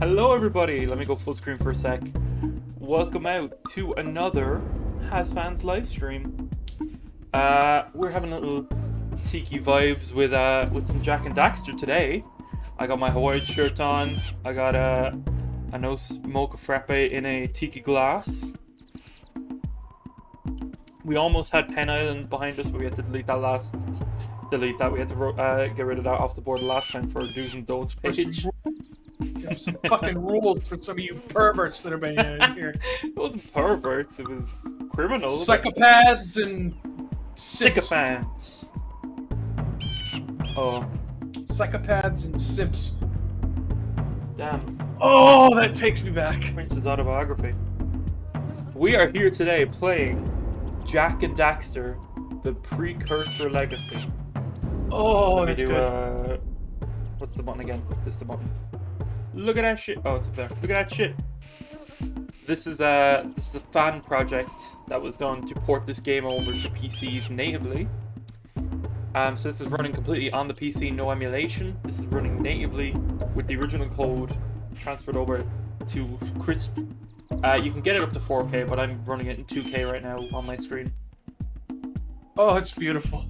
Hello everybody, let me go full screen for a sec. Welcome out to another Hazfans live stream. We're having a little tiki vibes with some Jack and Daxter today. I got my Hawaiian shirt on. I got a no mocha frappe in a tiki glass. We almost had Pen Island behind us, but we had to delete that. We had to get rid of that off the board last time for do's and don'ts page. There's some fucking rules for some of you perverts that are being in here. It wasn't perverts, it was criminals. Psychopaths and sycophants. Oh. Psychopaths and simps. Damn. Oh, that takes me back. Prince's autobiography. We are here today playing Jack and Daxter, the Precursor Legacy. Oh, that's good. What's the button again? This is the button. Look at that shit. Oh, it's up there. Look at that shit. This is a fan project that was done to port this game over to PCs natively. So this is running completely on the PC, no emulation. This is running natively with the original code transferred over to crisp. You can get it up to 4K, but I'm running it in 2K right now on my screen. Oh, it's beautiful.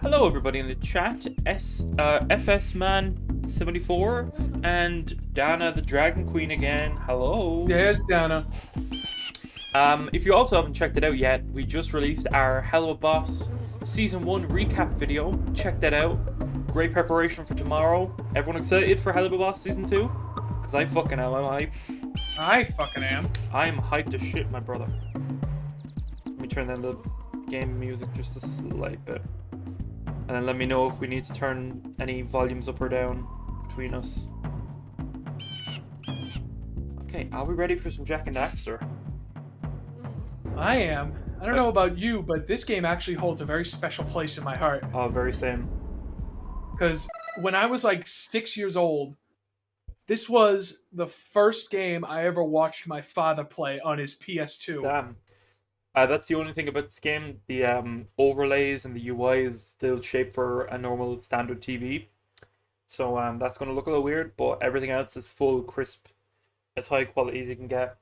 Hello everybody in the chat. FSman74 and Dana the Dragon Queen again. Hello. There's Dana. If you also haven't checked it out yet, we just released our Helluva Boss Season 1 recap video. Check that out. Great preparation for tomorrow. Everyone excited for Helluva Boss Season 2? Because I fucking am. I'm hyped. I fucking am. I'm hyped as shit, my brother. Let me turn down the game music just a slight bit. And then let me know if we need to turn any volumes up or down between us. Okay, are we ready for some Jack and Daxter? I am. I don't know about you, but this game actually holds a very special place in my heart. Oh, very same. Because when I was like 6 years old, this was the first game I ever watched my father play on his PS2. Damn. That's the only thing about this game. The overlays and the UI is still shaped for a normal standard TV. So that's going to look a little weird, but everything else is full, crisp, as high quality as you can get.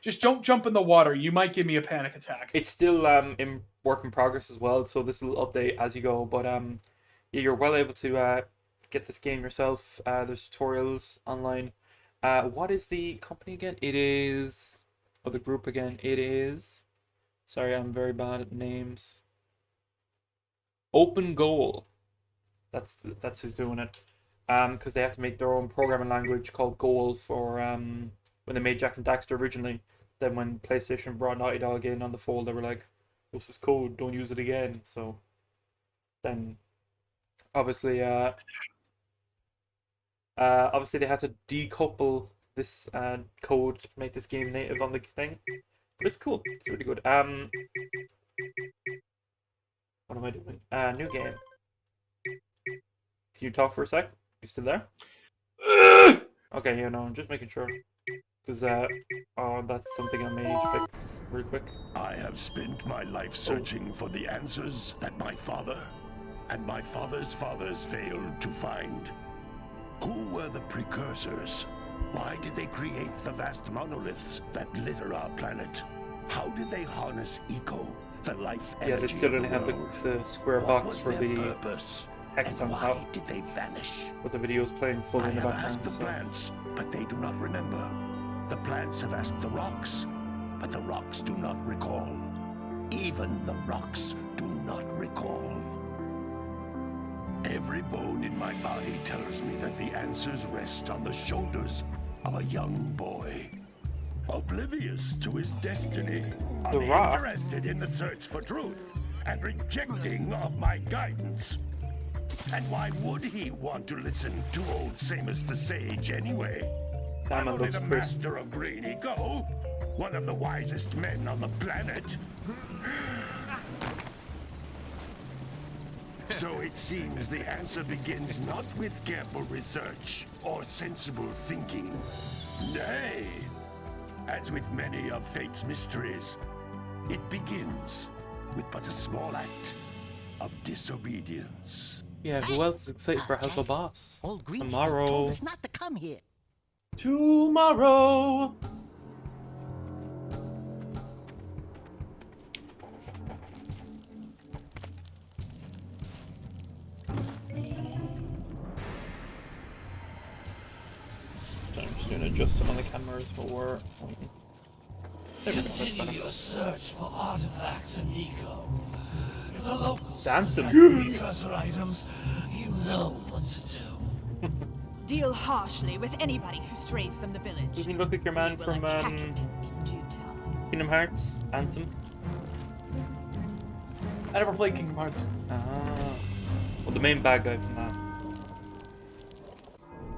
Just don't jump in the water. You might give me a panic attack. It's still in work in progress as well, so this will update as you go. But yeah, you're well able to get this game yourself. There's tutorials online. What is the company again? It is... Oh, the group again. It is... Sorry, I'm very bad at names. Open Goal. That's who's doing it. Because they have to make their own programming language called Goal for when they made Jack and Daxter originally. Then when PlayStation brought Naughty Dog in on the fold, they were like, "This is code. Don't use it again." So then, obviously, they had to decouple this code to make this game native on the thing. But it's cool. It's really good. What am I doing? New game. Can you talk for a sec? You still there? Okay, yeah, no, I'm just making sure. Because, oh, that's something I may need to fix real quick. I have spent my life searching for the answers that my father and my father's fathers failed to find. Who were the precursors? Why did they create the vast monoliths that litter our planet? How did they harness eco, the life energy? Yeah, they still don't have the square box for the purpose? text And on why top. did they vanish? But the video's playing full in the I have background. asked the plants, but they do not remember. The plants have asked the rocks, but the rocks do not recall. Even the rocks do not recall. Every bone in my body tells me that the answers rest on the shoulders of a young boy. Oblivious to his destiny, The rock? uninterested in the search for truth, and rejecting of my guidance. And why would he want to listen to old Samus the Sage anyway? Damn, I'm it only looks the crisp. master of Green Eco, one of the wisest men on the planet. So it seems the answer begins not with careful research or sensible thinking. Nay, as with many of fate's mysteries, it begins with but a small act of disobedience. Yeah, who else is excited for Helluva Boss? Old Green Tomorrow. told us not to come here. Tomorrow. I'm just going to adjust some of the cameras while we're... There we go, that's Continue better. your search for artifacts and eco. If the locals Dancing. possess precursor items, you know what to do. Deal harshly with anybody who strays from the village. Doesn't he look like your man We will from attack it in due time. Kingdom Hearts? Ansem? I never played Kingdom Hearts. Ah. Well, the main bad guy from that.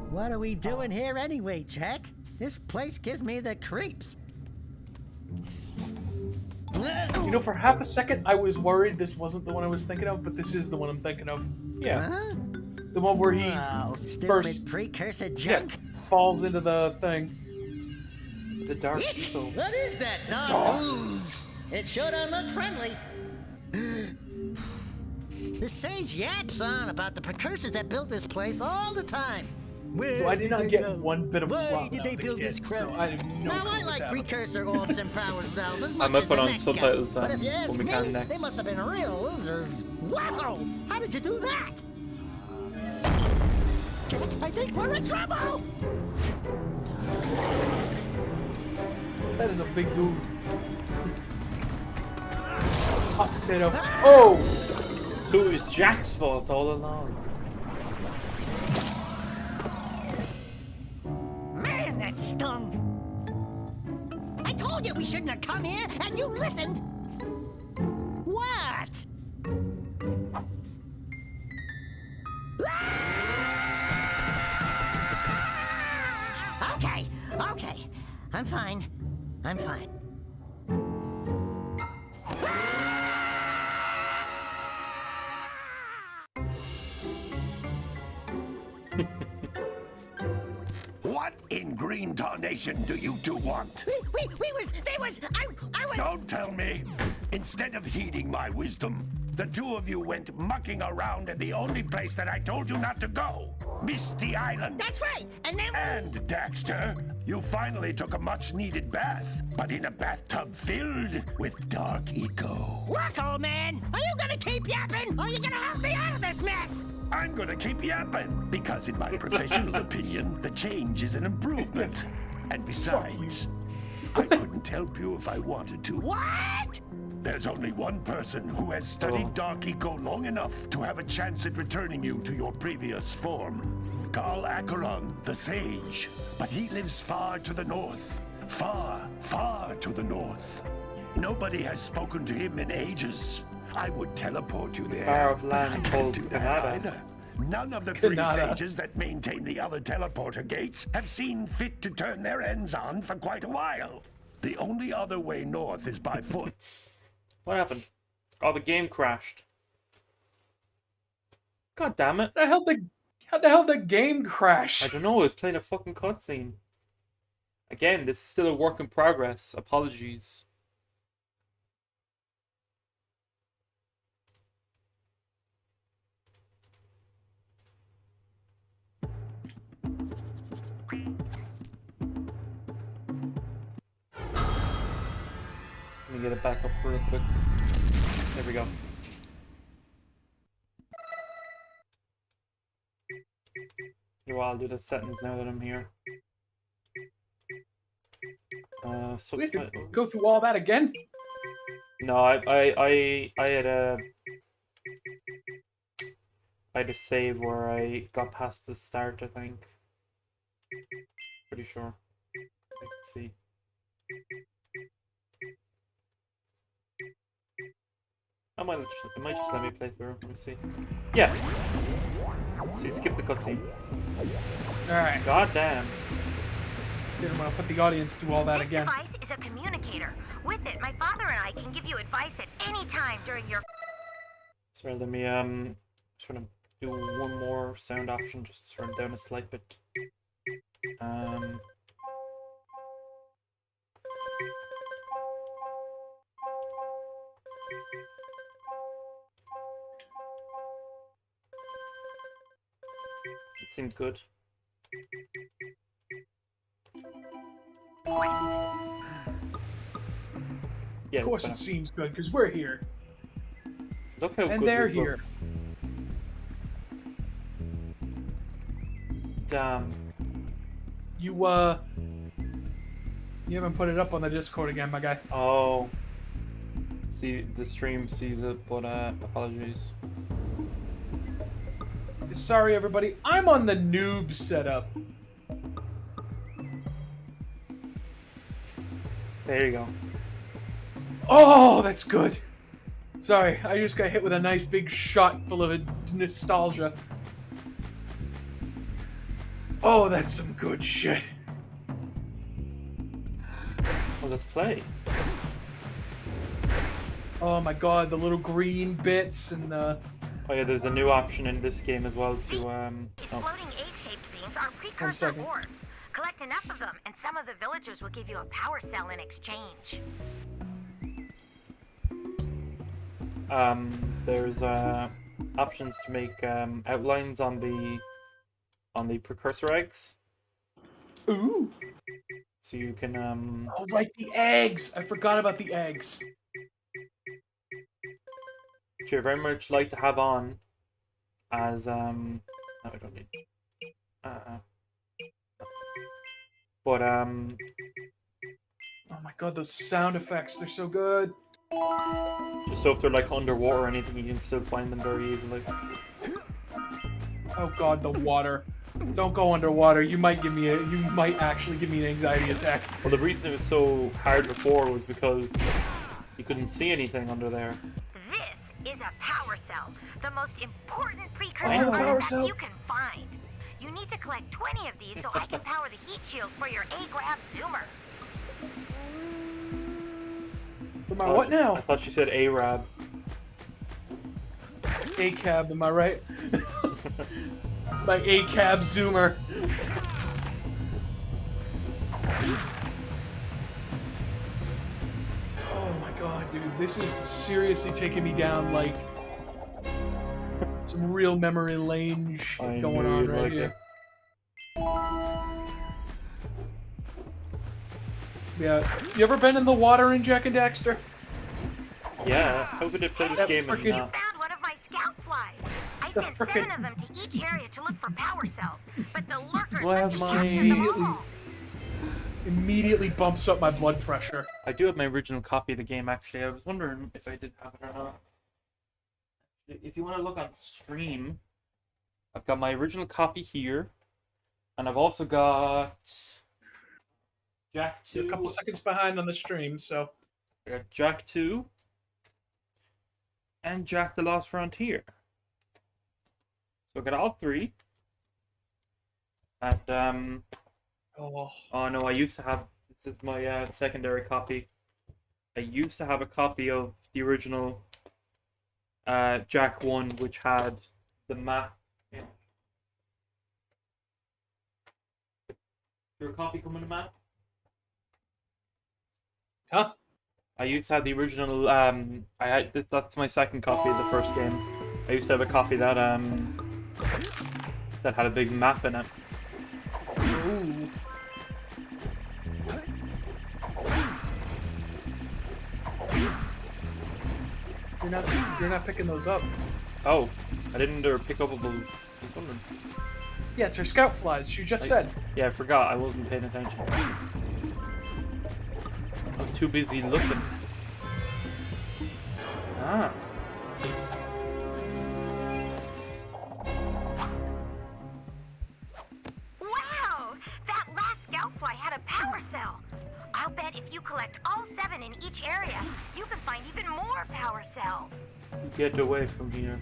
What are we doing here anyway, Jack? This place gives me the creeps. You know, for half a second, I was worried this wasn't the one I was thinking of, but this is the one I'm thinking of. Yeah. Huh? The one where he Oh, stupid first precursor junk. falls into the thing. The dark Eek! people. What is that dog ooze? It sure don't look friendly. The sage yaps on about the precursors that built this place all the time. Where So I did not they get go? one bit of Why plot did when I they was a build kid, this crap? so I have no Now clue I what's like happening. precursor orbs and power cells as much I'm gonna as put the on next subtitles guy. But if you when ask we me, can they next. must have been real losers. Wow! How did you do that? I think we're in trouble! That is a big dude. Hot potato. Oh! So it was Jack's fault all along. Man, that stung! I told you we shouldn't have come here, and you listened! What? Okay, okay. I'm fine. I'm fine. What in green tarnation do you two want? They was, I was... Don't tell me! Instead of heeding my wisdom, the two of you went mucking around in the only place that I told you not to go, Misty Island. That's right, and then... And, Daxter, you finally took a much-needed bath, but in a bathtub filled with dark eco. Look, old man, are you gonna keep yapping, or are you gonna help me out of this mess? I'm gonna keep yapping, because in my professional opinion, the change is an improvement. And besides, I couldn't help you if I wanted to. What? There's only one person who has studied Dark Eco long enough to have a chance at returning you to your previous form. Carl Acheron, the Sage. But he lives far to the north. Far, far to the north. Nobody has spoken to him in ages. I would teleport you there, Far of but I land can't called do that Canada. either. None of the three Canada. sages that maintain the other teleporter gates have seen fit to turn their ends on for quite a while. The only other way north is by foot. What happened? Oh, the game crashed. God damn it. How the hell did the game I crash? don't know, I was playing a fucking cutscene. Again, this is still a work in progress. Apologies. Let me get it back up real quick. There we go. Well, I'll do the settings now that I'm here. We have to Subtitles. go through all that again? No, I had a save where I got past the start, I think. Pretty sure. Let's see. It might just let me play through. Let me see. Yeah. See, skip the cutscene. Alright, God damn. I'm gonna put the audience through all that This again. device is a communicator. With it, my father and I can give you advice at any time during your... Sorry, let me just wanna do one more sound option, just turn it down a slight bit. It seems good. quest. Yeah, Of course, it it's seems good because we're here. look how and good they're this here. looks. Damn. You haven't put it up on the Discord again, my guy. Oh. See, the stream sees it, but apologies. Sorry, everybody. I'm on the noob setup. There you go. Oh, that's good. Sorry, I just got hit with a nice big shot full of nostalgia. Oh, that's some good shit. Well, let's play. Oh my god, the little green bits and the... Oh yeah, there's a new option in this game as well to These oh. floating egg-shaped things are precursor second. orbs. Collect enough of them, and some of the villagers will give you a power cell in exchange. There's options to make outlines on the precursor eggs, Ooh! so you can Oh, right, the eggs! I forgot about the eggs. which I very much like to have on as no, I don't need but Oh my god, those sound effects, they're so good. just so if they're like underwater or anything, you can still find them very easily. Oh god, the water. Don't go underwater. You might actually give me an anxiety attack. Well, the reason it was so hard before was because you couldn't see anything under there. This is a power cell, the most important Oh, precursor the power artifact you cells. can find. You need to collect 20 of these so I can power the heat shield for your A-grab zoomer. For my what now? I thought she said Arab. A-cab, am I right? My A-cab zoomer. Oh my god, dude. This is seriously taking me down like some real memory lane shit I going knew on you'd right like here. it. Yeah. You ever been in the water in Jack and Daxter? Yeah, how could I play this That game and frickin- not? Found one of my scout flies. I The sent frickin- 7 of them to each area to look for power cells, but the lurkers Well, must have my- captured them Immediately. all. Immediately bumps up my blood pressure. I do have my original copy of the game actually. I was wondering if I did have it or not. If you want to look on stream, I've got my original copy here, and I've also got Jack 2. You're a couple seconds behind on the stream, so I got Jack 2 and Jack the Lost Frontier. So I got all 3. And oh no, I used to have, this is my secondary copy. I used to have a copy of the original Jack 1, which had the map. Yeah. Is there a copy coming to map? huh? I used to have the original. I had this. That's my second copy of the first game. I used to have a copy that that had a big map in it. Ooh. You're not picking those up. Oh, I didn't do pick upables. I was wondering. Yeah, it's her scout flies. She just said. Yeah, I forgot. I wasn't paying attention. I was too busy looking. Ah. Wow! That last scout fly had a power cell. I'll bet if you collect all 7 in each area, you can find even more power cells. Get away from here.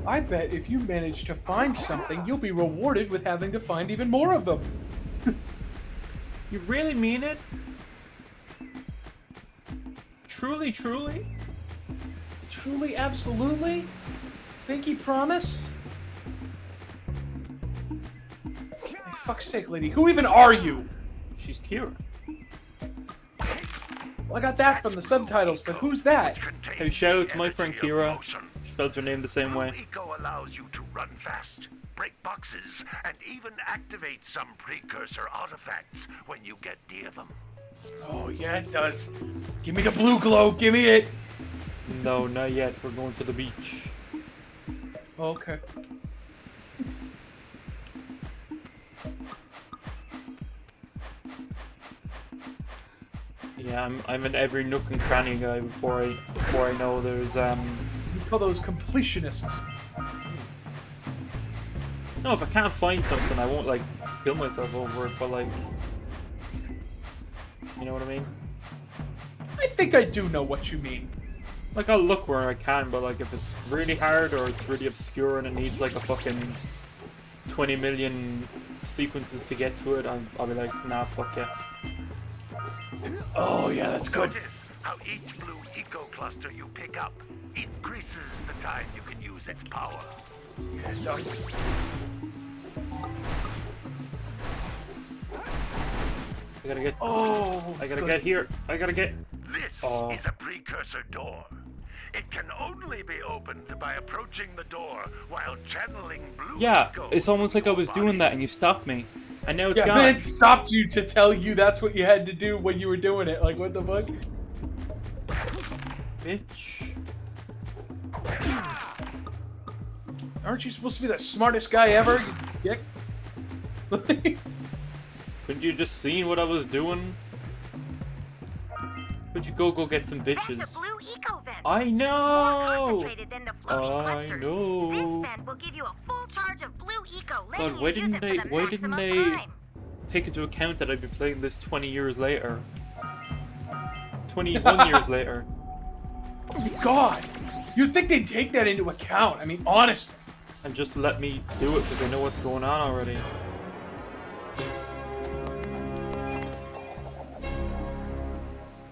I bet if you manage to find something, you'll be rewarded with having to find even more of them. You really mean it? Truly, truly? Truly, absolutely? Pinky promise? For fuck's sake, lady. Who even are you? She's Kira. Well, I got that from the subtitles, but who's that? Hey, shout out to my friend Kira. She spells her name the same way. Ego allows you to run fast. break boxes, and even activate some precursor artifacts when you get near them. Oh, yeah, it does. Give me the blue glow. Give me it. No, not yet. We're going to the beach. Okay. Yeah, I'm in every nook and cranny, guy. Before I know there's We call those completionists. No, if I can't find something, I won't like kill myself over it. But like, you know what I mean? I think I do know what you mean. Like, I'll look where I can, but like if it's really hard or it's really obscure and it needs like a fucking 20 million sequences to get to it, I'll be like, nah, fuck yeah. Oh, yeah, that's good. Notice how each blue eco cluster you pick up increases the time you can use its power. Yeah, it does. I gotta get. Oh, I gotta get here. I gotta get. This Oh. is a precursor door. It can only be opened by approaching the door while channeling blue Yeah, eco it's almost through like I your was body. doing that and you stopped me. And now it's Yeah, gone. man, it stopped you to tell you that's what you had to do when you were doing it. Like, what the fuck? Bitch. Aren't you supposed to be the smartest guy ever, you dick? Couldn't you just see what I was doing? Could you go get some That's bitches? a blue eco vent. I More know! concentrated than the floating I clusters. know. This vent will give you a full charge of blue eco, letting God, why you use didn't it for the why maximum didn't they time. take into account that I'd be playing this 20 years later? 21 years later. Oh my God, you'd think they'd take that into account. I mean, honestly. And just let me do it because I know what's going on already.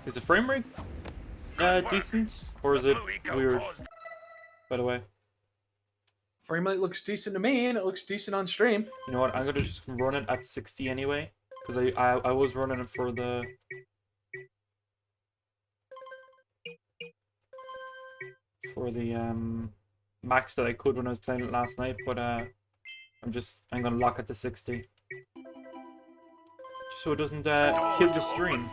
Is the frame rate decent? Or is it weird? By the way. Frame rate looks decent to me, and it looks decent on stream. You know what? I'm gonna just run it at 60 anyway. Because I was running it for the... max that I could when I was playing it last night, but I'm gonna lock it to 60. Just so it doesn't kill the stream.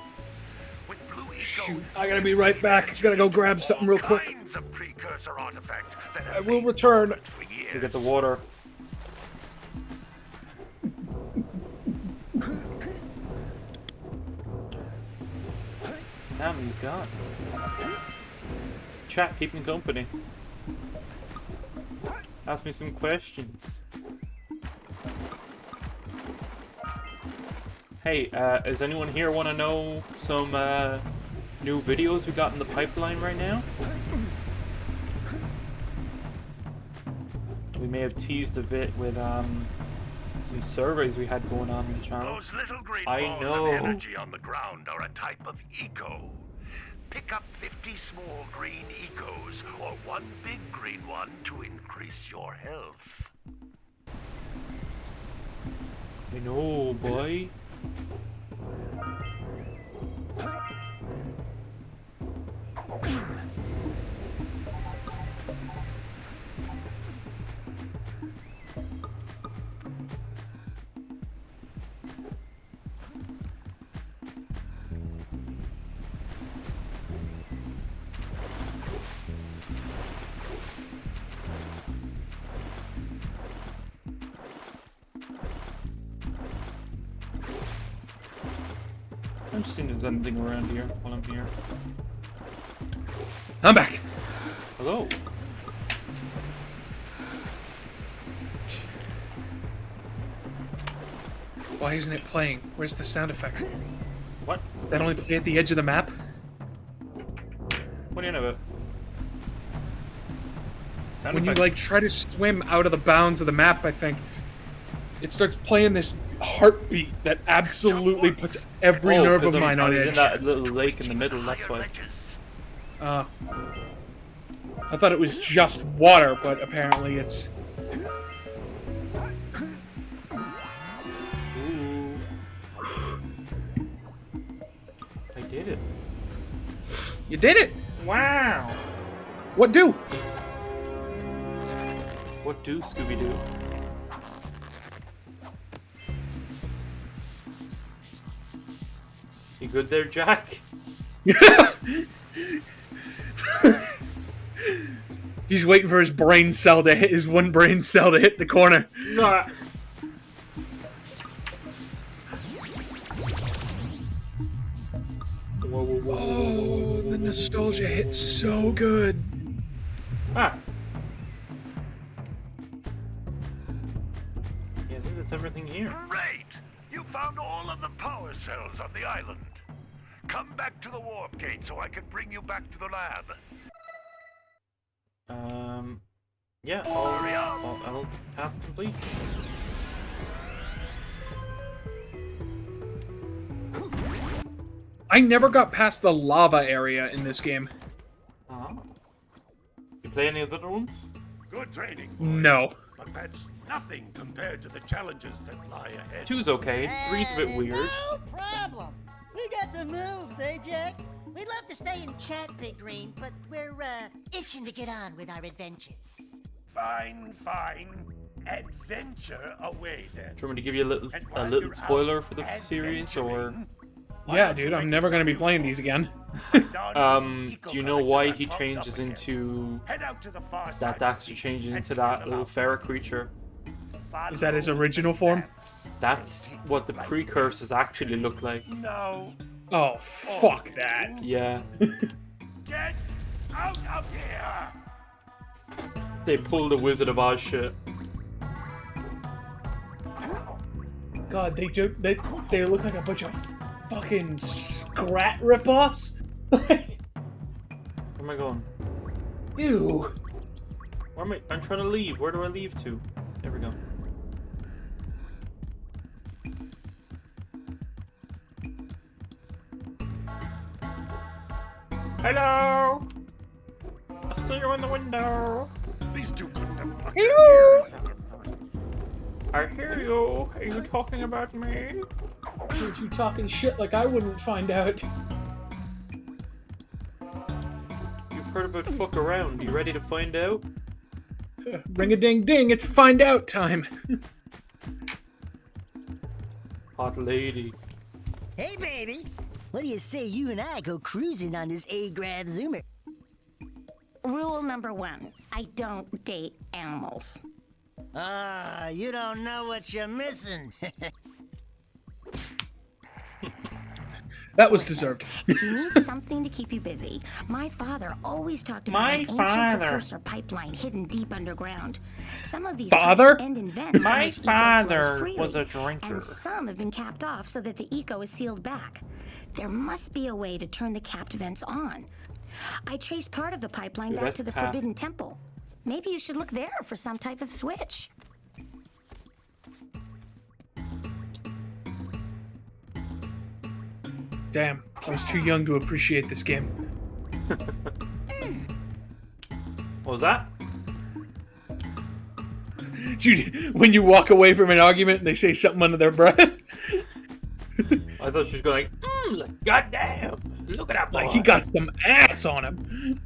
With blue eco, Shoot, I gotta be right back. Gotta go grab something real quick. kinds of precursor artifacts that I have will been return. dormant for years. To get the water. Damn, he's gone. Chat, keep me company. Ask me some questions. Hey, does anyone here want to know some new videos we got in the pipeline right now? We may have teased a bit with some surveys we had going on in the channel. Those little green I balls know. of energy on the ground are a type of eco. Pick up 50 small green ecos or one big green one to increase your health. I know, boy. I'm just seeing if there's anything around here while I'm here. I'm back. Hello. Why isn't it playing? Where's the sound effect? What? Does that only play at the edge of the map? What do you know about? Sound When you effect. like try to swim out of the bounds of the map, I think it starts playing this heartbeat that absolutely puts every nerve of 'cause mine I on was in edge. that little lake in the middle, that's why. I thought it was just water, but apparently it's. Ooh. I did it. You did it! Wow. What do? What do Scooby-Doo? You good there, Jack? He's waiting for his brain cell to hit his one brain cell to hit the corner. Nah. Oh, the nostalgia hits so good. Ah. Yeah, I think that's everything here. Great! You found all of the power cells on the island. Come back to the warp gate so I can bring you back to the lab. Yeah, Hurry up. I'll task complete. I never got past the lava area in this game. You play any of the other ones? Good training, boys. No. But that's nothing compared to the challenges that lie ahead. 2's okay, 3's a bit weird. No problem. We got the moves, eh, Jack? We'd love to stay and chat, Big Green, but we're, itching to get on with our adventures. Fine, fine. Adventure away then. Do you want me to give you And a while little you're spoiler out for the series, or? adventuring, why Yeah, don't you dude, I'm make never gonna be some playing new these again. Do you know why he Eco-collectors are changes popped up into again. Head out to the far that side of Daxter the changes beach into and that check them little out. ferret creature? Is that his Follow original form? maps. That's what the precursors actually look like. No. Oh, fuck that. Yeah. Get out of here! They pulled the Wizard of Oz shit. God, they look like a bunch of fucking Scrat ripoffs. Where am I going? Ew. Where am I? I'm trying to leave. Where do I leave to? There we go. Hello! I see you in the window. These two couldn't have mucked Hello. in here. I hear you. Are you talking about me? Here's you talking shit like I wouldn't find out. You've heard about fuck around. You ready to find out? Ring a ding ding, it's find out time. Hot lady. Hey, baby. What do you say you and I go cruising on this A-Grav Zoomer? Rule number 1, I don't date animals. Ah, you don't know what you're missing. That was deserved. If you need something to keep you busy, my father always talked about My an ancient father. precursor pipeline hidden deep underground. Some of these Father? pipes end in vents from My which eco flows father freely, was a drinker. and some have been capped off so that the eco is sealed back. There must be a way to turn the capped vents on. I traced part of the pipeline Dude, back that's to the cap. Forbidden Temple. Maybe you should look there for some type of switch. Damn, I was too young to appreciate this game. What was that? Dude, when you walk away from an argument and they say something under their breath, I thought she was going like, goddamn, look at that boy. like he got some ass on him.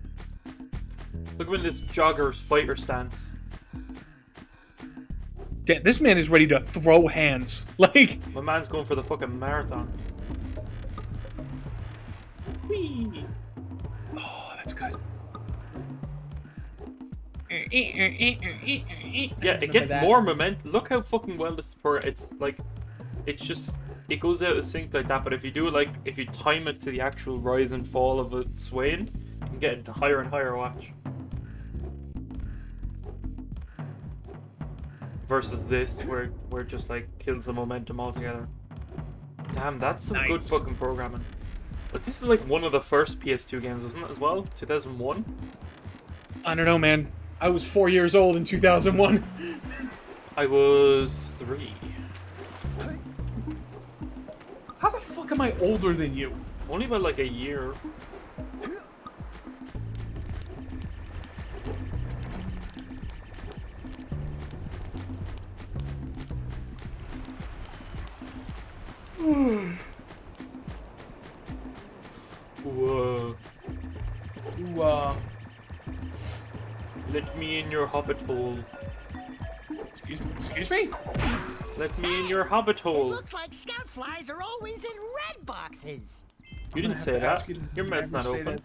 Look at this jogger's fighter stance. Damn, this man is ready to throw hands. Like, My man's going for the fucking marathon. Whee! oh, that's good. Yeah, it gets more momentum. Look how fucking well this it's like, it's just, it goes out of sync like that, but if you do it like, if you time it to the actual rise and fall of it swaying, you can get it to higher and higher, watch. Versus this, where it just like kills the momentum altogether. Damn, that's some good Nice. fucking programming. But this is like one of the first PS2 games, wasn't it, as well? 2001? I don't know, man. I was 4 years old in 2001. I was 3. How the fuck am I older than you? Only by like a year. Whoa. Ooh, Let me in your hobbit hole. excuse me? Let me in your hobbit It hole. looks like scout flies are always in red boxes. You didn't say that. Your mouth's not open.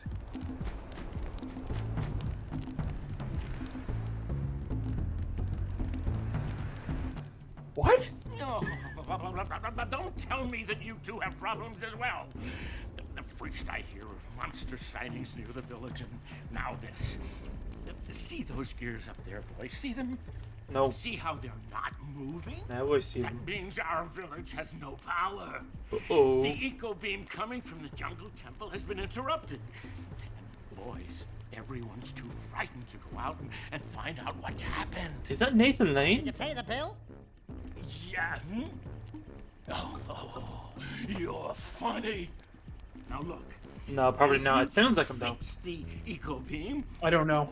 What? Oh, don't tell me that you two have problems as well. The first I hear of monster sightings near the village, and now this. See those gears up there, boys? See them? No. See how they're not moving? Now I see That them. means our village has no power. Uh-oh. The eco beam coming from the jungle temple has been interrupted. And boys, everyone's too frightened to go out and find out what's happened. Is that Nathan Did Lane? you pay the bill? Yeah. Oh, you're funny. Now look. No, probably if not. you It sounds like him though. fix the eco beam. I don't know.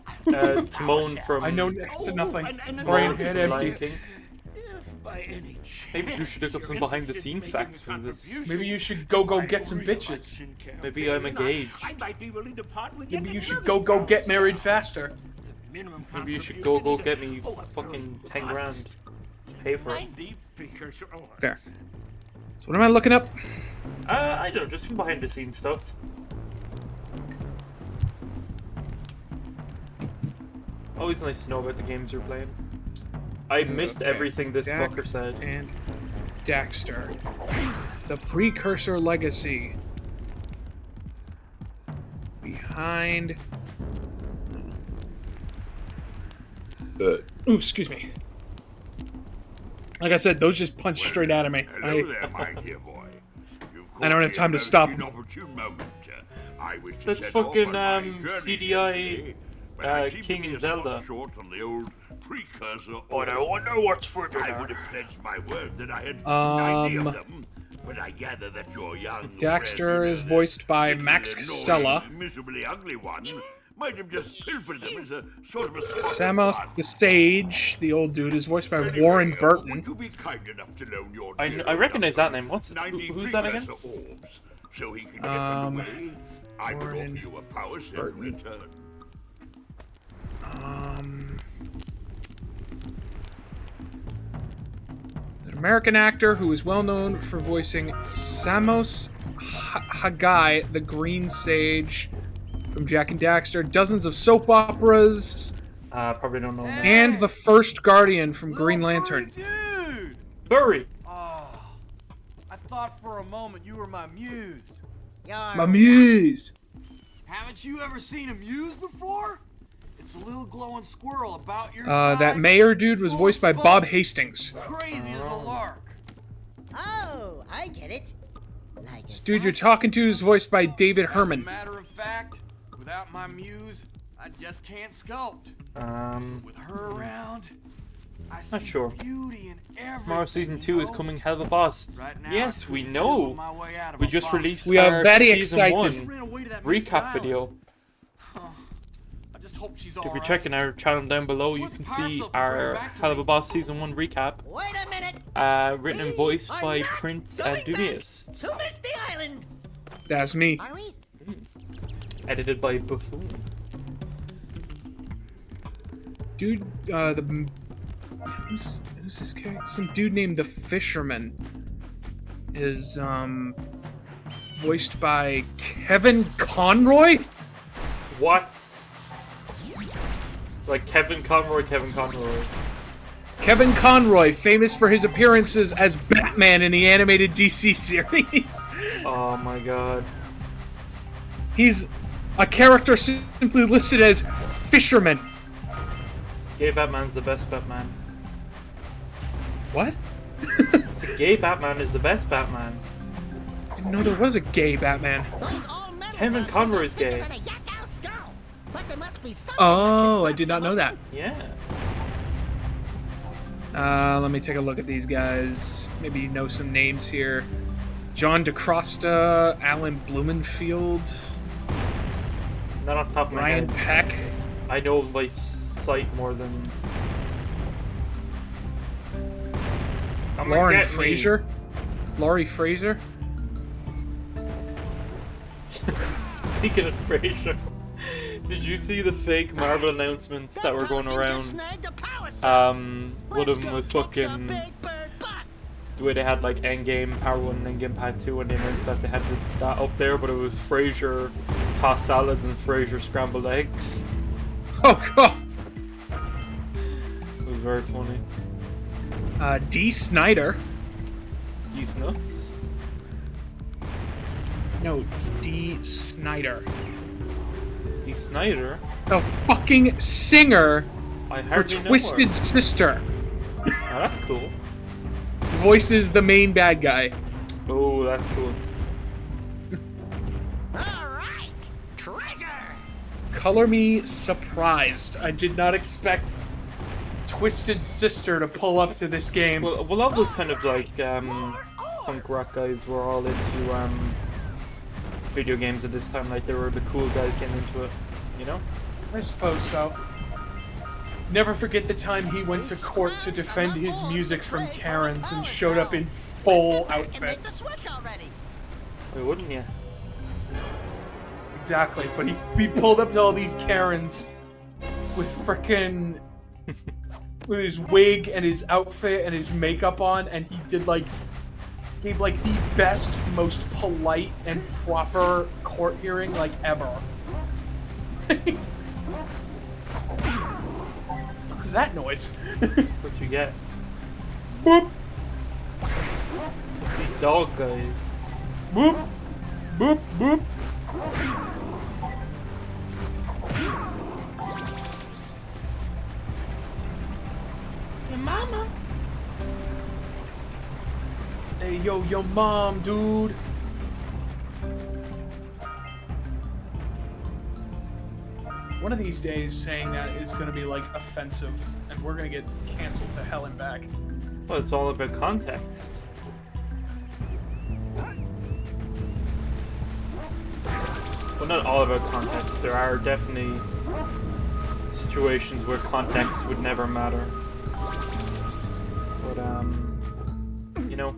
Timon from I know next to nothing. and Brain Timon head from empty. Lion King. If by any chance Maybe you should look up some you're behind the interested in scenes making facts a from this. contribution Maybe you should go to my get some bitches. re-election Maybe I'm campaign, engaged. I might be willing to part with Maybe yet you should another go get married $1,000. faster. The minimum Maybe you should contribution go is get me a fucking third 10 lot. grand to pay for it. 90 precursor ores. Fair. So what am I looking up? I don't know, just some behind the scenes stuff. Always nice to know about the games you're playing. I missed Okay. everything this fucker said. And Daxter. The Precursor Legacy. Behind... Ooh, excuse me. Like I said, those just punch straight out of me. Hello there, my dear boy. I don't have time to stop. That's fucking CDI King and Zelda. Short on the old Precursor. Oh, I wonder what's for I would dinner. have pledged my word that I had 90 of them, but I gather that your young Daxter is voiced by Max Costello. miserably ugly one might have just pilfered them as a sort of a Samos the Sage, the old dude, is voiced by Anyway, Warren Burton. Would you be kind enough to loan your I dear recognize number that name. What's 90 who's that again? Precursor orbs, so he can get underway? I would offer Warren you a power cell in Burton. return. An American actor who is well known for voicing Samos Haggai, the Green Sage, from Jack and Daxter, dozens of soap operas, Probably don't know. him. and the first Guardian from Green Lantern. Dude! Furry. Oh, I thought for a moment you were my muse. My muse! Haven't you ever seen a muse before? It's a little glowing squirrel about your size. That mayor dude was voiced by Bob Hastings. Crazy as a lark. Oh, I get it. Like a Dude you're sight. talking to is voiced by David As a Herman. matter of fact, without my muse, I just can't sculpt. With her around, I see sure. beauty in everything. Tomorrow season you 2 is know? coming Helluva Boss. Right now, Yes, I we couldn't know. chisel my way out of We a just box. released We are our very season excited. 1 Ran away to that Mrs. recap Island. video. I just hope she's If you're alright. checking our channel down below, you Worth can the parcel see for our bringing back to Helluva me. Boss season 1 recap. Wait a minute. Written and We voiced are by not Prince going and Dubious. back to Misty Island. That's me. Are we? Edited by Buffoon. Dude, who's this character? Some dude named the Fisherman is voiced by Kevin Conroy. What? Like Kevin Conroy. Kevin Conroy, famous for his appearances as Batman in the animated DC series. Oh my god. He's a character simply listed as Fisherman. Gay Batman's the best Batman. What? It's a gay Batman is the best Batman. I didn't know there was a gay Batman. Those all metal Kevin boxes Conroy are is bigger gay. than a yak-owl skull. But there must be something Oh, that I did not know that. Yeah. Let me take a look at these guys. Maybe you know some names here. John DeCrosta, Alan Blumenfield, Not on top of my Ryan head. Peck. I know by sight more than. Come and Lauren get me. Fraser. Laurie Fraser. Speaking of Fraser, did you see the fake Marvel announcements that were going Just around? snagged a power cell. One of them was Let's go kick some fucking big bird butt. the way they had like Endgame Part 1 and Endgame Part 2 and they announced that they had that up there, but it was Frasier tossed salads and Frasier scrambled eggs. Oh god. It was very funny. D. Snyder. These nuts. No, D. Snyder. D. Snyder? The fucking singer I for hardly know Twisted her. Sister. Oh, that's cool. Voices the main bad guy. Oh, that's cool. All right, treasure. Color me surprised. I did not expect Twisted Sister to pull up to this game. Well, a lot of those kind of like punk rock guys were all into video games at this time. Like they were the cool guys getting into it, you know? I suppose so. Never forget the time he went to court to defend his music from Karens and showed up in full outfit. Why wouldn't you? Exactly, but he pulled up to all these Karens with frickin' with his wig and his outfit and his makeup on, and he did gave like the best, most polite and proper court hearing like ever. What was that noise? What you get? Boop, It's these dog guys. boop, boop, boop. Your mama. Hey, yo, your mom, dude. One of these days, saying that is going to be like offensive, and we're going to get canceled to hell and back. Well, it's all about context. Well, not all about context. There are definitely situations where context would never matter. But, you know,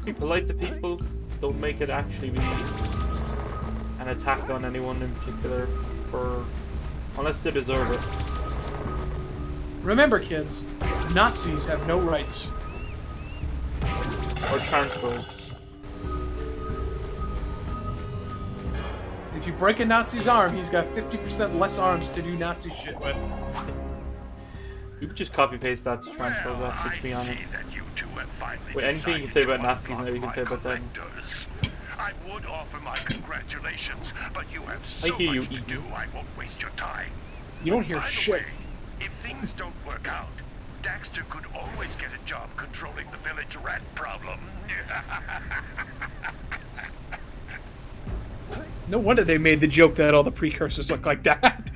be polite to people. Don't make it actually be an attack on anyone in particular unless they deserve it. Remember, kids, Nazis have no rights. Or transphobes. If you break a Nazi's arm, he's got 50% less arms to do Nazi shit with. You could just copy-paste that to transphobes, actually, to be honest. Wait, anything you can say about Nazis now, you can say about them. I would offer my congratulations, but you have so I hear you, much to do, I won't waste your time. You don't hear By the shit. way, if things don't work out, Daxter could always get a job controlling the village rat problem. No wonder they made the joke that all the precursors look like that.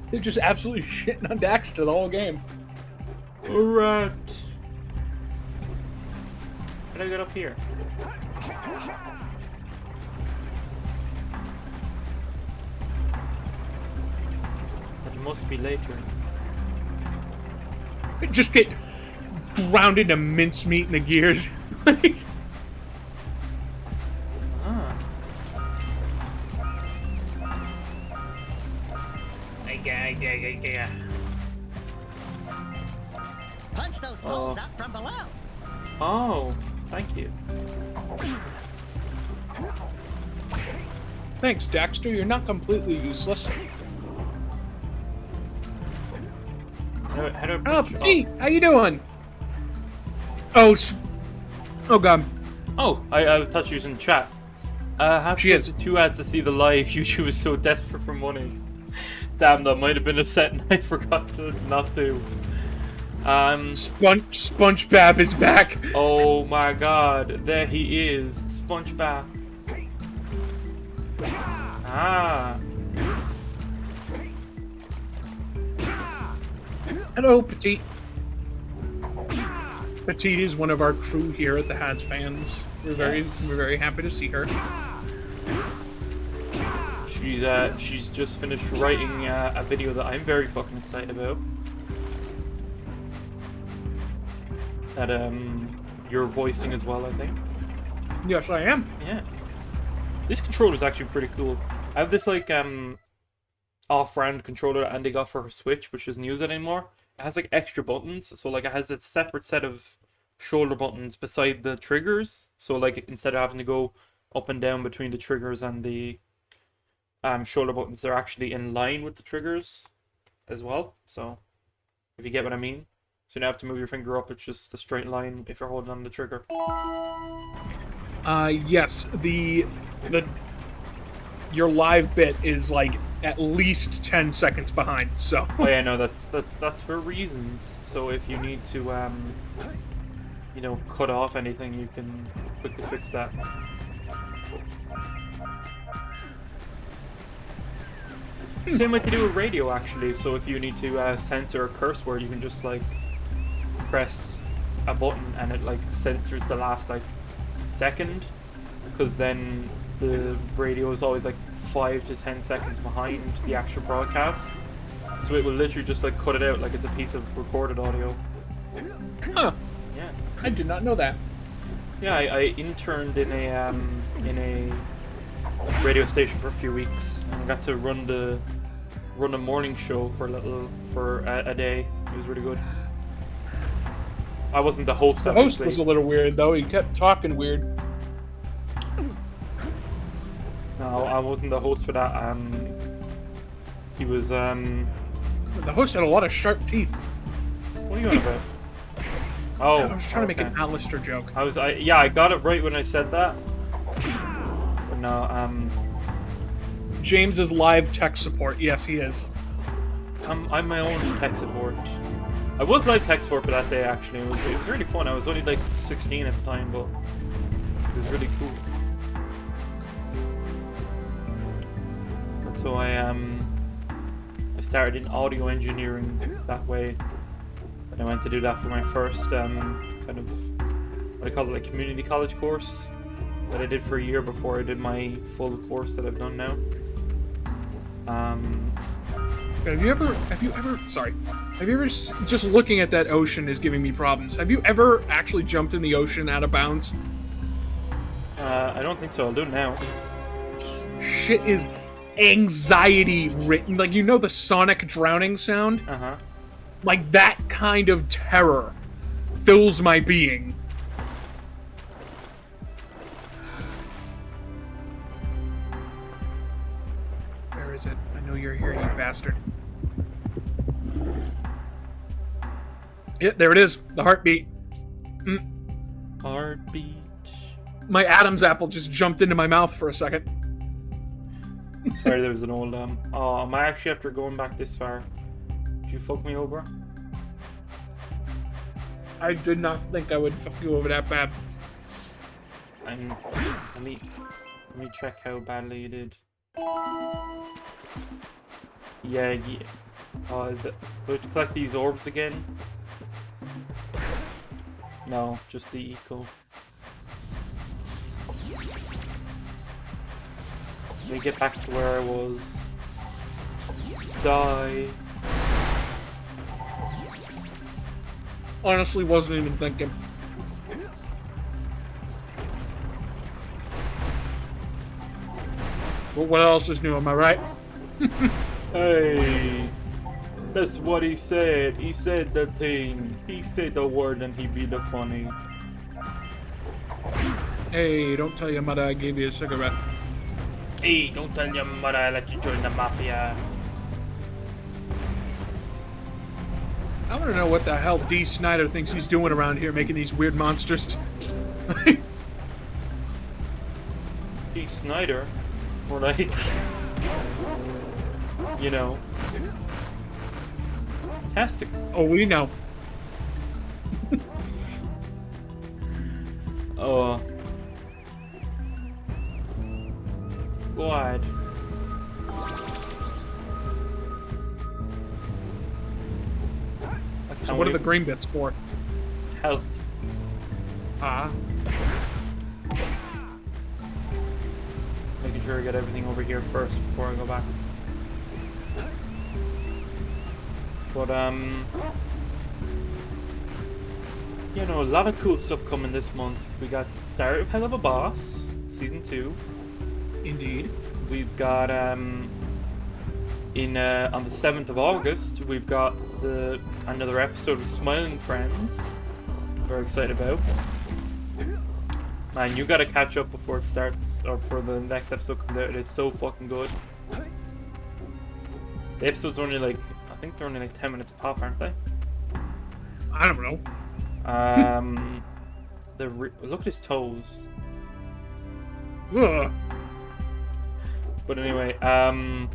They're just absolutely shitting on Daxter the whole game. Alright. How do I get up here? That must be later. They just get ground into mincemeat in the gears. Like, Ah. Punch those poles up from below. Oh, thank you. thanks, Daxter. You're not completely useless. How do I Oh, push Pete, how you doing? Oh, oh god. Oh, I thought she was in chat. Have She to is. go to 2 ads to see the live. YouTube is so desperate for money. Damn, that might have been a setting I forgot to not do. SpongeBob is back. Oh my god, there he is. SpongeBob. Ah. Hello, Petite. Petite is one of our crew here at the Hazfans. We're very happy to see her. She's just finished writing a video that I'm very fucking excited about. That you're voicing as well, I think. Yes, I am. Yeah. This controller is actually pretty cool. I have this like off-brand controller that Andy got for her Switch, but she doesn't use it anymore. has like extra buttons. So like it has a separate set of shoulder buttons beside the triggers. So like instead of having to go up and down between the triggers and the shoulder buttons, they're actually in line with the triggers as well. So if you get what I mean. So you don't have to move your finger up, it's just a straight line if you're holding on the trigger. Yes, your live bit is like at least 10 seconds behind, so. Oh yeah, no, that's for reasons. So if you need to you know, cut off anything, you can quickly fix that. Same way to do with radio, actually. So if you need to censor a curse word, you can just like press a button and it like censors the last like second, because then the radio is always like 5 to 10 seconds behind the actual broadcast. So it will literally just like cut it out like it's a piece of recorded audio. Huh. Yeah. I did not know that. Yeah, I interned in a radio station for a few weeks, and I got to run a morning show for a day. It was really good. I wasn't the host. The host was a little weird though. He kept talking weird. No, I wasn't the host for that. He was. The host had a lot of sharp teeth. What are you on about? Oh, I was trying to make an Alastor joke. I got it right when I said that. But no, James is live tech support. Yes, he is. I'm my own tech support. I was live tech support for that day, actually. It was really fun. I was only like 16 at the time, but it was really cool. And so I started in audio engineering that way. And I went to do that for my first kind of, what I call it, like community college course that I did for a year before I did my full course that I've done now. Have you ever, just looking at that ocean is giving me problems. Have you ever actually jumped in the ocean out of bounds? I don't think so. I'll do it now. Shit is anxiety written. Like, you know the sonic drowning sound? Uh-huh. Like, that kind of terror fills my being. Where is it? I know you're here, you bastard. Yeah, there it is. The heartbeat. Heartbeat. My Adam's apple just jumped into my mouth for a second. Sorry, there was an old oh, am I actually after going back this far? Did you fuck me over? I did not think I would fuck you over that bad. Let me check how badly you did. Yeah. Do I have to collect these orbs again? No, just the eco. Let me get back to where I was. Die. Honestly, wasn't even thinking. Well, what else is new, am I right? Hey, that's what he said. He said the thing. He said the word and he be the funny. Hey, don't tell your mother I gave you a cigarette. Hey, don't tell your mother I let you join the mafia. I want to know what the hell D. Snyder thinks he's doing around here making these weird monsters. D. Snyder? Or like, you know, fantastic. Oh, we know. Oh. God. So what are the green bits for? Health. Making sure I get everything over here first before I go back. But you know, a lot of cool stuff coming this month. We got the start of Helluva Boss, Season 2. Indeed. We've got on the 7th of August, we've got another episode of Smiling Friends. Very excited about. Man, you gotta catch up before it starts, or before the next episode comes out. It is so fucking good. The episodes are only like, I think they're only like 10 minutes a pop, aren't they? I don't know. Look at his toes. Ugh. But anyway, I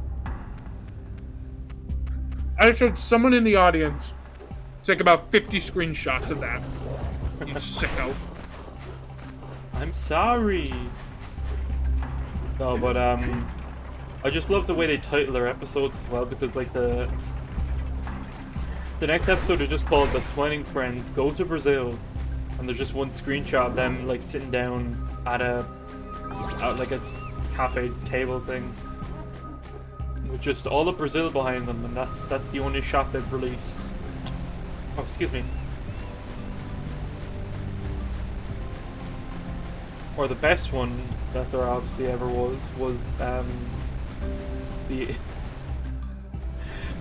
showed someone in the audience take about 50 screenshots of that. You sicko. I'm sorry. No, but I just love the way they title their episodes as well, because like the next episode is just called "The Smiling Friends Go to Brazil," and there's just one screenshot of them like sitting down at like a cafe table thing with just all of Brazil behind them, and that's the only shot they've released. Oh, excuse me. Or the best one that there obviously ever was the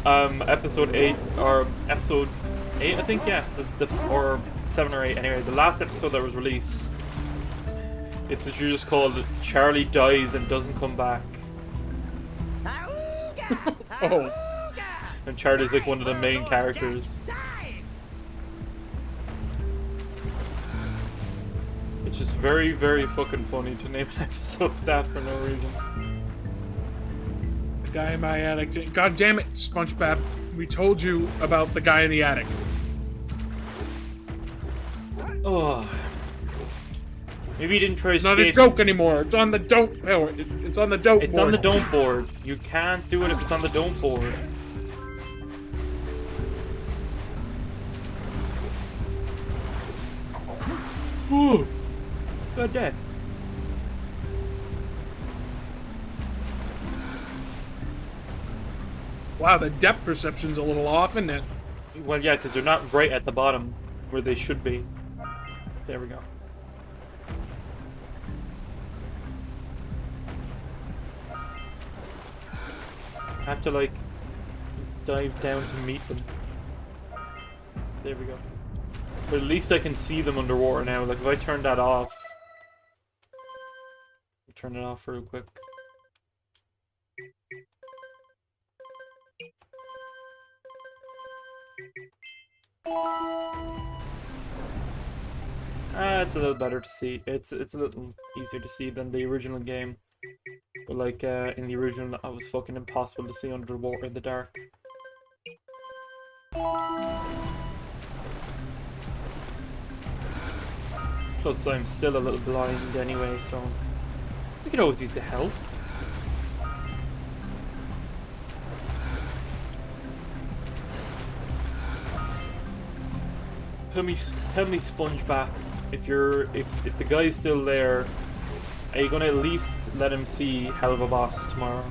episode 8, or episode 8, I think, yeah, or 7 or 8, anyway, the last episode that was released. It's literally just called Charlie Dies and Doesn't Come Back. Oh. And Charlie's like one of the main characters. It's just very, very fucking funny to name an episode that for no reason. The guy in my attic. God damn it, SpongeBob. We told you about the guy in the attic. Oh. Maybe you didn't try to It's not a joke anymore. It's on the don't board. It's on the don't board. It's on the don't board. You can't do it if it's on the don't board. Whew. God damn. Wow, the depth perception's a little off, isn't it? Well, yeah, because they're not right at the bottom where they should be. There we go. I have to, like, dive down to meet them. There we go. But at least I can see them underwater now. Like, if I turn that off... Turn it off real quick. It's a little better to see. It's a little easier to see than the original game. But like in the original, that was fucking impossible to see under the water in the dark. Plus, I'm still a little blind anyway, so we could always use the help. Tell me, SpongeBob, if the guy's still there, are you gonna at least let him see Helluva Boss tomorrow?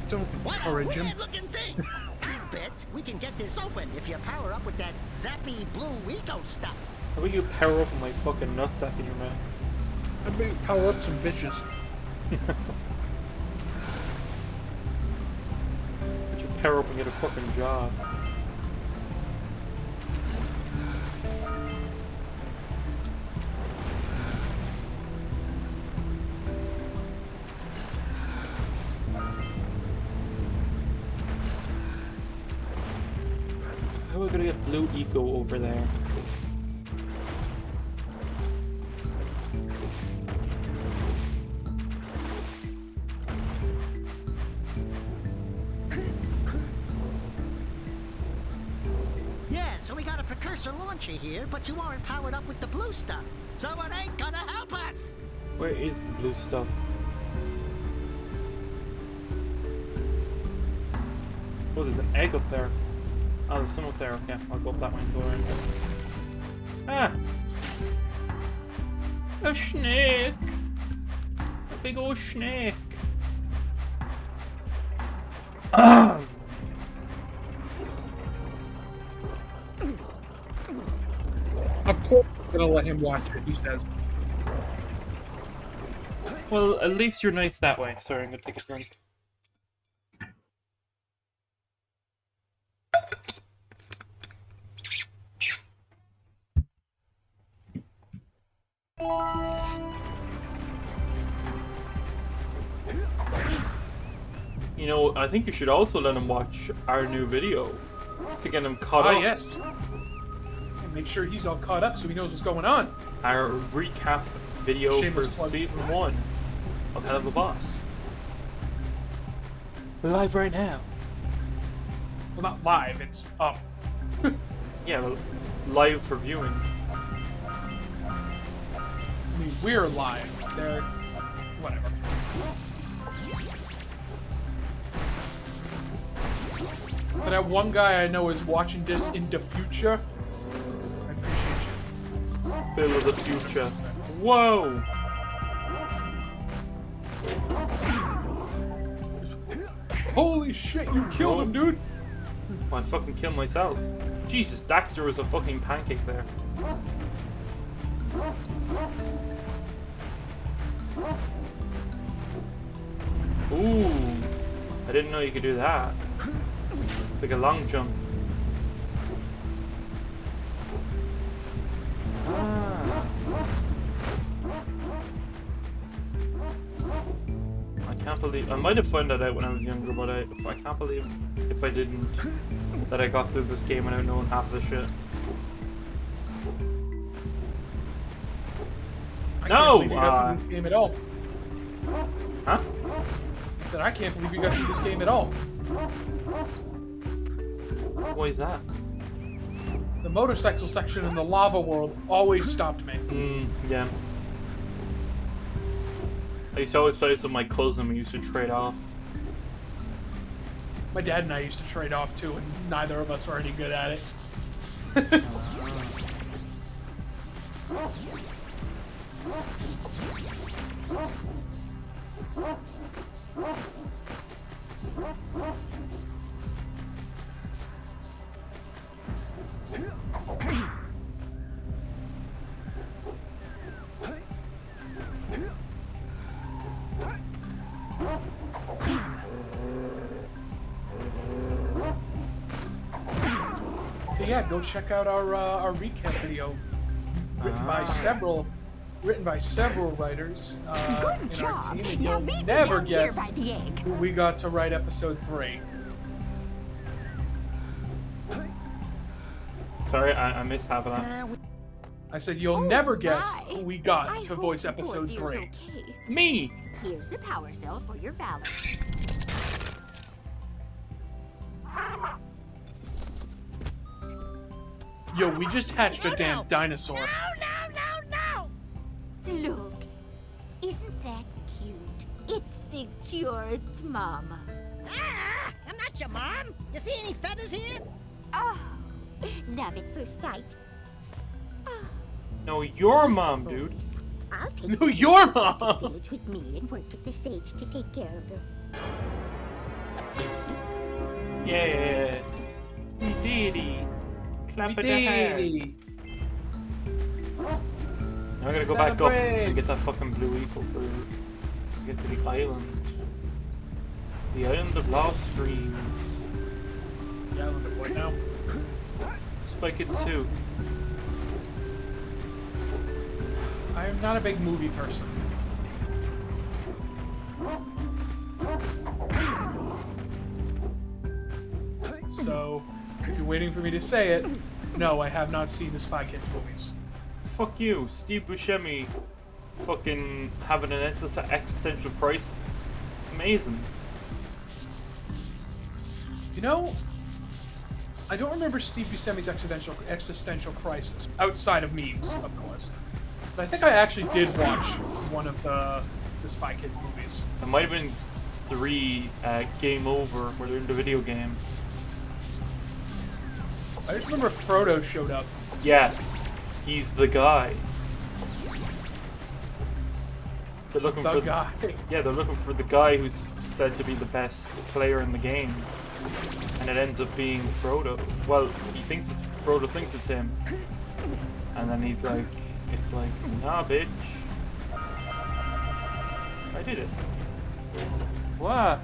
Don't encourage him. Looking thing. I bet we can get this open if you power up with that zappy blue eco stuff. How about you power up with my fucking nutsack in your mouth? I bet you power up some bitches. But you power up and get a fucking job. How are we gonna get blue eco over there? Yeah, so we got a Precursor launcher here, but you aren't powered up with the blue stuff. So it ain't gonna help us! Where is the blue stuff? Oh, there's an egg up there. Oh, there's some up there. Okay, I'll go up that way and go around. Ah! A snake! A big old snake! Ah! Of course I'm gonna let him watch it, he says. Well, at least you're nice that way. Sorry, I'm gonna take a drink. You know, I think you should also let him watch our new video to get him caught up. Yes. And make sure he's all caught up so he knows what's going on. Our recap video Shameless for plug. season 1 of Helluva Boss. Live right now. Well, not live, it's up. Yeah, well, live for viewing. I mean, we're live. They're... whatever. But that one guy I know is watching this in the future. I appreciate you. Bill of the future. Whoa! Holy shit, you killed him, dude! I fucking killed myself. Jesus, Daxter was a fucking pancake there. Ooh, I didn't know you could do that. It's like a long jump. Ah. I can't believe I might have found that out when I was younger, but I can't believe if I didn't that I got through this game without knowing half the shit. I No! can't believe you got through this game at all. Huh? I said, I can't believe you got through this game at all. Why is that? The motorcycle section in the lava world always stopped me. Yeah. I used to always play this with my cousin. We used to trade off. My dad and I used to trade off too, and neither of us were any good at it. So yeah, go check out our recap video, written by several writers Good in job. our team, and Now you'll meet me never down here guess by the egg. who we got to write episode 3. Sorry, I missed half of that. I said you'll never guess my. who we got I to hope voice the boy episode feels 3. okay. Me! Here's a power cell for your valor. Yo, we just hatched a damn dinosaur. Look, isn't that cute? It thinks you're its mama. Ah, I'm not your mom. You see any feathers here? Oh, love at first sight. No, your mom, dude. I'll take No, this your back to the mom. village with me and work with the sage to take care of her. Yeah. We did it. Clap We of the hands. did. Now I gotta go back up Celebrate. and get that fucking blue eagle for to get to the island. The island of lost dreams. Yeah, look at what now. Spy Kids 2. I am not a big movie person. So, if you're waiting for me to say it, no, I have not seen the Spy Kids movies. Fuck you, Steve Buscemi fucking having an existential crisis. It's amazing. You know, I don't remember Steve Buscemi's existential crisis, outside of memes, of course. But I think I actually did watch one of the Spy Kids movies. It might have been 3 Game Over, where they're in the video game. I just remember Frodo showed up. Yeah, he's the guy. They're looking The for guy. Yeah, they're looking for the guy who's said to be the best player in the game, and it ends up being Frodo. Well, Frodo thinks it's him, and then he's like, it's like, nah, bitch, I did it. What?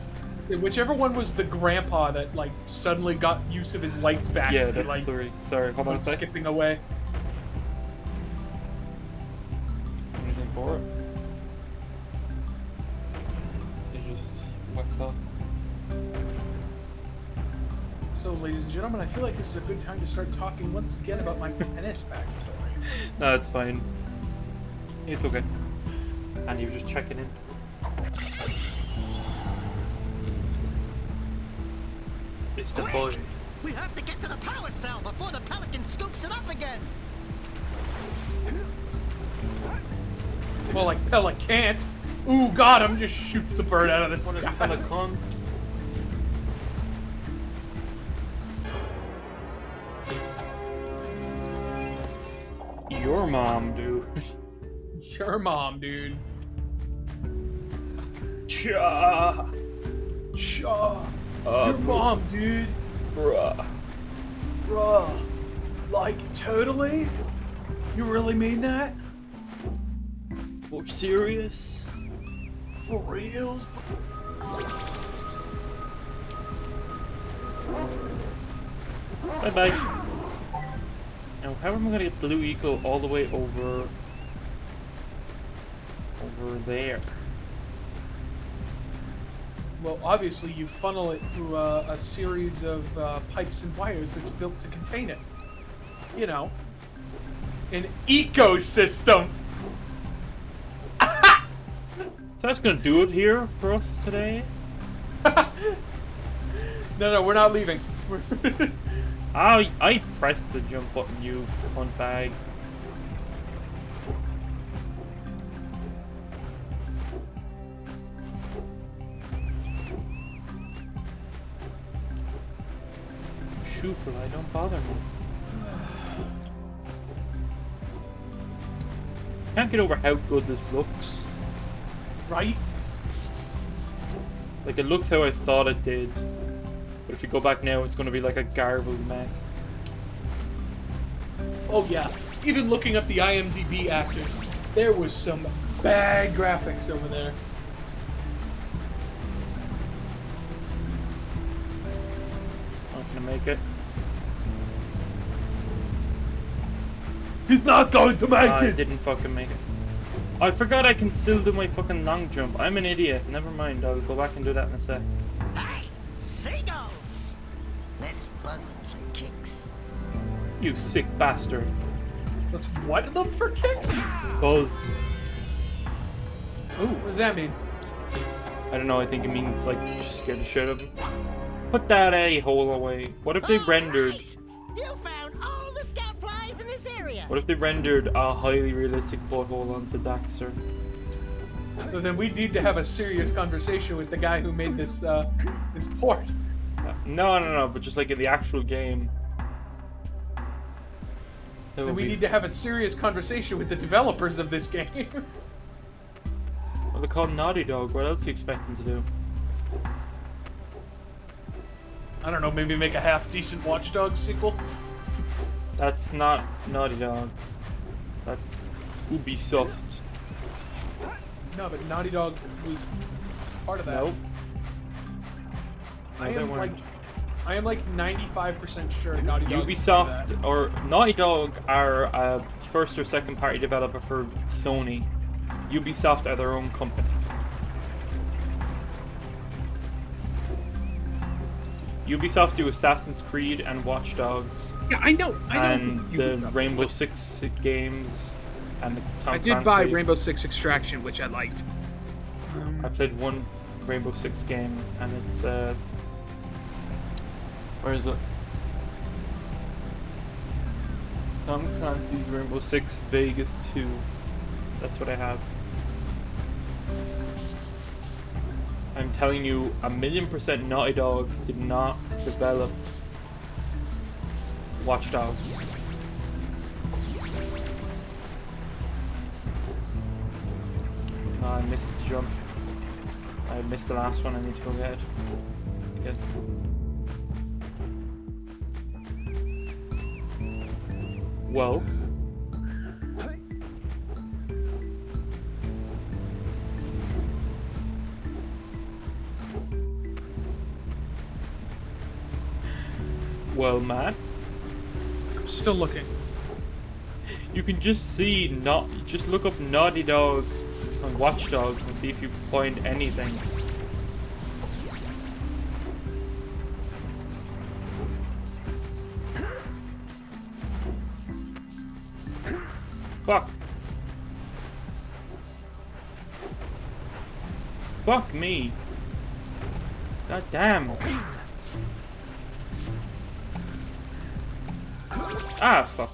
Whichever one was the grandpa that like suddenly got use of his legs back. Yeah, and, that's like, 3. Sorry, hold on a went sec. skipping away. What the? So, ladies and gentlemen, I feel like this is a good time to start talking once again about my tennis backstory. No, it's fine. It's okay. And you're just checking in. It's the boy. We have to get to the power cell before the pelican scoops it up again. Well, like Pella can't. Ooh, got him! Just shoots the bird out of the What a sky. pelican. Your mom, dude. Your mom, dude. Cha. Shaw. Your mom, dude. Bruh. Bruh. Like, totally? You really mean that? For serious? For reals? Bye bye. Now, how am I gonna get Blue Eagle all the way over there? Well, obviously you funnel it through a series of pipes and wires that's built to contain it. You know, an ecosystem. So that's gonna do it here for us today. No, we're not leaving. I pressed the jump button, you cunt bag. Shoofly, don't bother me. Can't get over how good this looks. Right? Like, it looks how I thought it did. But if you go back now, it's going to be like a garbled mess. Oh yeah. Even looking up the IMDb actors, there was some bad graphics over there. Not going to make it. He's not going to make I didn't fucking make it. I forgot I can still do my fucking long jump. I'm an idiot. Never mind. I'll go back and do that in a sec. Hey, seagulls! Let's buzz them for kicks. You sick bastard. Let's what them for kicks? Buzz. Ooh, what does that mean? I don't know. I think it means, like, just scare the shit out of them. Put that a-hole away. What if they rendered... Right. You found all the scout flies in this area. What if they rendered a highly realistic butthole onto Daxter? So then we need to have a serious conversation with the guy who made this this port. No, but just like in the actual game. Then we need to have a serious conversation with the developers of this game. Well, they're called Naughty Dog. What else do you expect them to do? I don't know, maybe make a half-decent Watch Dogs sequel? That's not Naughty Dog. That's Ubisoft. No, but Naughty Dog was part of that. Nope. No, I am like 95% sure Naughty Dog Ubisoft or Naughty Dog are a first or second party developer for Sony. Ubisoft are their own company. Ubisoft do Assassin's Creed and Watch Dogs. Yeah, I know. And the Rainbow Six games and the Tom I did Clancy. buy Rainbow Six Extraction, which I liked. I played one Rainbow Six game, and it's where is it? Tom Clancy's Rainbow Six Vegas 2. That's what I have. I'm telling you, 1,000,000% Naughty Dog did not develop Watch Dogs. No, I missed the jump. I missed the last one. I need to go ahead. Good. Well. Well, Matt. I'm still looking. You can just see just look up Naughty Dog on Watch Dogs and see if you find anything. Fuck. Fuck me. God damn. Ah, fuck.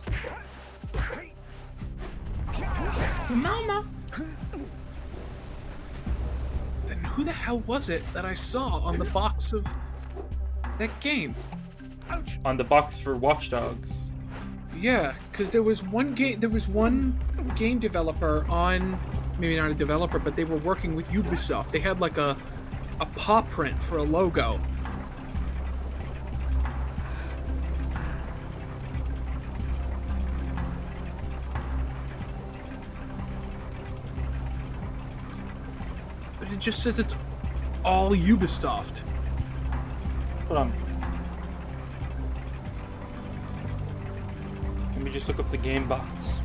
Mama! Then who the hell was it that I saw on the box of that game? On the box for Watch Dogs. Yeah, because there was one game developer on, maybe not a developer, but they were working with Ubisoft. They had like a paw print for a logo. But it just says it's all Ubisoft. Hold on. Let me just look up the game box.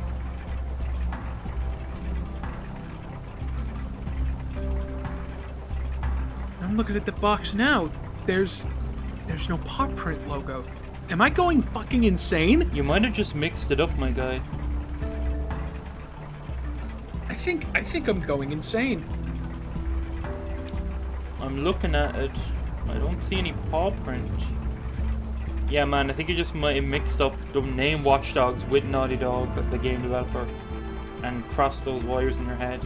I'm looking at the box now. There's no paw print logo. Am I going fucking insane? You might have just mixed it up, my guy. I think I'm going insane. I'm looking at it. I don't see any paw print. Yeah, man, I think you just might have mixed up the name Watch Dogs with Naughty Dog, the game developer, and crossed those wires in your head.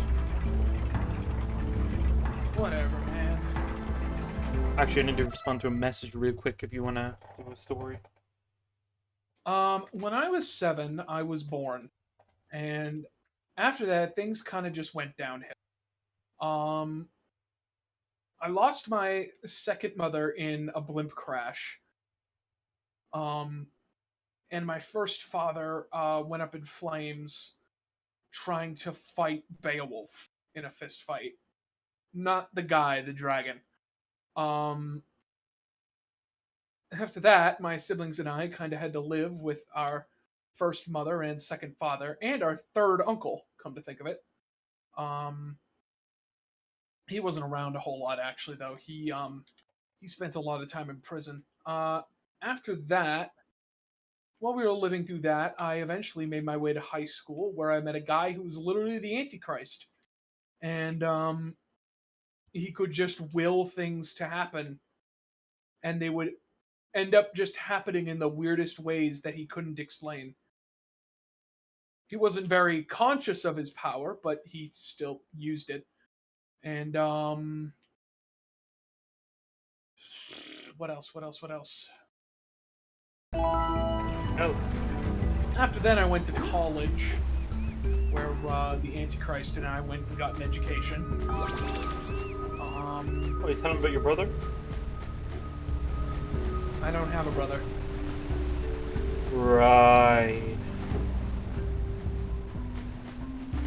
Whatever, man. Actually, I need to respond to a message real quick if you want to do a story. When I was 7, I was born. And after that, things kind of just went downhill. I lost my second mother in a blimp crash. And my first father went up in flames trying to fight Beowulf in a fist fight. Not the guy, the dragon. After that, my siblings and I kind of had to live with our first mother and second father, and our third uncle, come to think of it. He wasn't around a whole lot, actually, though. He spent a lot of time in prison. After that, while we were living through that, I eventually made my way to high school, where I met a guy who was literally the Antichrist. And he could just will things to happen, and they would end up just happening in the weirdest ways that he couldn't explain. He wasn't very conscious of his power, but he still used it. And what else? After then, I went to college, where the Antichrist and I went and got an education. Oh, you tell him about your brother? I don't have a brother. Right.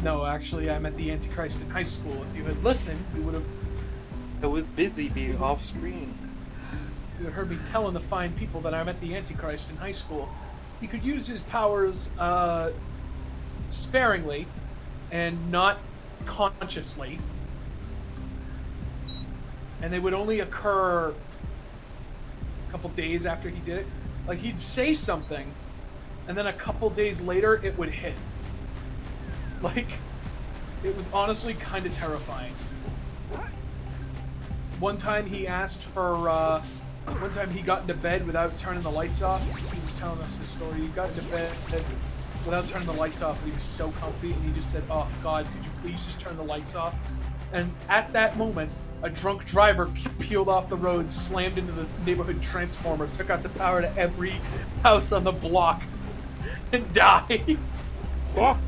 No, actually, I met the Antichrist in high school. If you had listened, you would have... I was busy being off screen. You heard me telling the fine people that I met the Antichrist in high school. He could use his powers sparingly and not consciously. And they would only occur a couple days after he did it. Like, he'd say something, and then a couple days later, it would hit. Like, it was honestly kind of terrifying. One time he asked for, one time he got into bed without turning the lights off. He was telling us this story. He got into bed without turning the lights off, but he was so comfy, and he just said, "Oh, God, could you please just turn the lights off?" And at that moment, a drunk driver peeled off the road, slammed into the neighborhood transformer, took out the power to every house on the block, and died. Fuck.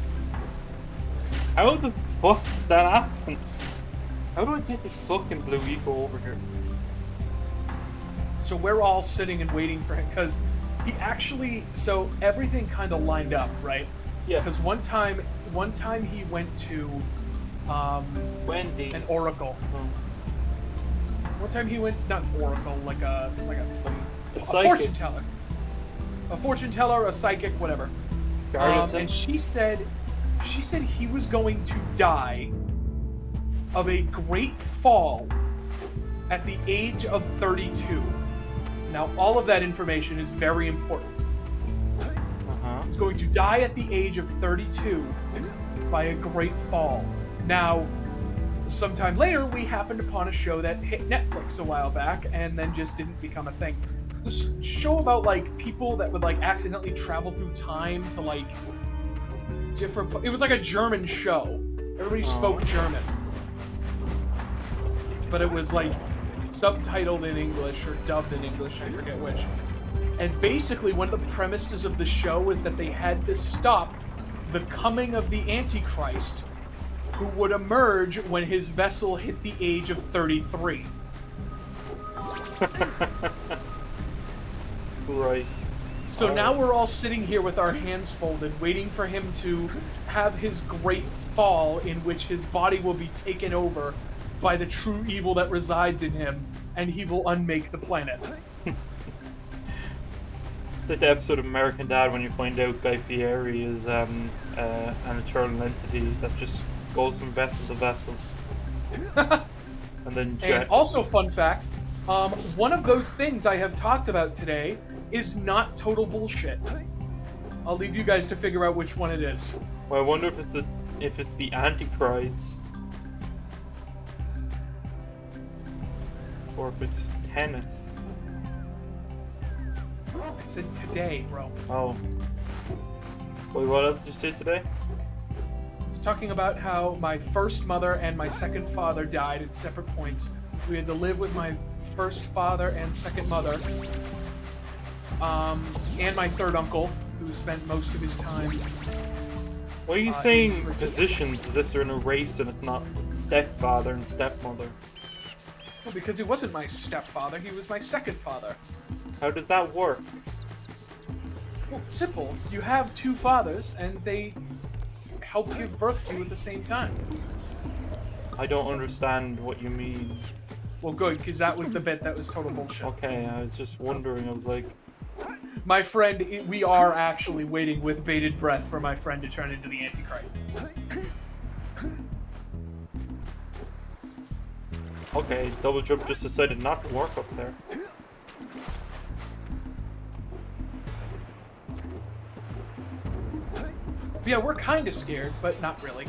How the fuck did that happen? How do I get this fucking blue eagle over here? So we're all sitting and waiting for him, because he actually, so everything kind of lined up, right? Yeah. Because one time he went to Wendy's. an oracle. One time he went, not an oracle, like a fortune teller. A fortune teller, a psychic, whatever. And she said he was going to die of a great fall at the age of 32. Now, all of that information is very important. He's going to die at the age of 32 by a great fall. Now, sometime later, we happened upon a show that hit Netflix a while back and then just didn't become a thing. This show about like people that would like accidentally travel through time to like different. It was like a German show. Everybody spoke German, but it was like subtitled in English or dubbed in English. I forget which. And basically, one of the premises of the show was that they had to stop the coming of the Antichrist, who would emerge when his vessel hit the age of 33. Christ. So now we're all sitting here with our hands folded, waiting for him to have his great fall in which his body will be taken over by the true evil that resides in him, and he will unmake the planet. Like the episode of American Dad when you find out Guy Fieri is an eternal entity that just goes from vessel to vessel. And also, fun fact, one of those things I have talked about today is not total bullshit. I'll leave you guys to figure out which one it is. Well, I wonder if it's the Antichrist. Or if it's tennis. I said today, bro. Oh. Wait, what else did you say today? I was talking about how my first mother and my second father died at separate points. We had to live with my first father and second mother, and my third uncle, who spent most of his time. Why are you saying positions as if they're in a race and it's not stepfather and stepmother? Well, because he wasn't my stepfather, he was my second father. How does that work? Well, simple. You have two fathers, and they help give birth to you at the same time. I don't understand what you mean. Well, good, because that was the bit that was total bullshit. Okay, I was just wondering, I was like... My friend, we are actually waiting with bated breath for my friend to turn into the Antichrist. Okay, double jump just decided not to work up there. Yeah, we're kind of scared, but not really.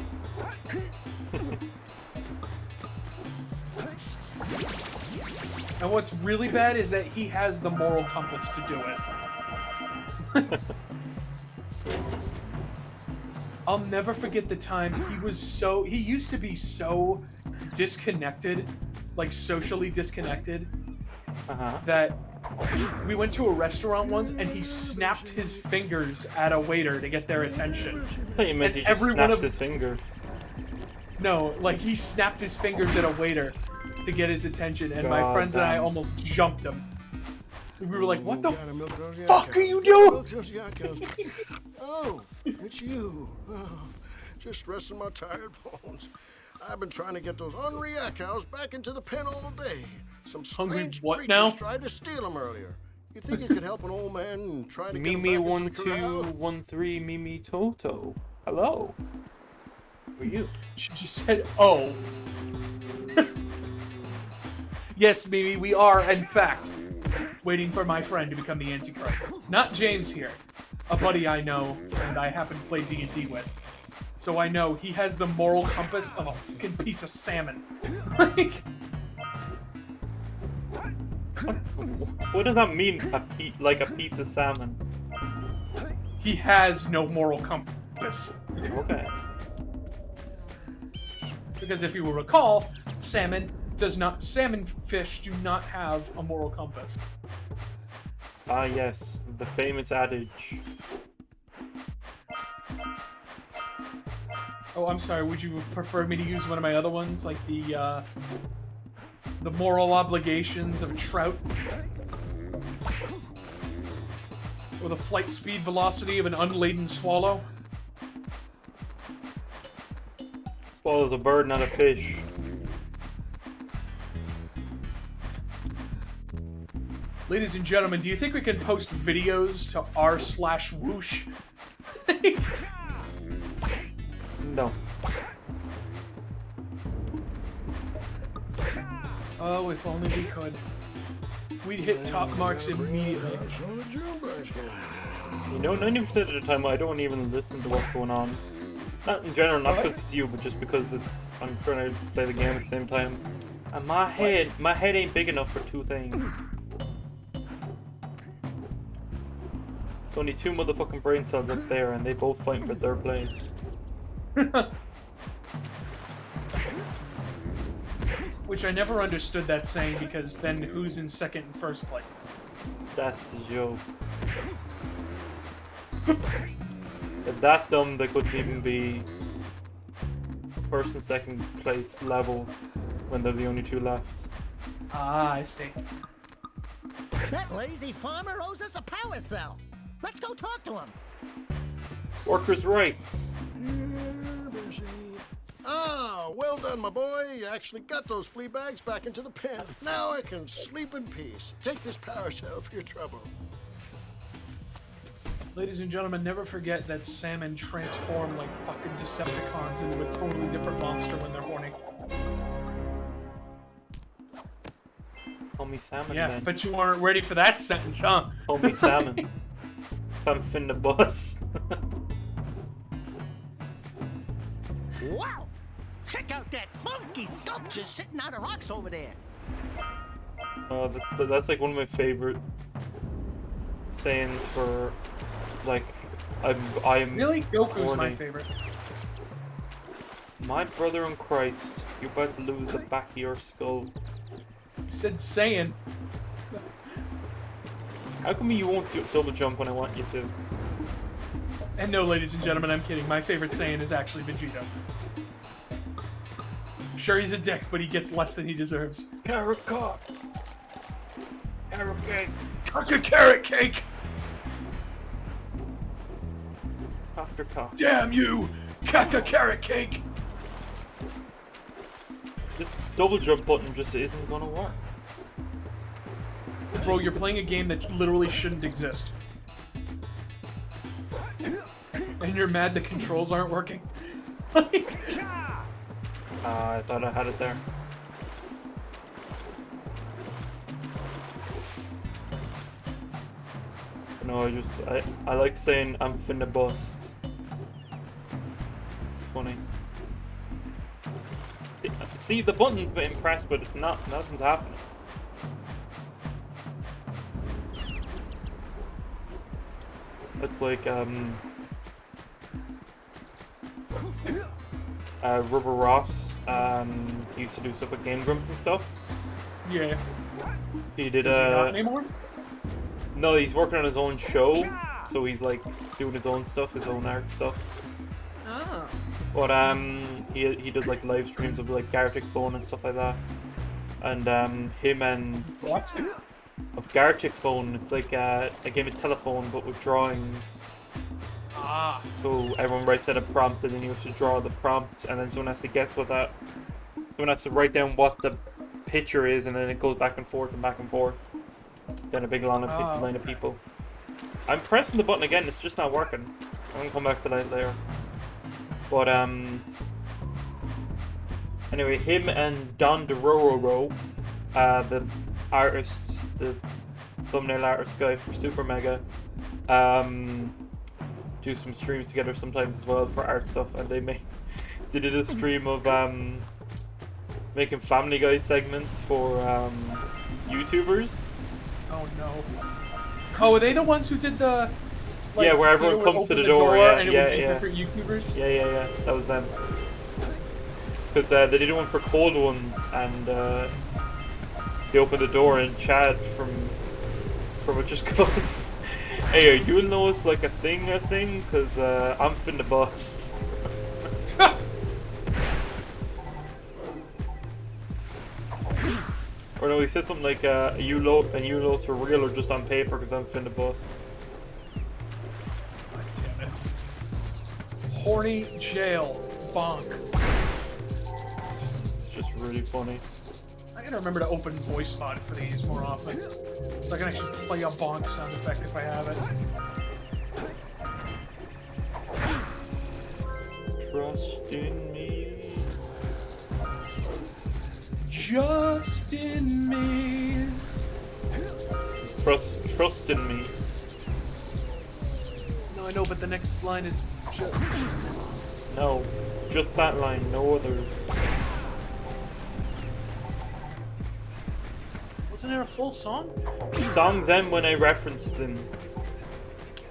And what's really bad is that he has the moral compass to do it. I'll never forget the time he used to be so disconnected, like socially disconnected, that we went to a restaurant once and he snapped his fingers at a waiter to get their attention. I thought you meant he just snapped his finger. No, like he snapped his fingers at a waiter to get his attention, and my friends and I almost jumped him. We were like, what the fuck are you doing? Oh, it's you. Oh, just resting my tired bones. I've been trying to get those unreact cows back into the pen all day. Some strange creatures tried to steal them earlier. You think you could help an old man try to get him back into the corral? Mimi1213 Mimi Toto. Hello. Who are you? She just said, oh. Yes, Mimi, we are, in fact, waiting for my friend to become the Antichrist. Not James here. A buddy I know, and I happen to play D&D with. So I know he has the moral compass of a fucking piece of salmon. What does that mean, like a piece of salmon? He has no moral compass. Okay. Because if you will recall, salmon fish do not have a moral compass. Ah yes, the famous adage. Oh, I'm sorry, would you prefer me to use one of my other ones, like the moral obligations of a trout? Or the flight speed velocity of an unladen swallow? Swallow's a bird, not a fish. Ladies and gentlemen, do you think we can post videos to r/whoosh? No. Oh, if only we could. We'd hit top marks immediately. You know, 90% of the time I don't even listen to what's going on. Not in general, not because it's you, but just because I'm trying to play the game at the same time. And my head ain't big enough for two things. It's only two motherfucking brain cells up there, and they both fighting for third place. Which I never understood that saying, because then who's in second and first place? That's the joke. If that dumb, they couldn't even be first and second place level when they're the only two left. Ah, I see. That lazy farmer owes us a power cell. Let's go talk to him. Workers' rights. Ah, well done, my boy. You actually got those flea bags back into the pen. Now I can sleep in peace. Take this power cell for your trouble. Ladies and gentlemen, never forget that salmon transform like fucking Decepticons into a totally different monster when they're horny. Call me salmon, Yeah, man. but you weren't ready for that sentence, huh? Call me salmon. If I'm finna bust. Wow! Check out that funky sculpture sitting on the rocks over there. Oh, that's like one of my favorite sayings for, like, I'm Really? Goku's horny. my favorite. My brother in Christ, you're about to lose the back of your skull. You said saying. How come you won't do double jump when I want you to? And no, ladies and gentlemen, I'm kidding. My favorite saying is actually Vegeta. Sure, he's a dick, but he gets less than he deserves. Carrot cock. Carrot cake. Cock a carrot cake! Dr. Cock. Damn you! Cock a carrot cake! This double jump button just isn't gonna work. Bro, you're playing a game that literally shouldn't exist. And you're mad the controls aren't working? I thought I had it there. No, I like saying I'm finna bust. It's funny. See, the button's a bit impressed, but it's not. Nothing's happening. It's like Rubber Ross used to do stuff with Game Grumps and stuff. Yeah. He did Is he not anymore? No, he's working on his own show, so he's like doing his own stuff, his own art stuff. Oh. But he does like live streams of like Gartic Phone and stuff like that. And him and what? Of Gartic Phone, it's like a game of telephone but with drawings. Ah. So everyone writes out a prompt and then you have to draw the prompt and then someone has to guess what that. Someone has to write down what the picture is and then it goes back and forth and back and forth. Then a big line of people. I'm pressing the button again, it's just not working. I'm gonna come back to that later. But anyway, him and Don DeRoro, the artist, the thumbnail artist guy for Super Mega, do some streams together sometimes as well for art stuff, and they did a stream of making Family Guy segments for YouTubers. Oh no. Oh, are they the ones who did the... Like, yeah, where everyone comes to the door. Yeah, and yeah, it would be yeah. different YouTubers? Yeah. That was them. Because they did one for Cold Ones, and they opened the door, and Chad from it just goes, "Hey, you'll know it's like a thing, because I'm finna bust." Or no, he said something like, you loads for real or just on paper, because I'm finna bust. God damn it. Horny jail. Bonk. It's just really funny. I gotta remember to open voice mod for these more often. So I can actually play a bonk sound effect if I have it. Trust in me. Just in me. Trust in me. No, I know, but the next line is No. Just that line, no others. Wasn't there a full song? Songs end when I reference them.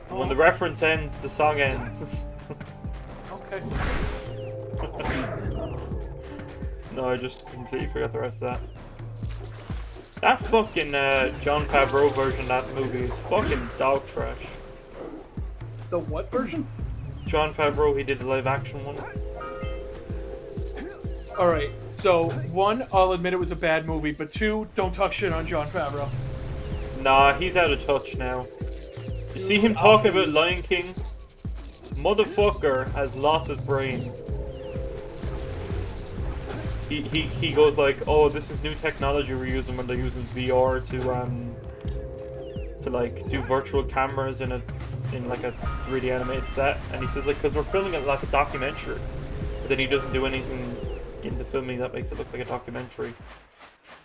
Oh. When the reference ends, the song ends. Okay. No, I just completely forgot the rest of that. That fucking Jon Favreau version of that movie is fucking dog trash. The what version? Jon Favreau, he did the live action one. Alright, so one, I'll admit it was a bad movie, but two, don't talk shit on Jon Favreau. Nah, he's out of touch now. You see him talking about Lion King? Motherfucker has lost his brain. He goes like, oh, this is new technology we're using when they're using VR to like do virtual cameras in like a 3D animated set, and he says like, because we're filming it like a documentary, but then he doesn't do anything in the filming that makes it look like a documentary.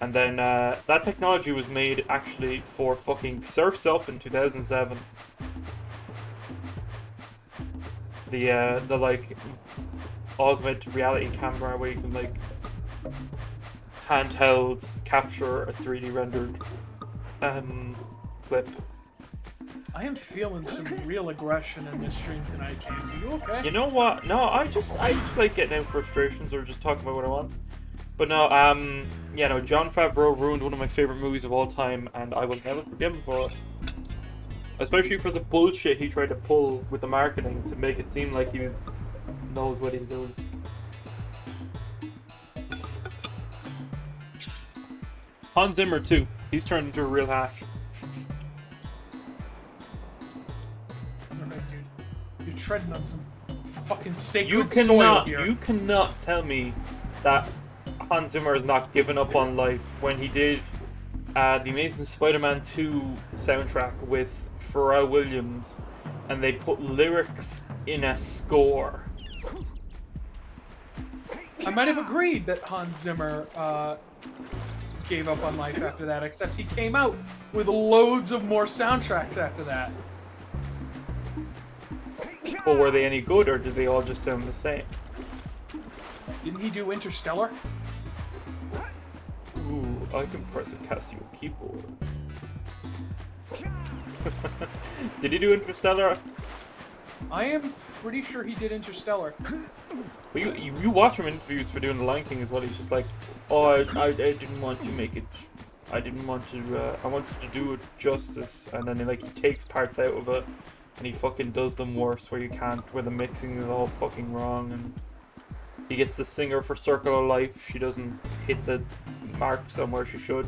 And then that technology was made actually for fucking Surf's Up in 2007. The like augmented reality camera where you can like handheld capture a 3D rendered clip. I am feeling some real aggression in this stream tonight, James. Are you okay? You know what? No, I just like getting out frustrations or just talking about what I want. But no, yeah, no, Jon Favreau ruined one of my favorite movies of all time, and I will never forgive him for it. Especially for the bullshit he tried to pull with the marketing to make it seem like he knows what he's doing. Hans Zimmer too. He's turned into a real hack. Alright, dude. You're treading on some fucking sacred soil here. You cannot tell me that Hans Zimmer has not given up on life when he did the Amazing Spider-Man 2 soundtrack with Pharrell Williams, and they put lyrics in a score. I might have agreed that Hans Zimmer gave up on life after that, except he came out with loads of more soundtracks after that. But were they any good, or did they all just sound the same? Didn't he do Interstellar? Ooh, I can press a Casio keyboard. Did he do Interstellar? I am pretty sure he did Interstellar. But you watch him interviews for doing The Lion King as well. He's just like, oh, I didn't want to make it. I didn't want to. I wanted to do it justice, and then he takes parts out of it, and he fucking does them worse where you can't, where the mixing is all fucking wrong, and he gets the singer for Circle of Life. She doesn't hit the mark somewhere she should.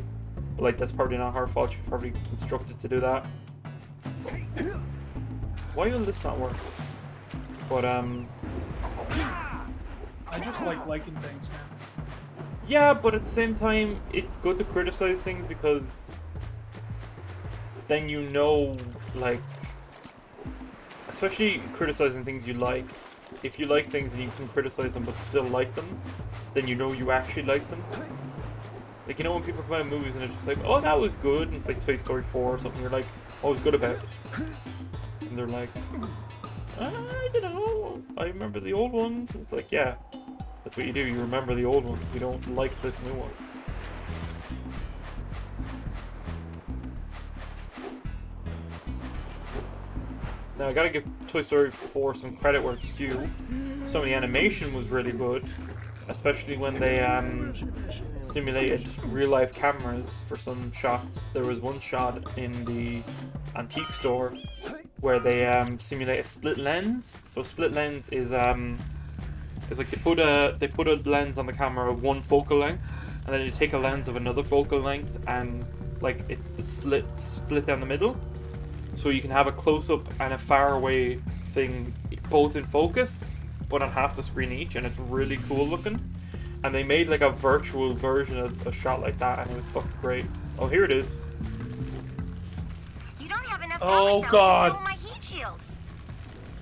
But like, that's probably not her fault. She's probably instructed to do that. Why will this not work? But I just like liking things, man. yeah, but at the same time, it's good to criticize things because then you know, like, especially criticizing things you like. If you like things and you can criticize them but still like them, then you know you actually like them. Like, you know when people come out of movies and it's just like, oh, that was good, and it's like Toy Story 4 or something, you're like, oh, it was good about it. And they're like, I don't know, I remember the old ones. It's like, yeah, that's what you do, you remember the old ones, you don't like this new one. Now, I gotta give Toy Story 4 some credit where it's due. Some of the animation was really good, especially when they simulated real-life cameras for some shots. There was one shot in the antique store where they simulate a split lens. So split lens is it's like they put a lens on the camera of one focal length, and then you take a lens of another focal length, and like it's split down the middle. So you can have a close-up and a far-away thing both in focus, but on half the screen each, and it's really cool looking. And they made like a virtual version of a shot like that, and it was fucking great. Oh, here it is. You don't have enough Oh, power cells God. to fuel my heat shield.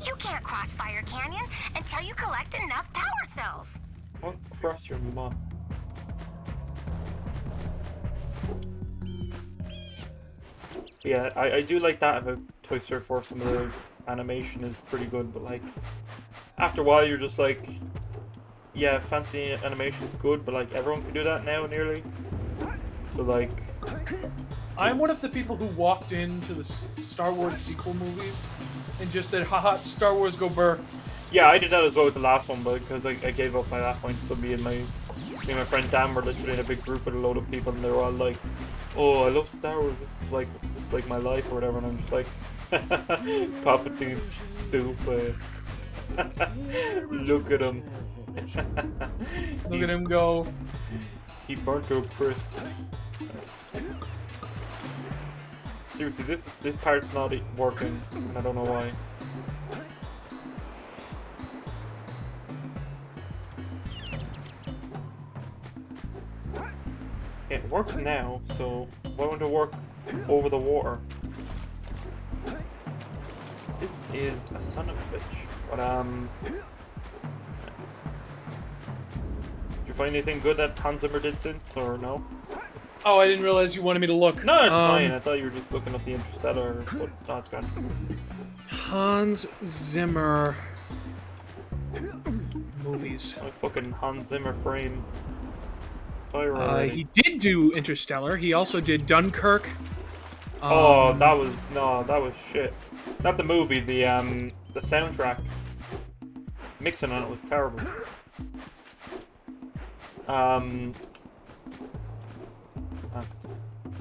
You can't cross Fire Canyon until you collect enough power cells. What cross your mom? Yeah, I do like that about Toy Story 4. Some of the animation is pretty good, but like, after a while you're just like, yeah, fancy animation's good, but like everyone can do that now nearly. So like, I'm one of the people who walked into the Star Wars sequel movies and just said, haha, Star Wars go burr. yeah, I did that as well with the last one, but because I gave up by that point. So me and my friend Dan were literally in a big group with a load of people, and they were all like, "Oh, I love Star Wars. This is like my life or whatever." And I'm just like, "Papa dude's stupid. Look at him. Look at him go. He burnt to a crisp." Seriously, this part's not working, and I don't know why. It works now, so why won't it work over the water? This is a son of a bitch. But did you find anything good that Hans Zimmer did since, or no? Oh, I didn't realize you wanted me to look. No, it's fine. I thought you were just looking at the Interstellar, but no, it's gone. Hans Zimmer movies. My fucking Hans Zimmer frame. He did do Interstellar. He also did Dunkirk. Oh, that was shit. Not the movie, the soundtrack. Mixing on it was terrible.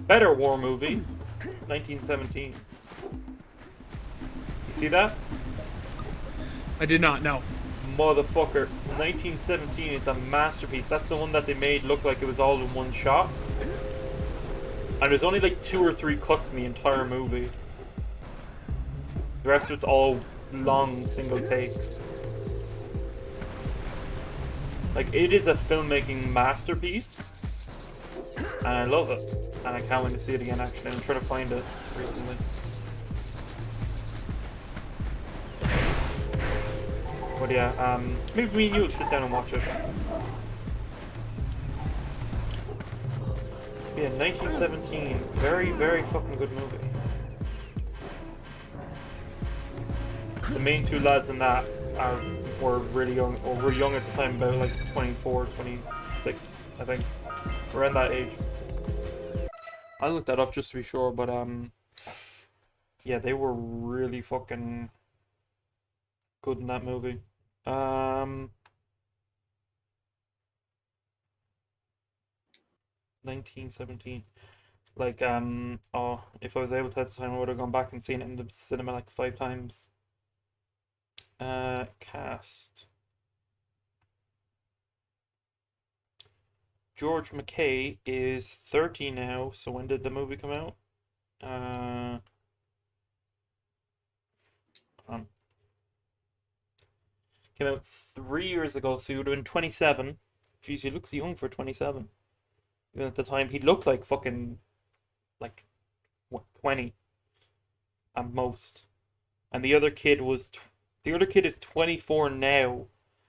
Better war movie, 1917. You see that? I did not know. Motherfucker, 1917 is a masterpiece. That's the one that they made look like it was all in one shot. And there's only like 2 or 3 cuts in the entire movie. The rest of it's all long single takes. Like, it is a filmmaking masterpiece. And I love it. And I can't wait to see it again, actually. I'm trying to find it recently. But yeah, maybe me and you will sit down and watch it. Yeah, 1917. Very, very fucking good movie. The main 2 lads in that were really young, or were young at the time, about like 24, 26, I think. Around that age. I looked that up just to be sure, but yeah, they were really fucking good in that movie. 1917. Like, oh, if I was able to at the time, I would have gone back and seen it in the cinema like 5 times. Cast. George McKay is 30 now, so when did the movie come out? Came out 3 years ago, so he would have been 27. Jeez, he looks young for 27. Even at the time, he looked like fucking, like, what, 20 at most. And the other kid was, the other kid is 24 now,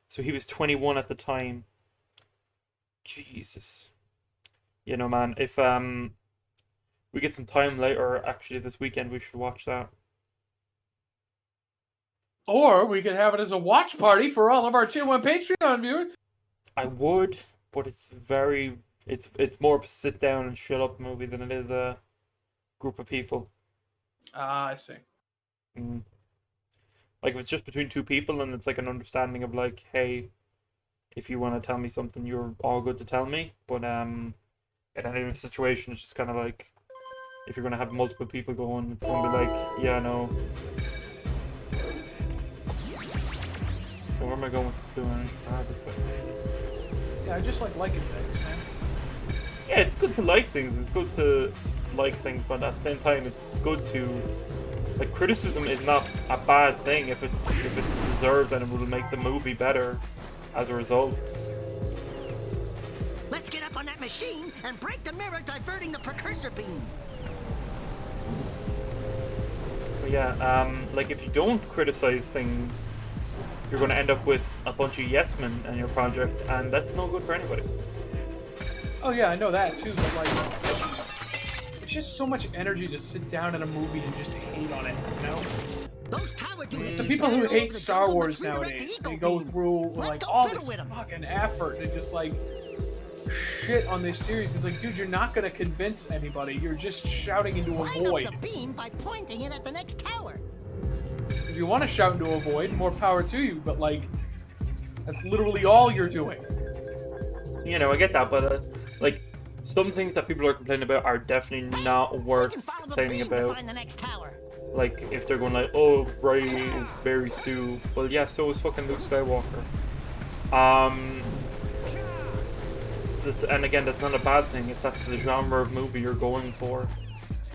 so he was 21 at the time. Jesus. You know, man, if we get some time later, actually this weekend, we should watch that. Or we could have it as a watch party for all of our Tier 1 Patreon viewers. I would, but it's very, it's more of a sit down and shut up movie than it is a group of people. Ah, I see. Like, if it's just between 2 people and it's like an understanding of like, hey, if you want to tell me something, you're all good to tell me. But in any situation, it's just kind of like, if you're going to have multiple people going, it's going to be like, yeah, no. So where am I going with this blue energy? This way. Yeah, I just like liking things, man. Yeah, it's good to like things. It's good to like things, but at the same time, it's good to, like, criticism is not a bad thing if it's deserved, and it will make the movie better as a result. Let's get up on that machine and break the mirror diverting the precursor beam. But yeah, like, if you don't criticize things, you're going to end up with a bunch of yes men in your project, and that's no good for anybody. Oh yeah, I know that too, but like, it's just so much energy to sit down in a movie and just hate on it, you know? Those tower dudes The people who hate Star Wars nowadays, they go through like all this fucking effort and just like shit on this series. It's like, dude, you're not gonna convince anybody. You're just shouting into a void. the beam by pointing it at the next tower. If you want to shout into a void, more power to you. But like, that's literally all you're doing. You know, I get that, but like, some things that people are complaining about are definitely not worth complaining about. Like, if they're going like, oh, Rey is very Sue. Well, yeah, so is fucking Luke Skywalker. And again, that's not a bad thing if that's the genre of movie you're going for.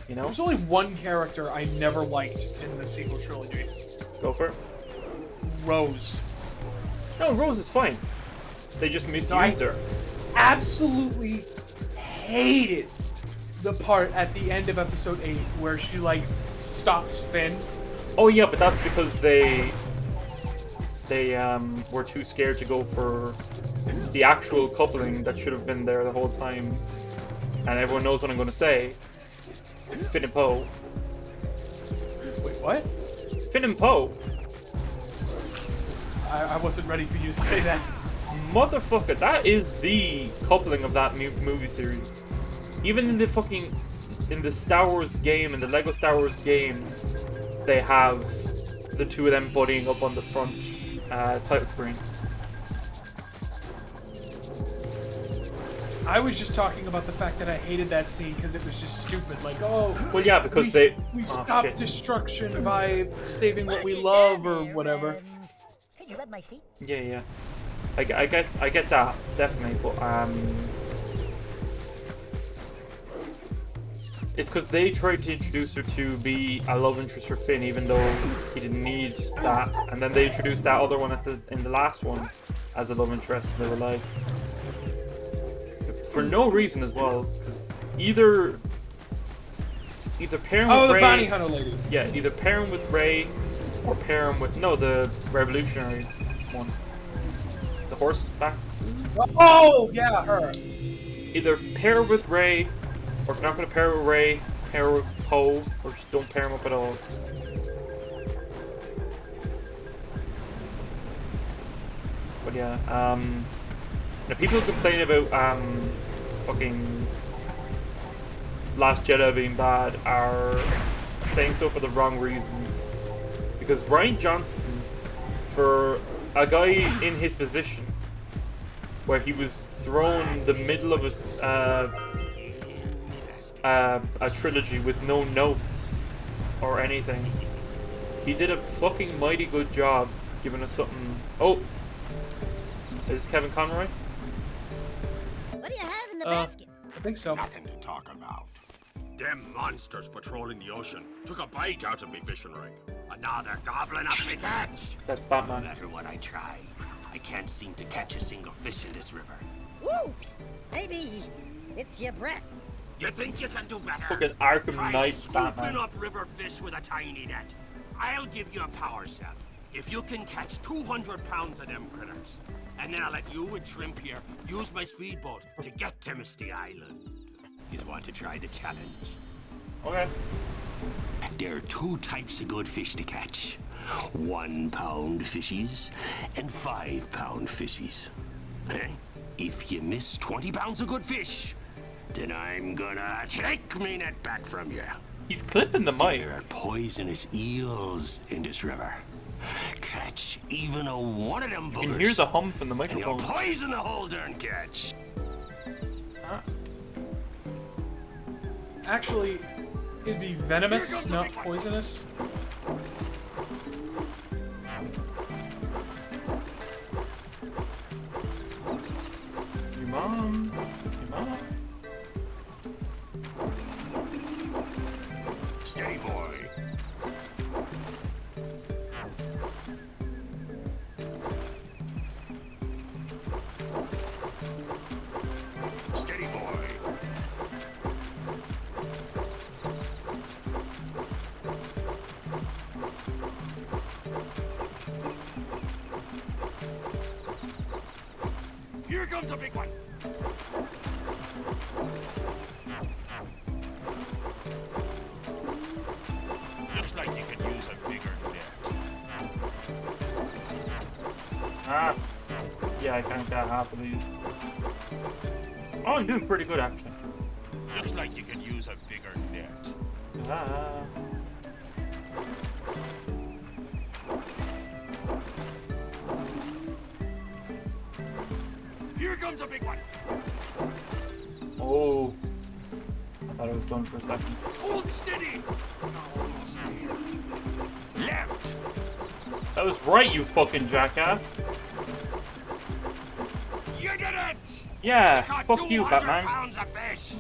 You know? There's only one character I never liked in the sequel trilogy. Go for it. Rose. No, Rose is fine. They just misused her. Absolutely hated the part at the end of episode 8 where she like stops Finn. Oh yeah, but that's because they were too scared to go for the actual coupling that should have been there the whole time. And everyone knows what I'm going to say. Finn and Poe. Wait, what? Finn and Poe. I wasn't ready for you to say that. Motherfucker, that is the coupling of that movie series. Even in the Star Wars game, in the Lego Star Wars game, they have the two of them buddying up on the front title screen. I was just talking about the fact that I hated that scene because it was just stupid. Like, oh, well, yeah, because we stopped destruction by saving what we love or whatever. Could you rub my feet? Yeah. I get that, definitely, but it's because they tried to introduce her to be a love interest for Finn, even though he didn't need that, and then they introduced that other one in the last one as a love interest. They were like, for no reason as well, because either pair him with the Rey, bounty hunter lady. Yeah, either pair him with Rey or pair him with the revolutionary one. The horseback? Oh, yeah, her. Either pair with Rey, or if you're not going to pair with Rey, pair with Poe, or just don't pair him up at all. But yeah, now people complain about fucking Last Jedi being bad are saying so for the wrong reasons. Because Rian Johnson, for a guy in his position, where he was thrown the middle of a trilogy with no notes or anything, he did a fucking mighty good job giving us something. Oh, is this Kevin Conroy? What do you have in the basket? I think so. Nothing to talk about. Them monsters patrolling the ocean took a bite out of me fishing rig. And now they're gobbling up my catch. That's Batman. No matter what I try, I can't seem to catch a single fish in this river. Woo! Maybe it's your breath. You think you can do better? Fucking Arkham Try Knight scooping Batman. up river fish with a tiny net. I'll give you a power cell if you can catch 200 pounds of them critters. And then I'll let you and Shrimp here use my speedboat to get to Misty Island. You want to try the challenge? Okay. There are two types of good fish to catch. 1 pound fishies and 5 pound fishies. If you miss 20 pounds of good fish, then I'm gonna take me net back from you. He's clipping the mic. There are poisonous eels in this river. Catch even one of them buggers. You can hear the hum from the And you'll microphone. poison the whole darn catch. Actually, it'd be venomous, not poisonous. Your mom. Steady, boy. Steady, boy. Here comes a big one. Looks like you could use a bigger net. Yeah, I can't get half of these. Oh, I'm doing pretty good, actually. Looks like you could use a bigger net. Ah. Here comes a big one. Oh. I thought it was done for a second. Hold steady. Almost there. Left. That was right, you fucking jackass. You did it. Yeah, Caught fuck you, 200 Batman. pounds of fish.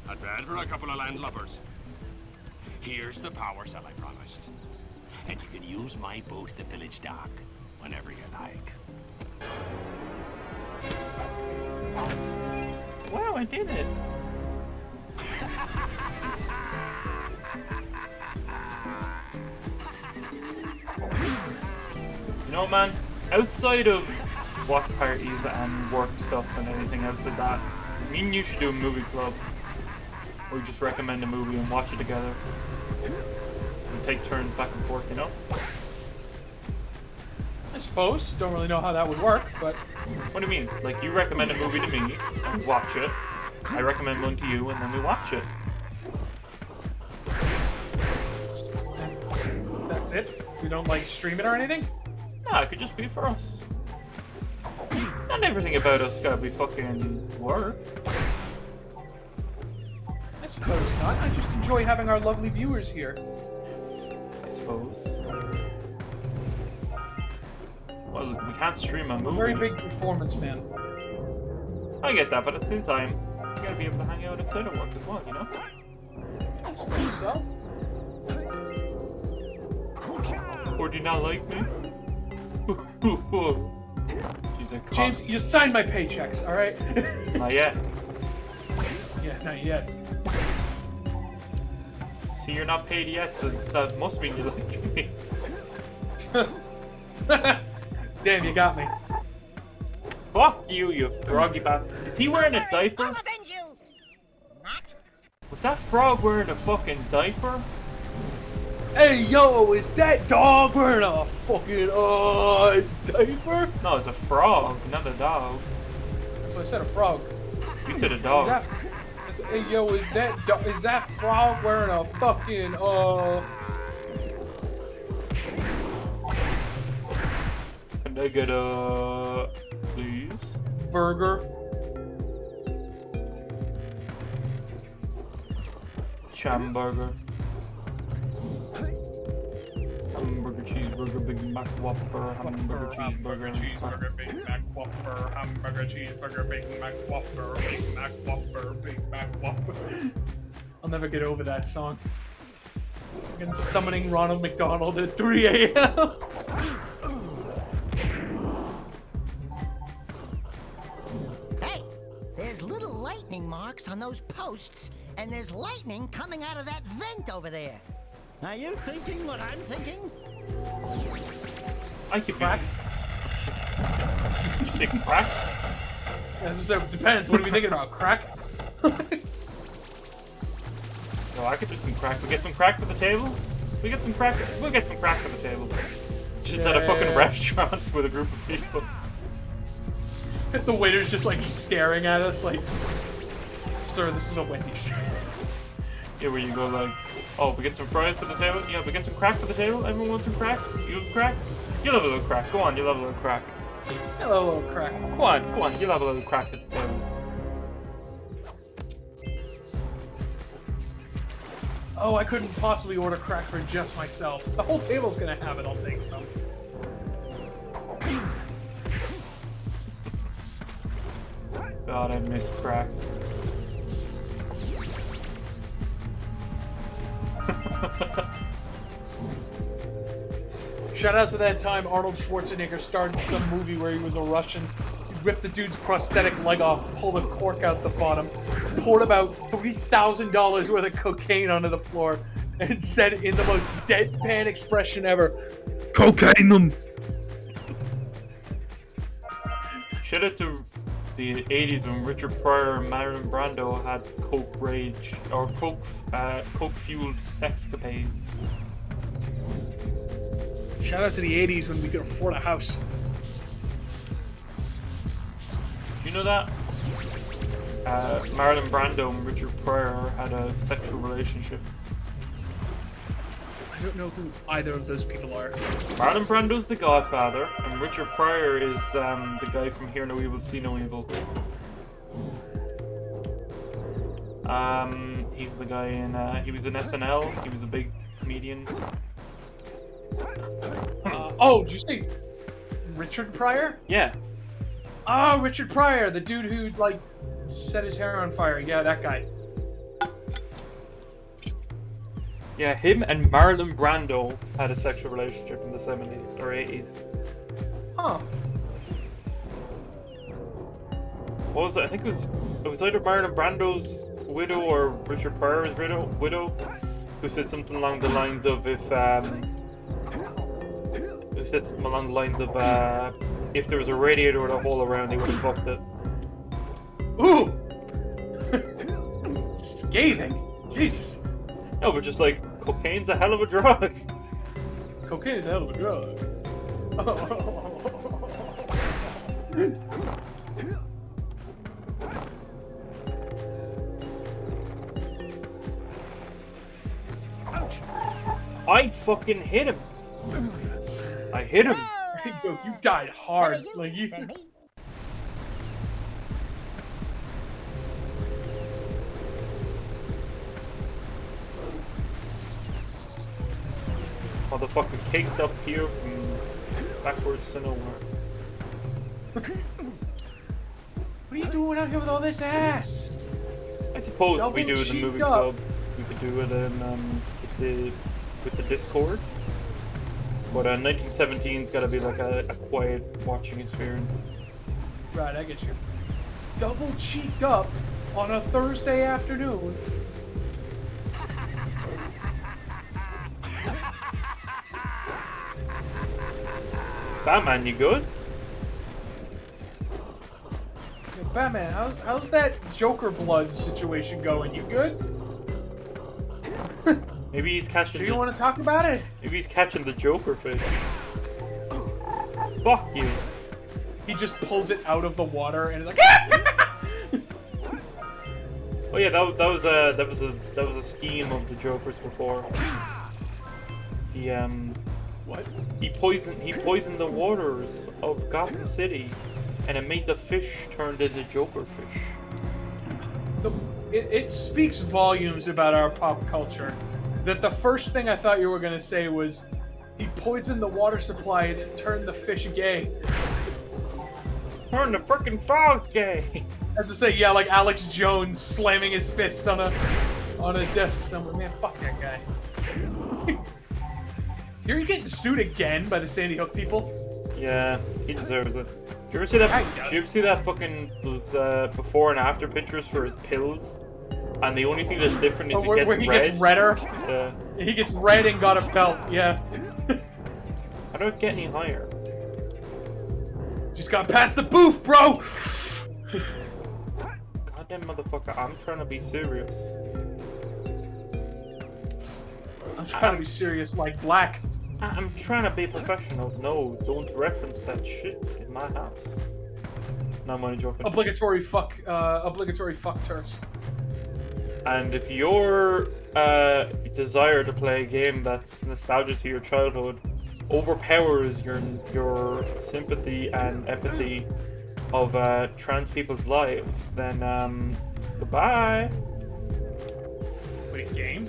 Not bad for a couple of landlubbers. Here's the power cell I promised. And you can use my boat at the village dock whenever you like. Wow, I did it. You know, man, outside of watch parties and work stuff and anything outside that, me and you should do a movie club. Or just recommend a movie and watch it together. So we take turns back and forth, you know? I suppose. Don't really know how that would work, but... What do you mean? Like, you recommend a movie to me, and we watch it. I recommend one to you, and then we watch it. That's it? We don't, like, stream it or anything? Nah, it could just be for us. Not everything about us gotta be fucking work. I suppose not. I just enjoy having our lovely viewers here. I suppose. Well, we can't stream a movie. Very big performance, man. I get that, but at the same time, you gotta be able to hang out outside of work as well, you know? I suppose so. Or do you not like me? Jeez, I James, you signed my paychecks, alright? Not yet. Yeah, not yet. See, you're not paid yet, so that must mean you like me. Damn, you got me. Fuck you, you froggy bastard. Is he wearing a diaper? I'll avenge you. Not. Was that frog wearing a fucking diaper? Hey, yo, is that dog wearing a fucking, diaper? No, it's a frog, not a dog. That's what I said, a frog. You said a dog. Hey, yo, is that frog wearing a fucking, Can I get a... please? burger? Chamburger. Hamburger, cheeseburger, Big Mac, Whopper, hamburger, cheeseburger, Big Mac, Whopper, hamburger, cheeseburger, Big Mac, Whopper, Big Mac, Whopper, Big Mac, Whopper. I'll never get over that song. Fucking summoning Ronald McDonald at 3 a.m. Hey, there's little lightning marks on those posts, and there's lightning coming out of that vent over there. Are you thinking what I'm thinking? I could crack. Did you say crack? As I said, it depends. What are we thinking about? Crack? No, I could do some crack. We get some crack for the table? We get some crack. We'll get some crack for the table. Just at a fucking restaurant with a group of people. The waiter's just like staring at us like, sir, this is a Wendy's. Yeah, where you go like, oh, we get some fries for the table? Yeah, we get some crack for the table? Everyone wants some crack? You have crack? You'll have a little crack. Go on, you'll have a little crack. Hello, little crack. Go on, you'll have a little crack at the table. Oh, I couldn't possibly order crack for just myself. The whole table's gonna have it, I'll take some. God, I miss crack. Shout out to that time Arnold Schwarzenegger starred in some movie where he was a Russian. He ripped the dude's prosthetic leg off, pulled a cork out the bottom, poured about $3,000 worth of cocaine onto the floor, and said in the most deadpan expression ever, "Cocaine them!" Shout out to the 80s when Richard Pryor and Marlon Brando had coke rage, or coke-fueled sexcapades. Shout out to the 80s when we could afford a house. know that? Marlon Brando and Richard Pryor had a sexual relationship. I don't know who either of those people are. Marlon Brando's the Godfather, and Richard Pryor is the guy from Hear No Evil, See No Evil. He's the guy in, he was in SNL, he was a big comedian. Oh, did you say Richard Pryor? Yeah. Oh, Richard Pryor, the dude who, like, set his hair on fire. Yeah, that guy. Yeah, him and Marlon Brando had a sexual relationship in the 70s or 80s. Huh. What was it? I think it was either Marlon Brando's widow or Richard Pryor's widow who said something along the lines of if there was a radiator with a hole around, they would have fucked it. Ooh! Scathing. Jesus. No, but just like, cocaine's a hell of a drug. Cocaine is a hell of a drug. I fucking hit him. I hit him. Yo, you died hard. Like you. Motherfucker caked up here from backwards to nowhere. What are you doing out here with all this ass? I suppose Double we do the movie cheeked club. We could do it in with the Discord. But 1917's got to be like a quiet watching experience. Right, I get you. Double cheeked up on a Thursday afternoon. Batman, you good? Yo, Batman, how's that Joker blood situation going? You good? Maybe he's catching. Do you want to talk about it? Maybe he's catching the Joker fish. Fuck you. He just pulls it out of the water and is like. Oh yeah, that was a scheme of the Joker's before. He What? He poisoned the waters of Gotham City, and it made the fish turned into Joker fish. It speaks volumes about our pop culture that the first thing I thought you were gonna say was he poisoned the water supply and it turned the fish gay. Turn the frickin' frogs gay. I have to say, yeah, like Alex Jones slamming his fist on a desk somewhere. Man, fuck that guy. You're getting sued again by the Sandy Hook people? Yeah, he deserves it. Did you ever see that? Did you ever see that fucking those before and after pictures for his pills? And the only thing that's different is where he gets redder. Yeah. He gets red and got a belt. Yeah. How do I get any higher? Just got past the booth, bro. Goddamn motherfucker! I'm trying to be serious. I'm trying to be serious, like Black. I'm trying to be professional. No, don't reference that shit in my house. No, I'm only joking. Obligatory fuck turfs. And if your desire to play a game that's nostalgia to your childhood overpowers your sympathy and empathy of trans people's lives, then goodbye. Wait, game?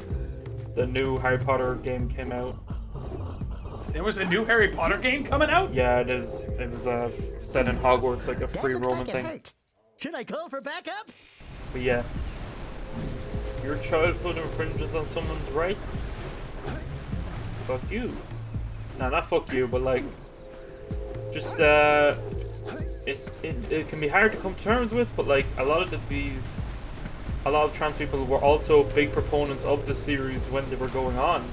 The new Harry Potter game came out. There was a new Harry Potter game coming out? Yeah, it is. It was set in Hogwarts, like a free roaming thing. Hurt. Should I call for backup? But yeah, your childhood infringes on someone's rights. Fuck you. No, not fuck you, but like, just it can be hard to come to terms with. But like, a lot of trans people were also big proponents of the series when they were going on.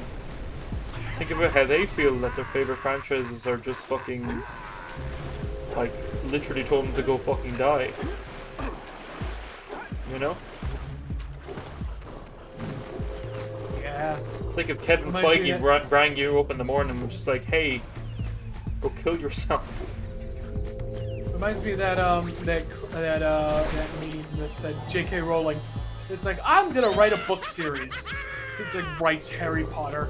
Think about how they feel that their favorite franchises are just fucking, like, literally told them to go fucking die. You know? Yeah. It's like if Kevin Feige rang you up in the morning and was just like, hey, go kill yourself. Reminds me of that meme that said J.K. Rowling. It's like, I'm gonna write a book series. It's like writes Harry Potter,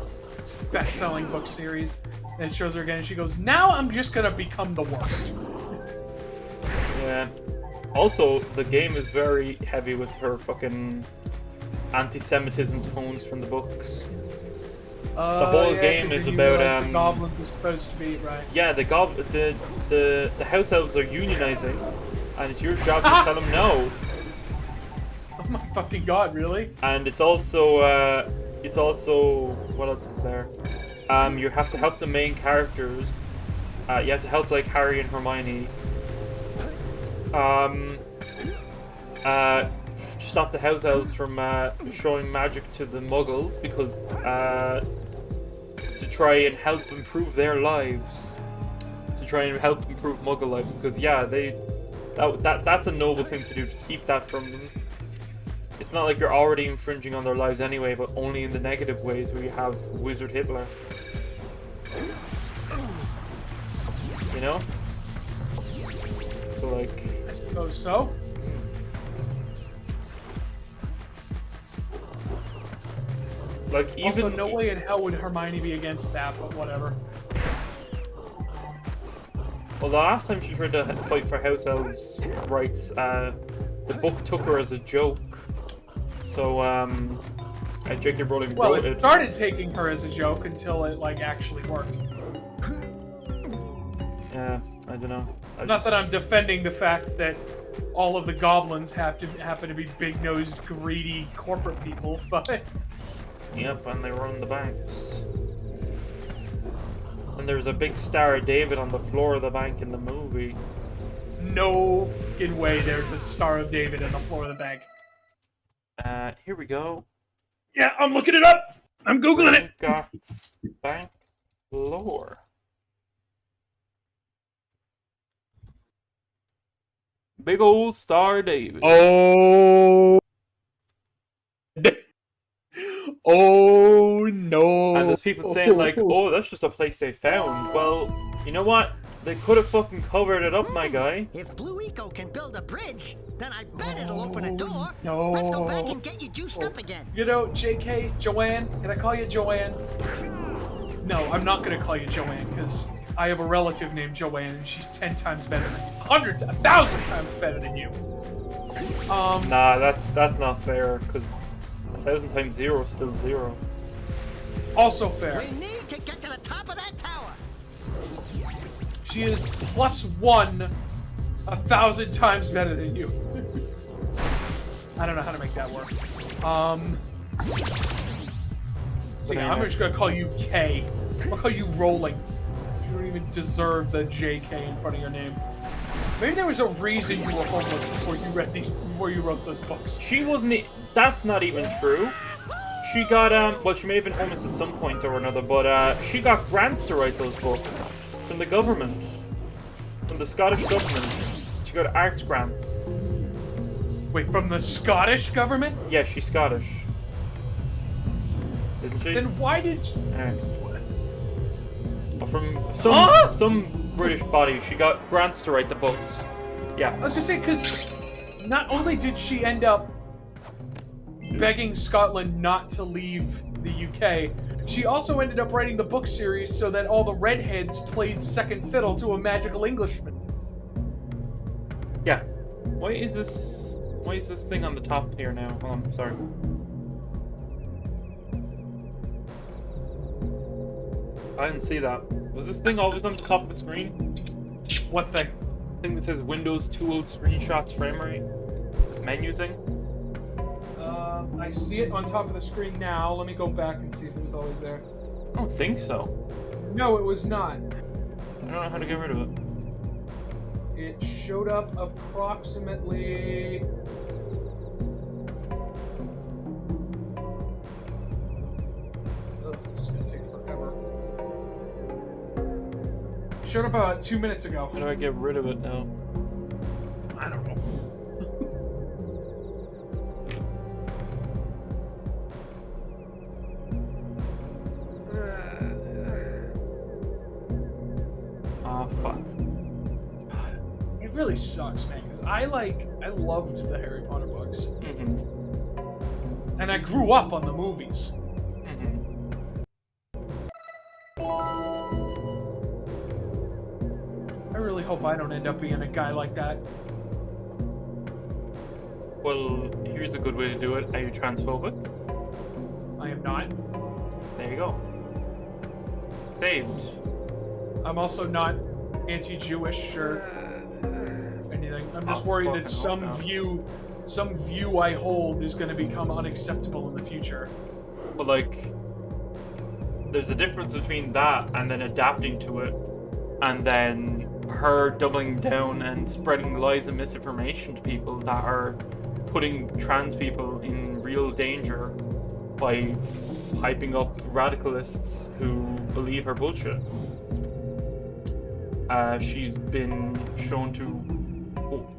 best-selling book series, and it shows her again. And she goes, "Now I'm just gonna become the worst." Yeah. Also, the game is very heavy with her fucking anti-Semitism tones from the books. The whole game is about the goblins are supposed to be right. Yeah, the house elves are unionizing, and it's your job to tell them no. Oh my fucking god, really? And it's also what else is there? You have to help the main characters. You have to help like Harry and Hermione. Stop the house elves from showing magic to the Muggles because to try and help improve their lives. To try and help improve Muggle lives because yeah, that's a noble thing to do, to keep that from them. It's not like you're already infringing on their lives anyway, but only in the negative ways where you have Wizard Hitler. You know? So like... I suppose so. Like even... Also, no way in hell would Hermione be against that, but whatever. Well, the last time she tried to fight for House Elves rights, the book took her as a joke. So, J.K. Rowling well, wrote it started taking her as a joke until it, like, actually worked. Yeah, I don't know. Not that I'm defending the fact that all of the goblins happen to be big-nosed, greedy corporate people, but... Yep, and they run the banks. And there's a big Star of David on the floor of the bank in the movie. No fucking way there's a Star of David on the floor of the bank. Here we go. Yeah, I'm looking it up! I'm Googling it! Got bank floor. Big old Star David. Oh! Oh no! And there's people saying like, oh, that's just a place they found. Well, you know what? They could have fucking covered it up, my guy. If Blue Eco can build a bridge, then I bet it'll open a door. No. Let's go back and get you juiced up again. You know, JK, Joanne, can I call you Joanne? No, I'm not gonna call you Joanne, because I have a relative named Joanne, and she's 10 times better than you. 1,000 times better than you. Nah, that's not fair, because 1,000 times 0 is still 0. Also fair. We need to get to the top of that tower. She is +1, 1,000 times better than you. I don't know how to make that work. So yeah, I'm just gonna call you K. I'll call you Rolling. You don't even deserve the JK in front of your name. Maybe there was a reason you were homeless before you wrote those books. She wasn't. That's not even true. She got well, she may have been homeless at some point or another, but she got grants to write those books from the government, from the Scottish government. She got arts grants. Wait, from the Scottish government? Yeah, she's Scottish. Isn't she? Then why did? Or from some British body, she got grants to write the books. Yeah. I was gonna say, because not only did she end up begging Scotland not to leave the UK, she also ended up writing the book series so that all the redheads played second fiddle to a magical Englishman. Yeah. Why is this thing on the top here now? Hold on, sorry. I didn't see that. Was this thing always on the top of the screen? What thing? Thing that says Windows Tool Screenshots Frame Rate? This menu thing? I see it on top of the screen now. Let me go back and see if it was always there. I don't think so. No, it was not. I don't know how to get rid of it. It showed up approximately... Ugh, this is gonna take forever. Showed up about 2 minutes ago. How do I get rid of it now? I don't know. Ah, fuck. really sucks, man, because I loved the Harry Potter books. And I grew up on the movies. I really hope I don't end up being a guy like that. Well, here's a good way to do it. Are you transphobic? I am not. There you go. Saved. I'm also not anti-Jewish or anything. I'm just worried that some view I hold is going to become unacceptable in the future. But like, there's a difference between that and then adapting to it, and then her doubling down and spreading lies and misinformation to people that are putting trans people in real danger by hyping up radicalists who believe her bullshit. She's been shown to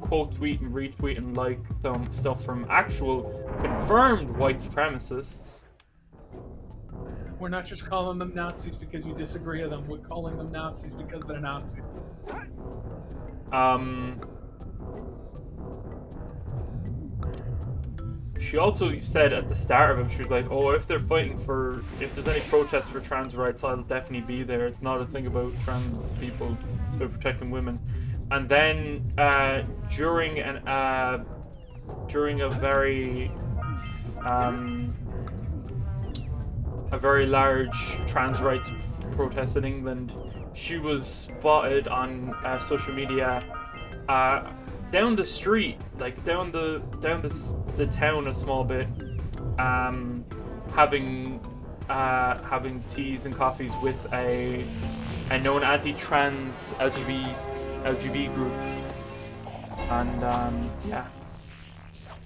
quote tweet and retweet and like some stuff from actual confirmed white supremacists. We're not just calling them Nazis because you disagree with them. We're calling them Nazis because they're Nazis. She also said at the start of it, she was like, oh, if there's any protests for trans rights, I'll definitely be there. It's not a thing about trans people, it's about protecting women. And then during a very large trans rights protest in England, she was spotted on social media down the street, like down the town a small bit, having teas and coffees with a known anti-trans LGBT group, and yeah.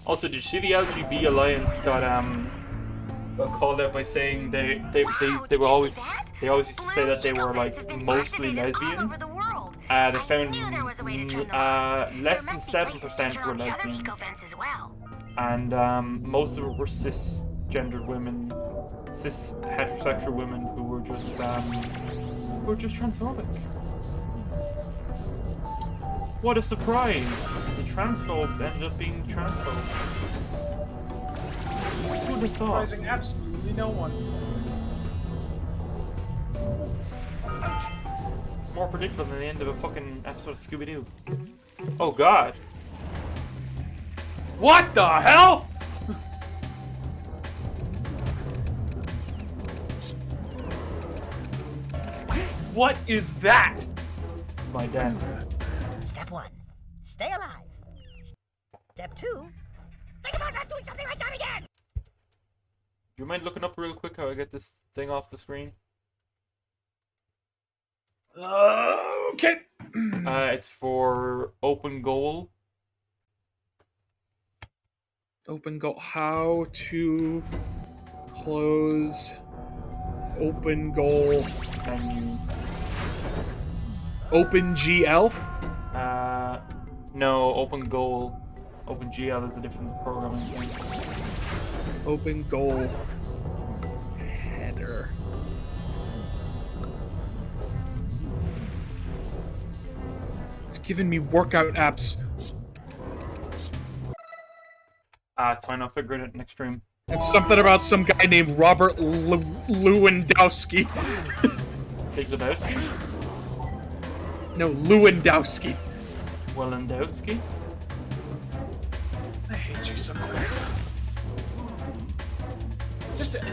Also, did you see the LGBT Alliance got called out by saying they always used to say that they were like mostly lesbian. They found less than 7% were lesbians, and most of it were cisgendered women, cis heterosexual women who were just transphobic. What a surprise! The transphobes ended up being transphobes. Who would have thought? Surprising absolutely no one. More predictable than the end of a fucking episode of Scooby-Doo. Oh god. What the hell? What is that? It's my death. Step 1, stay alive. Step 2, think about not doing something like that again! Do you mind looking up real quick how I get this thing off the screen? Okay. It's for open goal. Open goal. How to close open goal menu. Open GL? No, open goal. Open GL is a different programming thing. Open goal header. It's giving me workout apps. It's fine, I'll figure it out next stream. It's something about some guy named Robert Lewandowski. Big Lebowski? No, Lewandowski. Lewandowski? I hate you sometimes.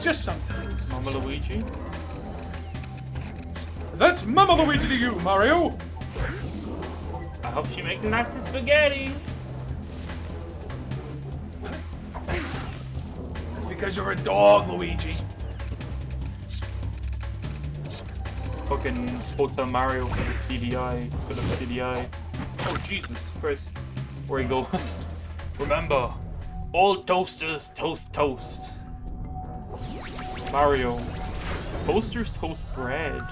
Just sometimes. Mama Luigi? That's Mama Luigi to you, Mario! I hope she makes Nazi spaghetti! That's because you're a dog, Luigi. Fucking Hotel Mario for the CDI. For the CDI. Oh, Jesus Christ. Where he goes. Remember, all toasters toast toast. Mario. Toasters toast bread.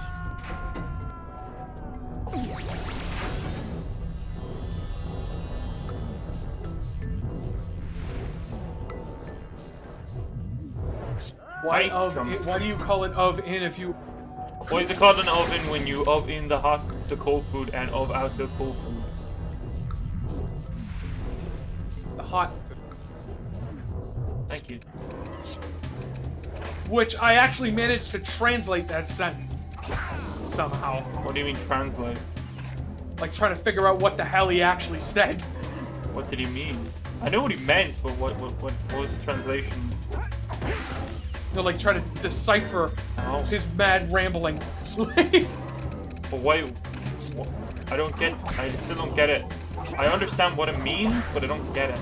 Why do you call it oven if you... Why is it called an oven when you oven the cold food and out the cold food? hot food. Thank you. Which I actually managed to translate that sentence somehow. What do you mean translate? Like trying to figure out what the hell he actually said. What did he mean? I know what he meant, but what was the translation? You know, like trying to decipher his mad rambling. But why? I don't get. I still don't get it. I understand what it means, but I don't get it.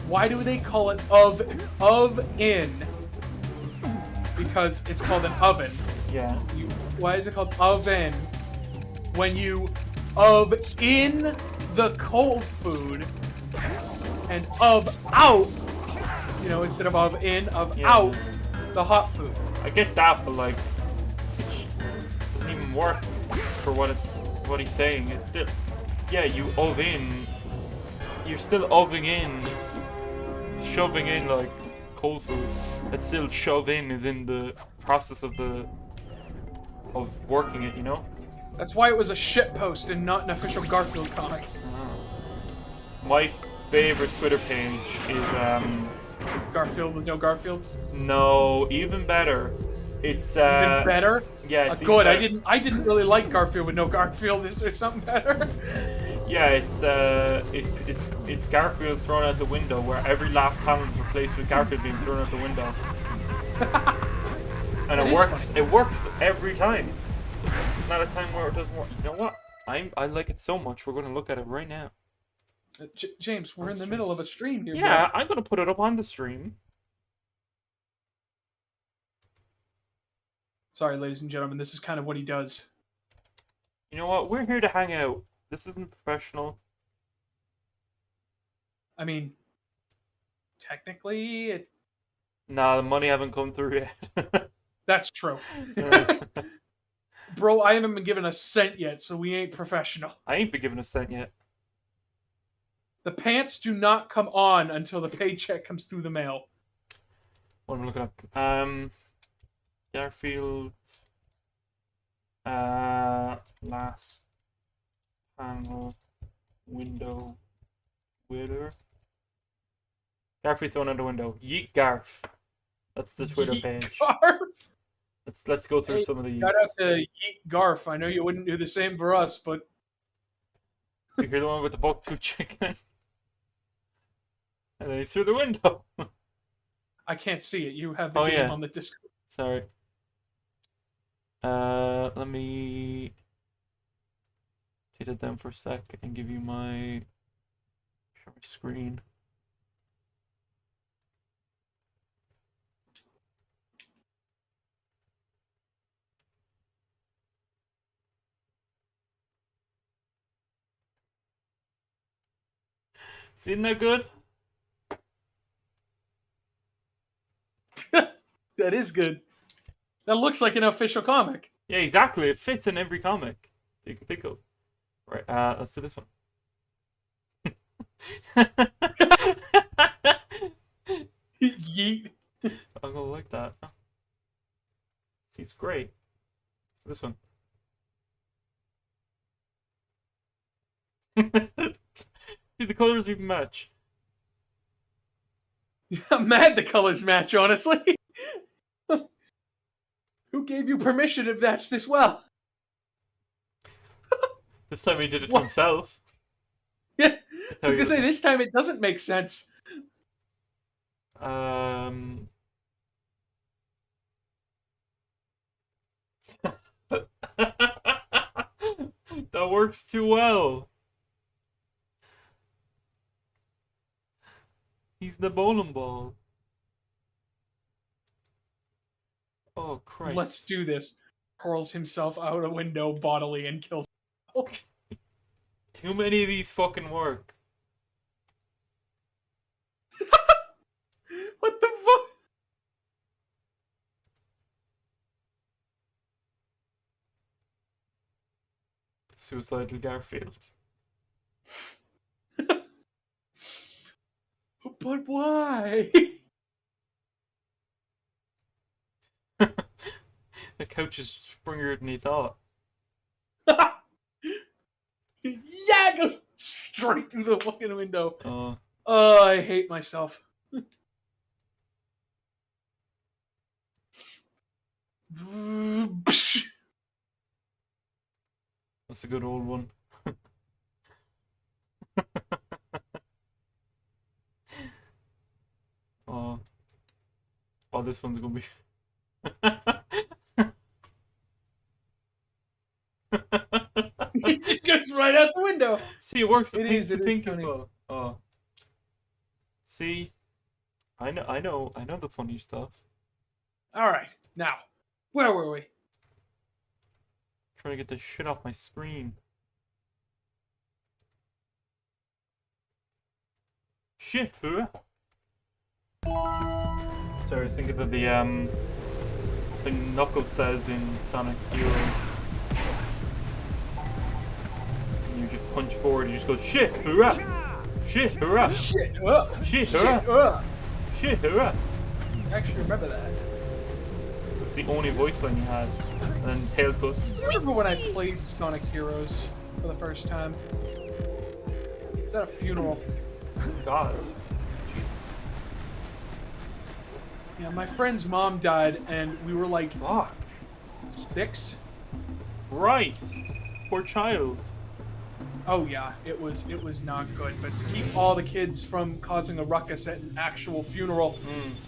Why do they call it in? Because it's called an oven. Yeah. Why is it called oven? When you in the cold food and out, you know, instead of in, out the hot food. I get that, but like, it doesn't even work for what he's saying. It's still, yeah, you oven. You're still ovening in, shoving in like cold food. That's still shove in is in the process of working it, you know? That's why it was a shitpost and not an official Garfield comic. My favorite Twitter page is Garfield with no Garfield? No, even better. It's even better? Yeah, it's good. Better. I didn't really like Garfield with no Garfield. Is there something better? Yeah, it's Garfield thrown out the window, where every last panel is replaced with Garfield being thrown out the window. And it works. Funny. It works every time. There's not a time where it doesn't work. You know what? I like it so much. We're going to look at it right now. James, we're in the middle of a stream here. Yeah, bro. I'm going to put it up on the stream. Sorry, ladies and gentlemen. This is kind of what he does. You know what? We're here to hang out. This isn't professional. I mean, technically, it... Nah, the money haven't come through yet. That's true. Bro, I haven't been given a cent yet, so we ain't professional. I ain't been given a cent yet. The pants do not come on until the paycheck comes through the mail. What am I looking up? Garfield. Last panel window Twitter. Garfield thrown out the window. Yeet Garf. That's the Twitter page. Garf? Let's go through some of these. Shout out to Yeet Garf. I know you wouldn't do the same for us, but you hear the one with the buck-tooth chicken? And then he's through the window. I can't see it. You have the game on the Discord. Sorry. Let me take it down for a sec and give you my screen. Isn't that good? That is good. That looks like an official comic. Yeah, exactly. It fits in every comic you can think of. Right, let's do this one. Yeet. I'm gonna like that. See, it's great. So this one. See, the colors even match. I'm mad the colors match, honestly. Who gave you permission to match this well? This time he did it to himself. Yeah, I was gonna say, this time it doesn't make sense. That works too well. He's the bowling ball. Oh, Christ. Let's do this. Hurls himself out a window bodily and kills himself. Too many of these fucking work. What the fuck? Suicidal Garfield. But why? The couch is springier than he thought. Yeah, go straight through the fucking window. Oh, I hate myself. That's a good old one. Oh. Oh, this one's gonna be... It just goes right out the window. See, it works. It is pink as funny. well. Oh. See, I know the funny stuff. All right, now, where were we? Trying to get this shit off my screen. Shit, huh? Sorry, I was thinking of the Knuckles says in Sonic Heroes. You just punch forward, you just go shit, hurrah! Shit, hurrah! Shit, Shit, shit, hurrah! Shit, hurrah! I actually remember that. That's the only voice line you had. And then Tails goes, I remember when I played Sonic Heroes for the first time. It was at a funeral. God. Yeah, my friend's mom died, and we were like, Fuck. 6? Christ. Poor child. Oh yeah, it was not good. But to keep all the kids from causing a ruckus at an actual funeral,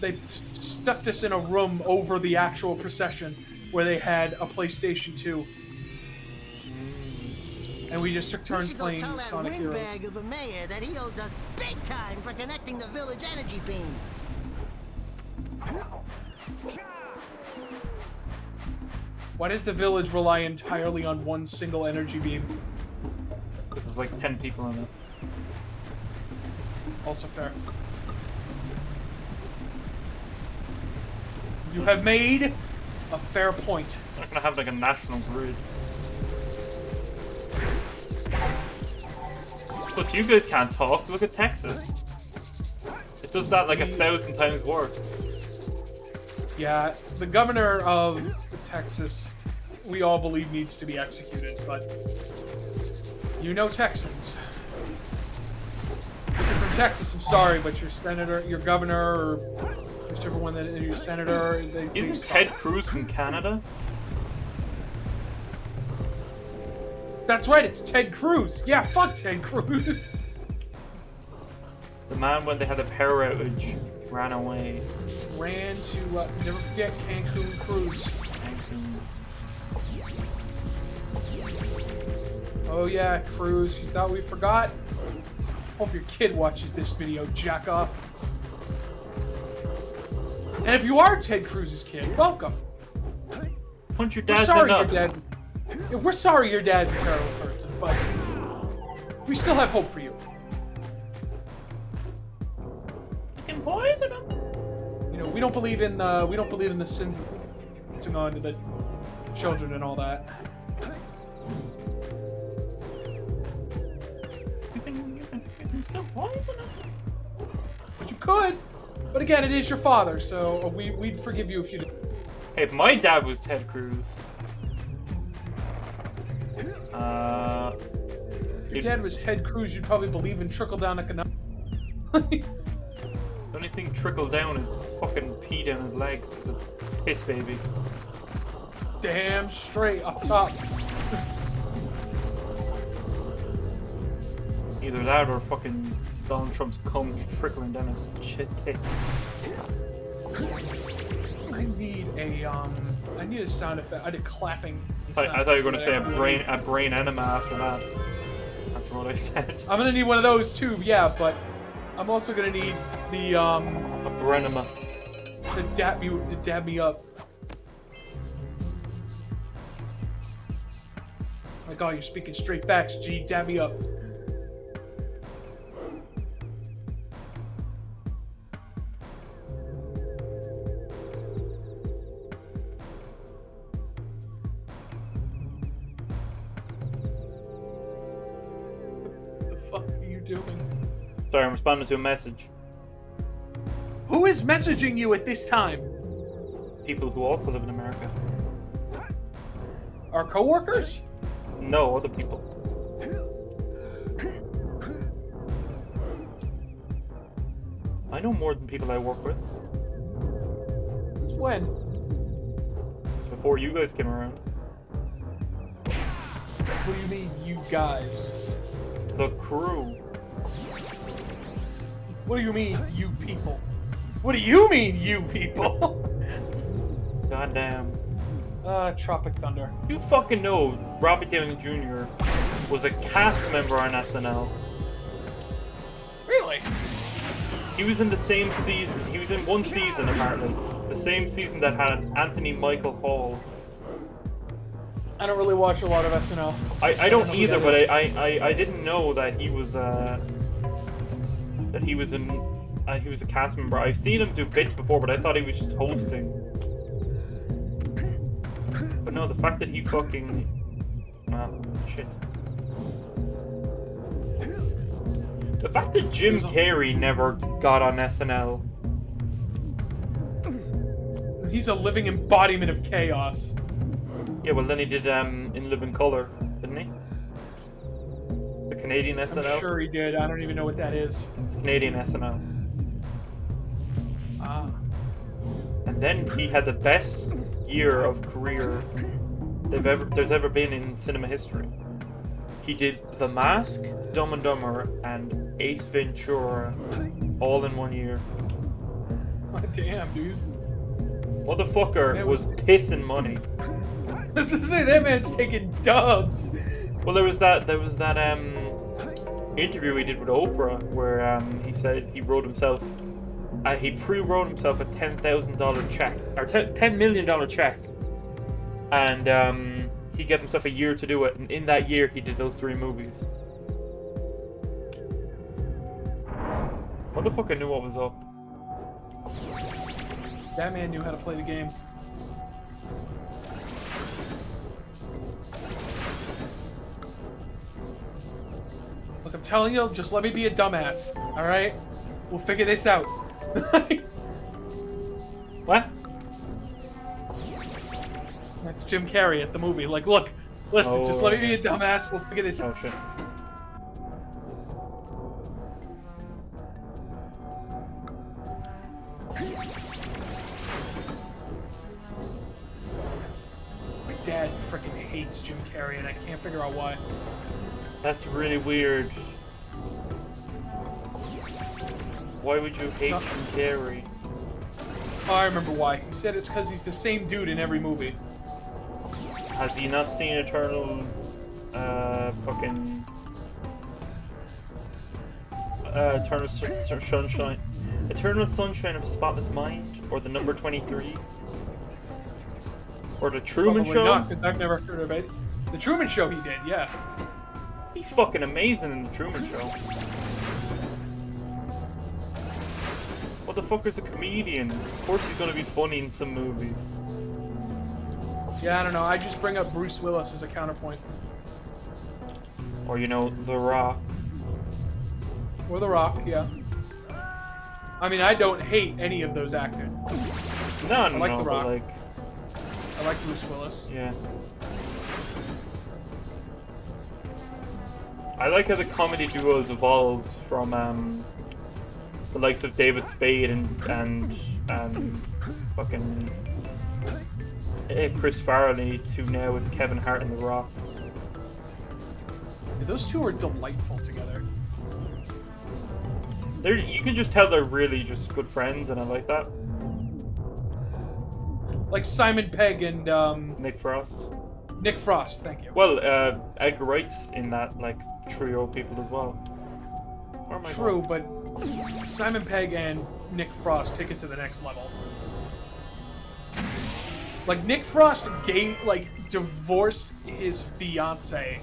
they stuck us in a room over the actual procession where they had a PlayStation 2. And we just took turns playing Sonic Heroes. Windbag of a mayor that he owes us big time for connecting the village energy beam. Why does the village rely entirely on one single energy beam? This is like 10 people in it. Also fair. You have made a fair point. They're not gonna have like a national grid. But you guys can't talk. Look at Texas. It does that like 1,000 times worse. Yeah, the governor of Texas, we all believe needs to be executed, but you know Texans. If you're from Texas, I'm sorry, but your senator, your governor, or whichever one that is your senator, Isn't Ted Cruz from Canada? That's right, it's Ted Cruz. Yeah, fuck Ted Cruz. The man, when they had a power outage, ran away. Ran to, never forget Cancun Cruz. Oh yeah, Cruz, you thought we forgot? Hope your kid watches this video, jack off. And if you are Ted Cruz's kid, welcome. Punch your dad in the nuts. We're sorry your dad's a terrible person, but we still have hope for you. You can poison him. You know, we don't believe in the sins on to the children and all that. You can still poison him. But you could. But again, it is your father, so we'd forgive you if you did. Hey, if my dad was Ted Cruz. If your dad was Ted Cruz, you'd probably believe in trickle-down economics. The only thing trickle down is fucking pee down his leg. It's a piss baby. Damn straight up top. Either that or fucking Donald Trump's cum trickling down his shit tits. I need a sound effect. I did clapping. I thought you were gonna say a brain enema after that. After what I said. I'm gonna need one of those too, yeah, but I'm also gonna need the a brenema. to dab me up. Like, oh, you're speaking straight facts, G. Dab me up. Sorry, I'm responding to a message. Who is messaging you at this time? People who also live in America. Our coworkers? No, other people. I know more than people I work with. Since when? Since before you guys came around. What do you mean, you guys? The crew. What do you mean, you people? What do you mean, you people? Goddamn. Tropic Thunder. You fucking know Robert Downey Jr. was a cast member on SNL. Really? He was in the same season. He was in one season, apparently. The same season that had Anthony Michael Hall. I don't really watch a lot of SNL. I don't either, but I didn't know that he was he was a cast member. I've seen him do bits before, but I thought he was just hosting. But no, the fact that he fucking shit. The fact that Jim Carrey never got on SNL. He's a living embodiment of chaos. Yeah, well then he did In Living Color, didn't he? The Canadian SNL? I'm sure he did. I don't even know what that is. It's Canadian SNL. Ah. And then he had the best year of career there's ever been in cinema history. He did The Mask, Dumb and Dumber, and Ace Ventura all in 1 year. Oh, damn, dude. Motherfucker was pissing money. I was gonna say, that man's taking dubs. Well, there was that interview he did with Oprah where he said he wrote himself, he pre-wrote himself a $10,000 check, or $10 million check, and he gave himself a year to do it, and in that year he did those 3 movies. Motherfucker knew what was up. That man knew how to play the game. Look, I'm telling you, just let me be a dumbass, alright? We'll figure this out. What? That's Jim Carrey at the movie. Like, look, listen, just let me be a dumbass, we'll figure this out. Oh, shit. My dad freaking hates Jim Carrey, and I can't figure out why. That's really weird. Why would you hate Jim Carrey? Oh, I remember why. He said it's because he's the same dude in every movie. Has he not seen Eternal Sunshine? Eternal Sunshine of a Spotless Mind? Or The Number 23? Or The Truman Probably Show? not, because I've never heard of it. The Truman Show he did, yeah. He's fucking amazing in The Truman Show. Motherfucker's a comedian. Of course he's gonna be funny in some movies. Yeah, I don't know. I just bring up Bruce Willis as a counterpoint. Or, you know, The Rock. Or The Rock, yeah. I mean, I don't hate any of those actors. No, I like The Rock. But like... I like Bruce Willis. Yeah. I like how the comedy duos evolved from the likes of David Spade and fucking Chris Farley to now it's Kevin Hart and The Rock. Yeah, those two are delightful together. You can just tell they're really just good friends, and I like that. Like Simon Pegg and Nick Frost. Nick Frost, thank you. Well, Edgar Wright's in that like trio of people as well. Where am I True, going? but Simon Pegg and Nick Frost take it to the next level. Like Nick Frost divorced his fiance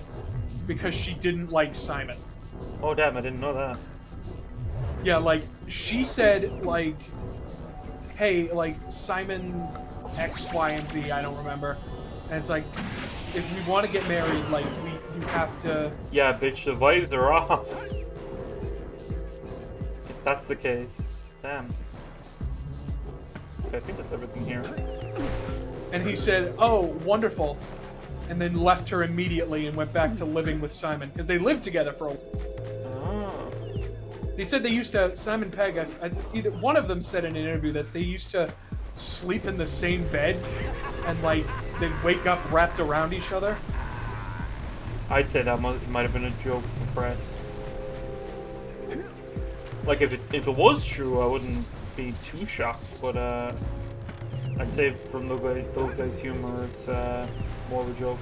because she didn't like Simon. Oh damn, I didn't know that. Yeah, like she said like, hey, like Simon X, Y, and Z, I don't remember. And it's like, if we want to get married, like you have to. Yeah, bitch, the vibes are off. If that's the case, damn. Okay, I think that's everything here. And he said, "Oh, wonderful," and then left her immediately and went back to living with Simon because they lived together for a. Oh. They said they used to, Simon Pegg, either one of them said in an interview that they used to sleep in the same bed and, like, they'd wake up wrapped around each other. I'd say that might have been a joke for press. Like, if it was true, I wouldn't be too shocked, but I'd say from those guys' humor, it's more of a joke.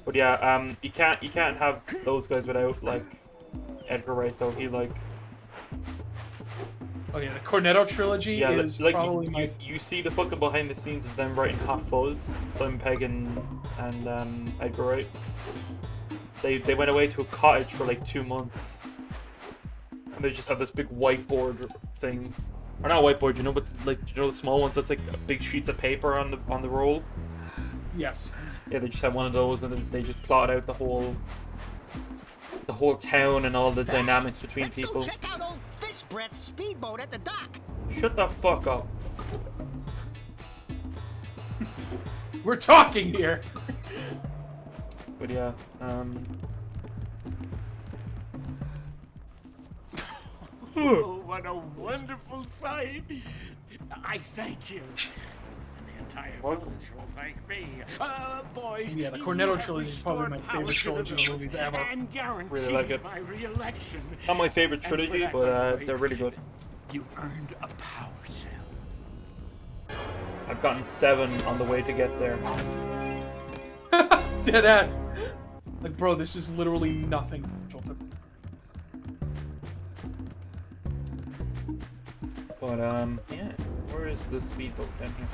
But yeah, you can't have those guys without, like, Edgar Wright, though. He, like... Oh yeah, the Cornetto trilogy is like probably you see the fucking behind the scenes of them writing Hot Fuzz, Simon Pegg and Edgar Wright. They went away to a cottage for like 2 months, and they just have this big whiteboard thing, or not whiteboard, but like the small ones that's like big sheets of paper on the roll. Yes. Yeah, they just have one of those, and they just plot out the whole town and all the dynamics between people. Let's go check out old Fish Brett's speedboat at the dock. Shut the fuck up. We're talking here. But yeah, Oh, what a wonderful sight! I thank you. And the entire village will thank me. Boys, Yeah, the Cornetto trilogy is probably my favorite trilogy of movies ever. And guarantee really like it. my re-election. Not my favorite trilogy, but they're really good. You earned a power cell. I've gotten 7 on the way to get there. Deadass. Like, bro, this is literally nothing. But yeah, where is the speedboat down here?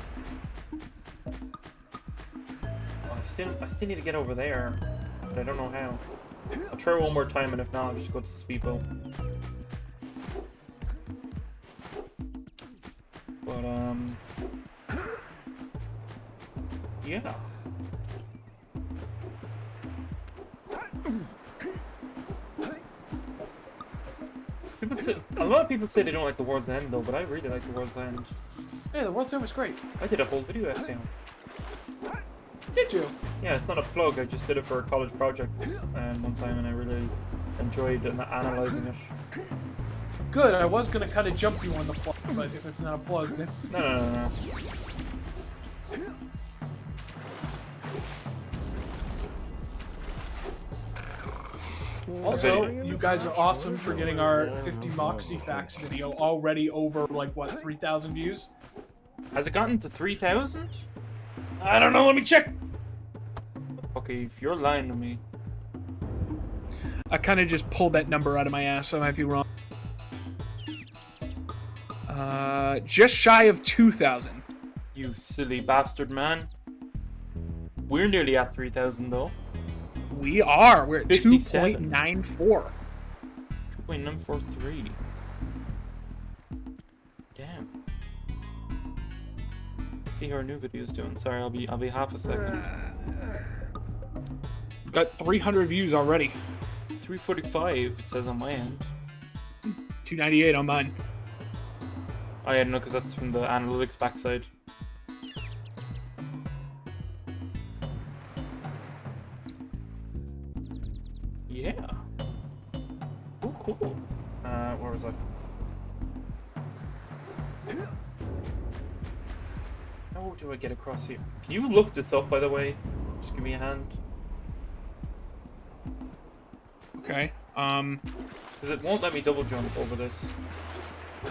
Oh, I still need to get over there, but I don't know how. I'll try one more time, and if not, I'll just go to the speedboat. But yeah. A lot of people say they don't like The World's End, though, but I really like The World's End. Yeah, The World's End was great. I did a whole video essay on it. Did you? Yeah, it's not a plug. I just did it for a college project one time, and I really enjoyed analyzing it. Good. I was gonna kind of jump you on the plug, but if it's not a plug, then... No. Also, you guys are awesome for getting our 50 Moxie Facts video already over, like, what, 3,000 views? Has it gotten to 3,000? I don't know, let me check! Okay, if you're lying to me. I kind of just pulled that number out of my ass, I might be wrong. Just shy of 2,000. You silly bastard, man. We're nearly at 3,000, though. We are. We're at 57. 2.94. 2.943. Damn. Let's see how our new video's doing. Sorry, I'll be half a second. Got 300 views already. 345 it says on my end. 298 on mine. Oh yeah, no, because that's from the analytics backside. Yeah. Oh, cool. Where was I? How do I get across here? Can you look this up, by the way? Just give me a hand. Okay. Because it won't let me double jump over this.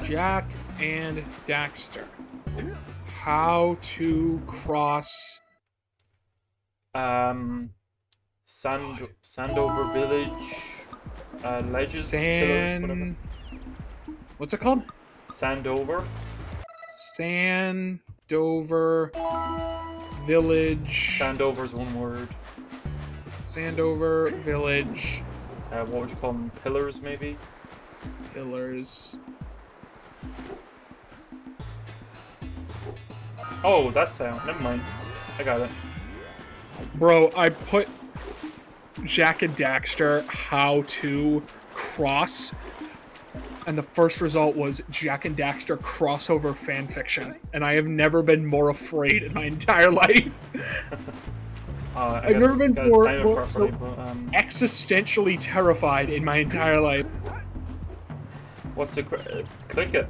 Jak and Daxter. How to cross... Sandover Village, ledges, pillars, whatever. What's it called? Sandover. Sandover Village. Sandover's one word. Sandover Village. What would you call them? Pillars, maybe? Pillars. Oh, that sound. Never mind. I got it. Bro, I put Jak and Daxter how to cross, and the first result was Jak and Daxter crossover fanfiction, and I have never been more afraid in my entire life. I've never been more so existentially terrified in my entire life. What's it? Click it.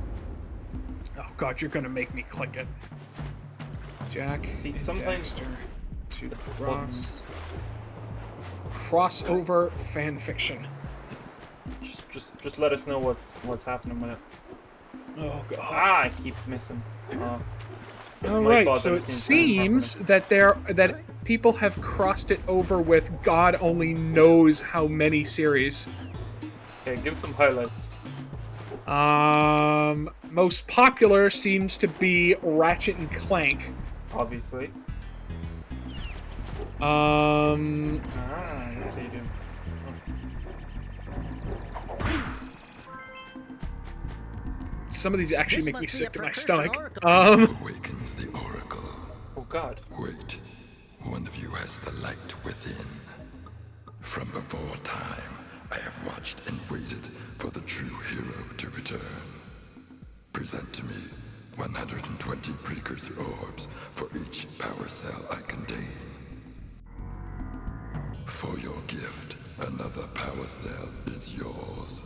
Oh god, you're gonna make me click it. Jack. See, and sometimes Daxter to crossover fanfiction. Just let us know what's happening with it. Oh god. Ah, I keep missing. All right, so it seems that that people have crossed it over with God only knows how many series. Okay, give some highlights. Most popular seems to be Ratchet and Clank. Obviously. Um. Yes, you do. Some of these actually This make me must be sick a to my Precursor stomach. oracle. Awakens the oracle. Oh God. Wait, one of you has the light within. From before time, I have watched and waited for the true hero to return. Present to me 120 precursor orbs for each power cell I contain. For your gift, another power cell is yours.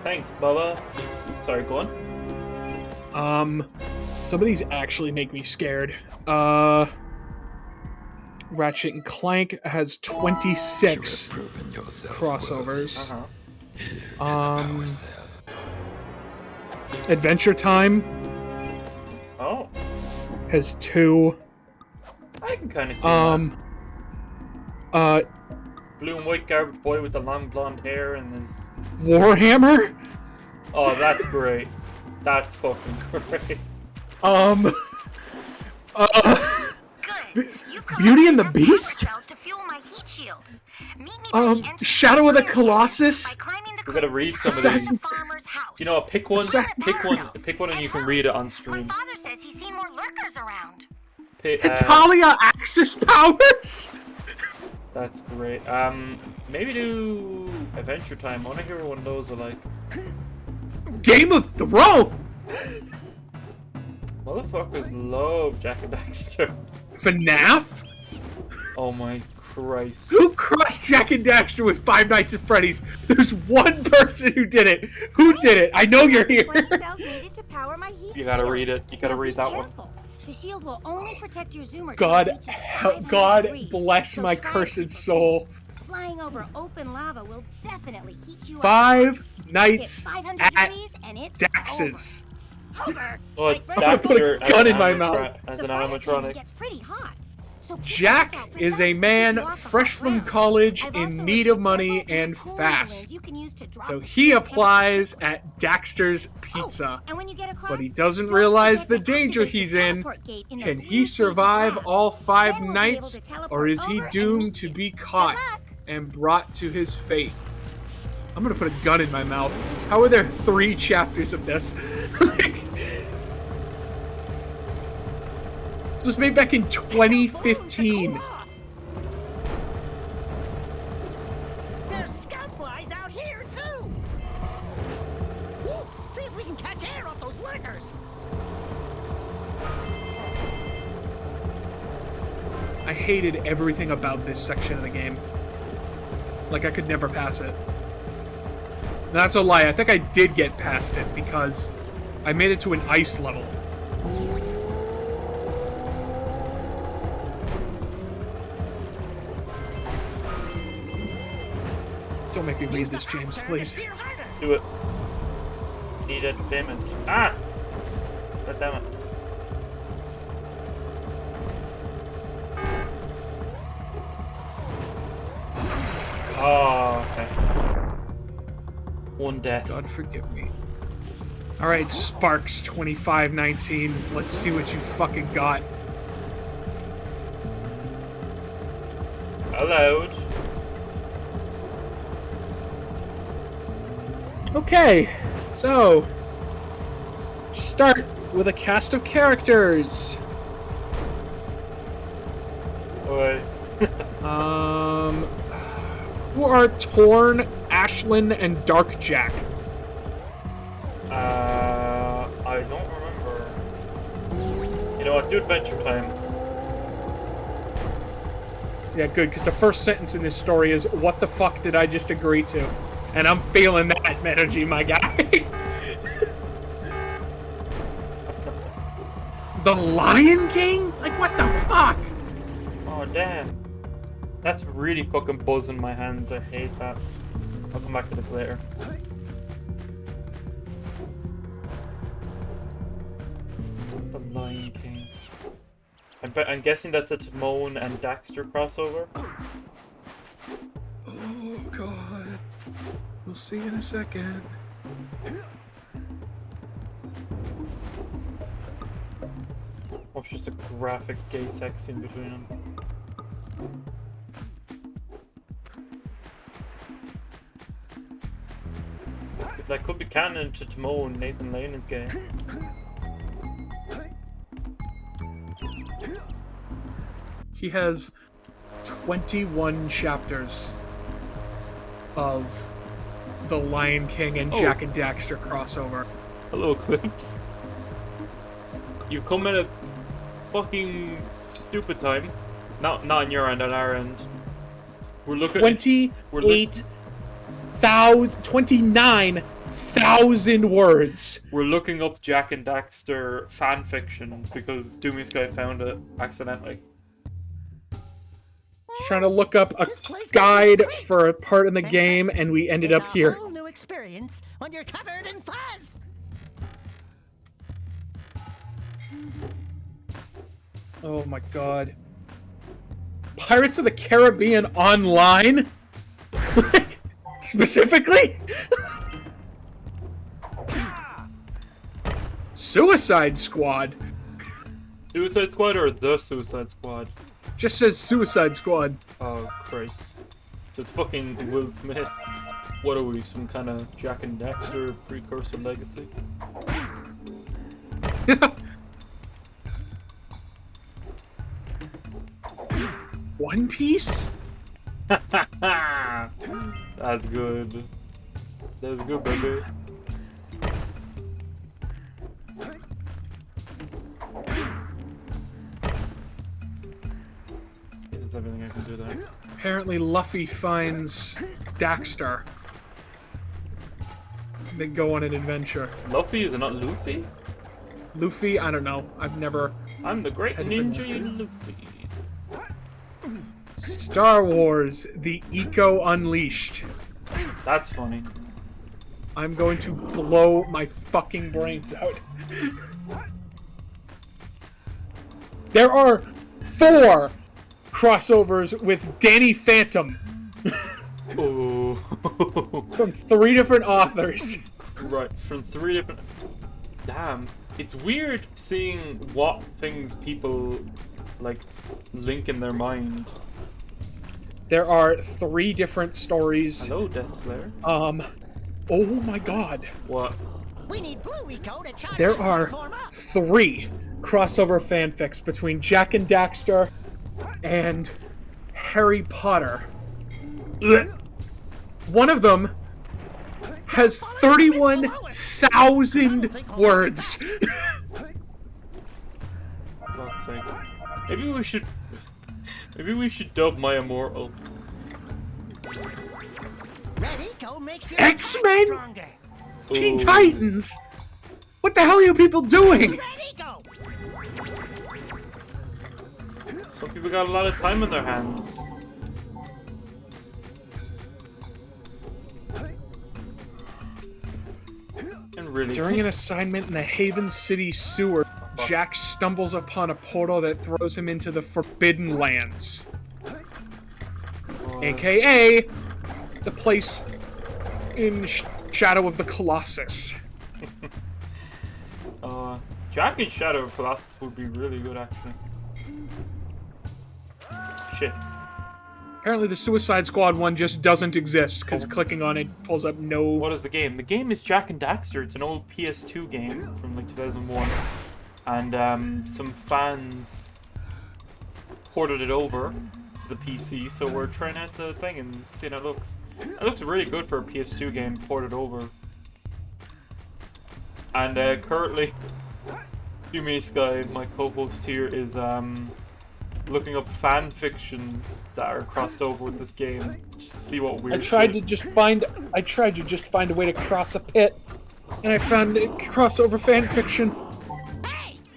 Thanks, Bubba. Sorry, go on. Some of these actually make me scared. Ratchet and Clank has 26 crossovers. Adventure Time has 2. I can kind of see that. Blue and white garbage boy with the long blonde hair and his... Warhammer? Oh, that's great. That's fucking great. Beauty and the Beast? Shadow of the Colossus? We gotta read some of these. You know, pick one, and you can read it on stream. My father says he's seen more lurkers around. Talia Axis powers? That's great. Maybe do Adventure Time. I wanna hear what one of those are like. Game of Thrones! Motherfuckers love Jack and Daxter. FNAF? Oh my Christ. Who crushed Jack and Daxter with Five Nights at Freddy's? There's one person who did it. Who did it? I know you're here. You gotta read it. You gotta read that one. The shield will only protect your zoomer. God bless my cursed soul. Flying over open lava will definitely heat you up. 5 Nights at Dax's. Oh, it's I'm gonna put a gun in my mouth. As an animatronic. Jack is a man fresh from college in need of money and fast. So he applies at Daxter's Pizza. But he doesn't realize the danger he's in. Can he survive all 5 nights, or is he doomed to be caught and brought to his fate? I'm gonna put a gun in my mouth. How are there 3 chapters of this? This was made back in 2015. There's scoutflies out here too. Woo, see if we can catch air off those lurkers. I hated everything about this section of the game. Like, I could never pass it. That's a lie. I think I did get past it because I made it to an ice level. Don't make me read this, James, please. Do it. Need a damage. Ah! God damn it. Oh, okay. One death. God forgive me. Alright, Sparks 2519. Let's see what you fucking got. Allowed. Okay, so start with a cast of characters. Oi. Who are Torn, Ashlyn, and Darkjack? I don't remember. You know what? Do Adventure Time. Yeah, good, because the first sentence in this story is, "What the fuck did I just agree to?" And I'm feeling that energy, my guy. The Lion King? Like, what the fuck? Oh, damn. That's really fucking buzzing my hands. I hate that. I'll come back to this later. The Lion King. I'm guessing that's a Timon and Daxter crossover. Oh, God. We'll see in a second. Or it's just a graphic gay sex scene between them. That could be canon to Timon. Nathan Lane is gay. He has 21 chapters of the Lion King and Jack and Daxter crossover. Hello, Clips. You come at a fucking stupid time. Not on your end, on our end. We're looking 29,000 words. We're looking up Jack and Daxter fanfiction because Doomy Sky found it accidentally. Trying to look up a guide for a part in the game, and we ended up here. A whole new experience when you're covered in fuzz. Oh my god. Pirates of the Caribbean Online? Specifically? Suicide Squad. Suicide Squad or The Suicide Squad? Just says Suicide Squad. Oh, Christ. So it's fucking Will Smith. What are we, some kind of Jack and Daxter Precursor legacy? One Piece? That's good. That's good, baby. That's everything I can do there. Apparently Luffy finds Daxter. They go on an adventure. Luffy? Is it not Luffy? Luffy? I don't know. I've never... I'm the great ninja Luffy. Star Wars, The Eco Unleashed. That's funny. I'm going to blow my fucking brains out. There are 4 crossovers with Danny Phantom. Oh. From 3 different authors. Right, from 3 different... Damn. It's weird seeing what things people, like, link in their mind. There are 3 different stories. Hello, Death Slayer. Oh my god. What? We need Blue Eco to charge There the are platform up. 3 crossover fanfics between Jack and Daxter and Harry Potter. One of them has 31,000 words. Fuck's sake. Maybe we should dub My Immortal. Red Eco makes your X-Men? stronger. Teen Titans? What the hell are you people doing? Red Eco. Some people got a lot of time on their hands. And really, During an assignment in the Haven City sewer, Jack stumbles upon a portal that throws him into the Forbidden Lands. AKA the place in Shadow of the Colossus. Jack and Shadow of Colossus would be really good, actually. Shit. Apparently the Suicide Squad one just doesn't exist, because clicking on it pulls up no... What is the game? The game is Jack and Daxter. It's an old PS2 game from like 2001. And some fans ported it over to the PC, so we're trying out the thing and seeing how it looks. It looks really good for a PS2 game ported over. And currently, Doomy Sky, my co-host here, is looking up fan fictions that are crossed over with this game just to see what weird I tried to just find a way to cross a pit, and I found a crossover fan fiction.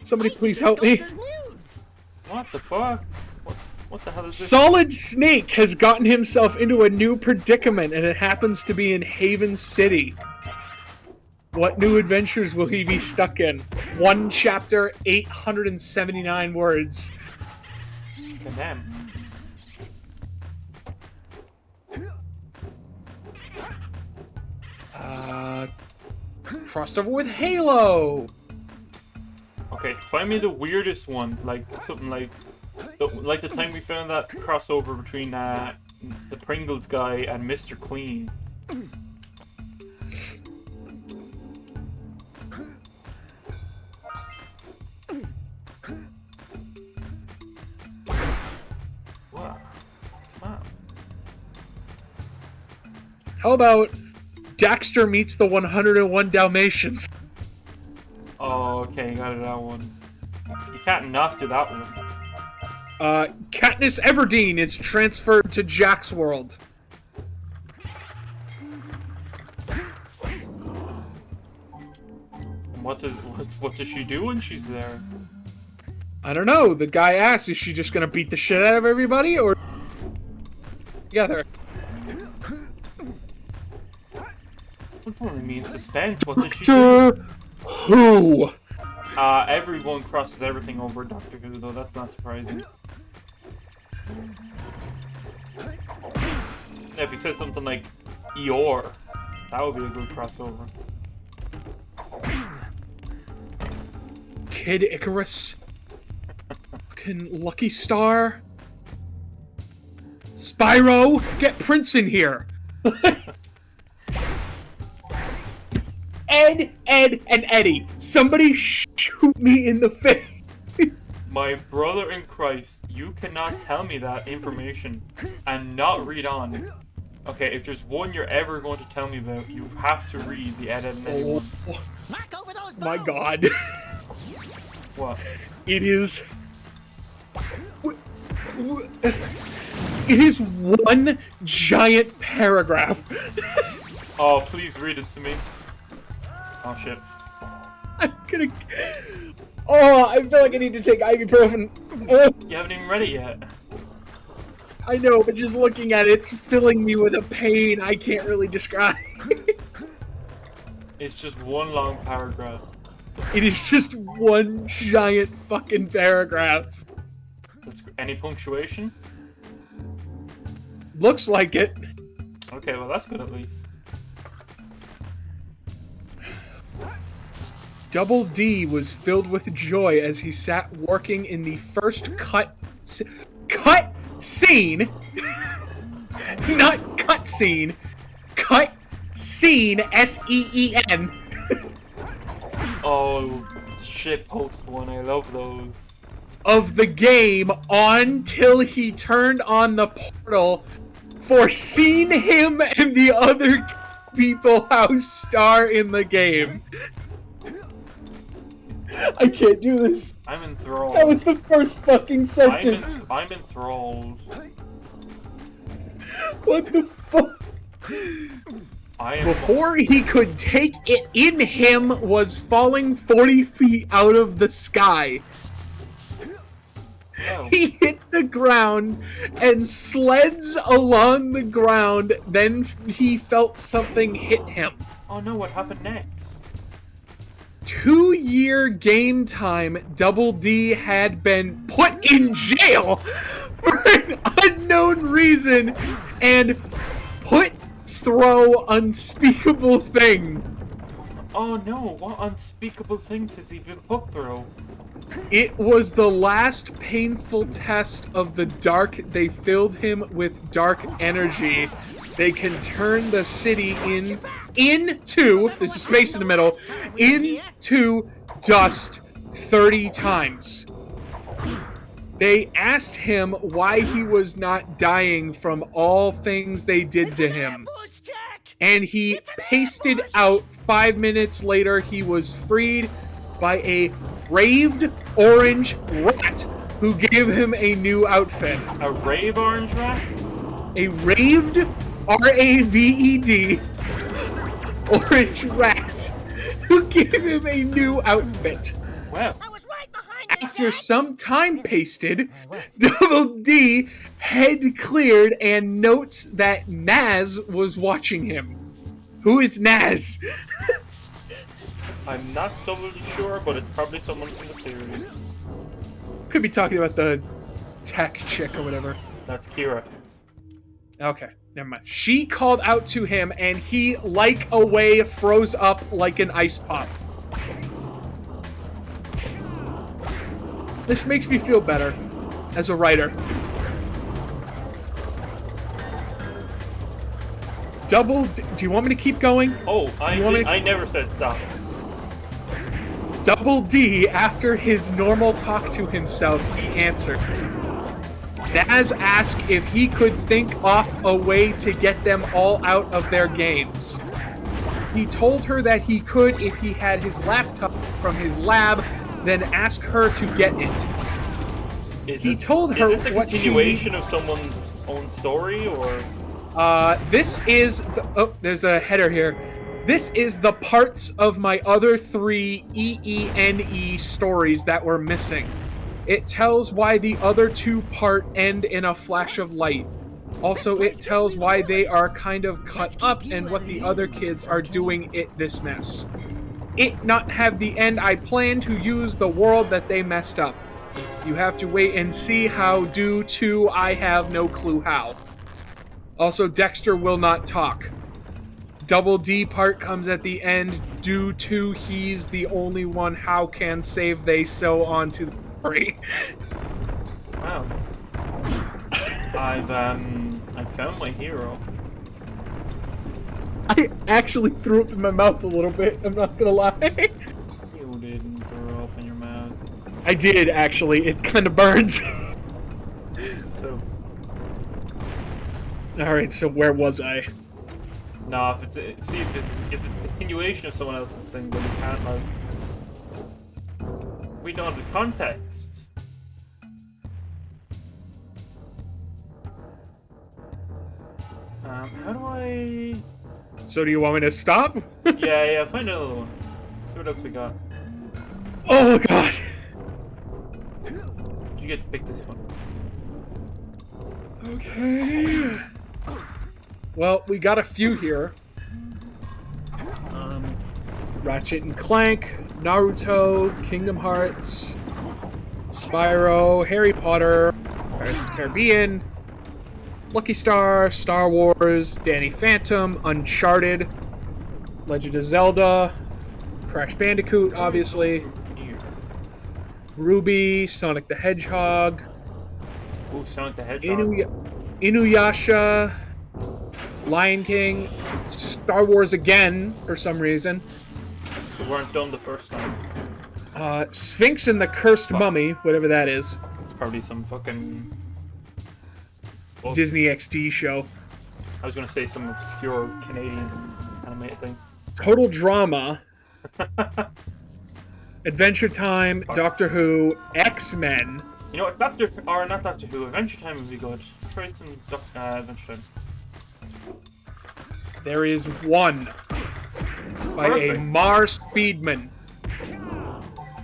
So Somebody please help me. What the fuck? What the hell is this? Solid Snake has gotten himself into a new predicament, and it happens to be in Haven City. What new adventures will he be stuck in? 1 chapter, 879 words. Damn. Crossed over with Halo. Okay, find me the weirdest one, like something like the time we found that crossover between the Pringles guy and Mr. Clean. Wow. Wow. How about Daxter meets the 101 Dalmatians? Oh, okay, got it, that one. You can't not do that one. Katniss Everdeen is transferred to Jack's world. What does she do when she's there? I don't know. The guy asks, is she just gonna beat the shit out of everybody, or together? What do you mean suspense? What does she Doctor do? Who? Everyone crosses everything over Doctor Who, though. That's not surprising. If you said something like Eeyore, that would be a good crossover. Kid Icarus. Fucking Lucky Star. Spyro, get Prince in here. Ed, and Eddie. Somebody shoot me in the face. My brother in Christ, you cannot tell me that information and not read on. Okay, if there's one you're ever going to tell me about, you have to read the Ed, and Eddie one. My God. What? It is... It is one giant paragraph. Oh, please read it to me. Oh, shit. I'm gonna... Oh, I feel like I need to take ibuprofen. You haven't even read it yet. I know, but just looking at it, it's filling me with a pain I can't really describe. It's just one long paragraph. It is just one giant fucking paragraph. Any punctuation? Looks like it. Okay, well that's good at least. Double D was filled with joy as he sat working in the first cut scene, not cut scene, cut scene, S-E-E-N. Oh, shit post one, I love those. Of the game until he turned on the portal for seeing him and the other people house star in the game. I can't do this. I'm enthralled. That was the first fucking sentence. I'm enthralled. What the fuck? Before he could take it in, him was falling 40 feet out of the sky. Oh. He hit the ground and sleds along the ground, then he felt something hit him. Oh no, what happened next? 2-year game time, Double D had been put in jail for an unknown reason and put through unspeakable things. Oh no, what unspeakable things has he been put through? It was the last painful test of the dark. They filled him with dark energy. They can turn the city into, there's a space in the middle, into dust 30 times. They asked him why he was not dying from all things they did to him. And he pasted out. 5 minutes later, he was freed by a raved orange rat who gave him a new outfit. A rave orange rat? A raved, R-A-V-E-D, orange rat who gave him a new outfit. Well. I was right behind After some time pasted, Double D head cleared and notes that Naz was watching him. Who is Naz? I'm not totally sure, but it's probably someone from the series. Could be talking about the tech chick or whatever. That's Kira. Okay, never mind. She called out to him, and he, like a way, froze up like an ice pop. This makes me feel better as a writer. Do you want me to keep going? Oh, I never said stop. Double D, after his normal talk to himself, he answered. Naz asked if he could think off a way to get them all out of their games. He told her that he could if he had his laptop from his lab, then ask her to get it. Is this a continuation of someone's own story, or? This is there's a header here. This is the parts of my other 3 EENE stories that were missing. It tells why the other 2 part end in a flash of light. Also, it tells why they are kind of cut up and what the other kids are doing this mess. It not have the end I plan to use the world that they messed up. You have to wait and see how due to I have no clue how. Also, Daxter will not talk. Double D part comes at the end due to he's the only one how can save they so on to the story. Wow. I found my hero. I actually threw up in my mouth a little bit, I'm not gonna lie. You didn't throw up in your mouth. I did, actually. It kind of burns. So. Alright, so where was I? No, if it's a continuation of someone else's thing, then we can't, like... We don't have the context. How do I... So do you want me to stop? yeah, find another one. Let's see what else we got. Oh, God. You get to pick this one. Okay. Well, we got a few here. Ratchet and Clank, Naruto, Kingdom Hearts, Spyro, Harry Potter, Pirates of the Caribbean, Lucky Star, Star Wars, Danny Phantom, Uncharted, Legend of Zelda, Crash Bandicoot, obviously, Ruby, Sonic the Hedgehog, Ooh, Sonic the Hedgehog. Inuyasha, Lion King, Star Wars again, for some reason. We weren't done the first time. Sphinx and the Cursed Mummy, whatever that is. It's probably some fucking... Books. Disney XD show. I was gonna say some obscure Canadian animated thing. Total Drama. Adventure Time, Doctor Who, X-Men. You know what, not Doctor Who, Adventure Time would be good. Try some Adventure Time. There is one by a Mar Speedman.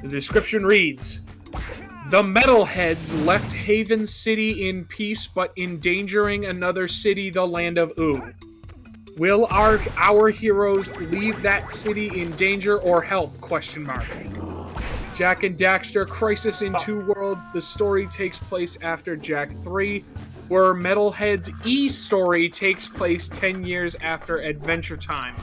The description reads, "The metalheads left Haven City in peace but endangering another city, the land of Oo. Will our heroes leave that city in danger or help? ? Jak and Daxter, Crisis in Two Worlds. The story takes place after Jak 3, where Metalhead's E-story takes place 10 years after Adventure Time.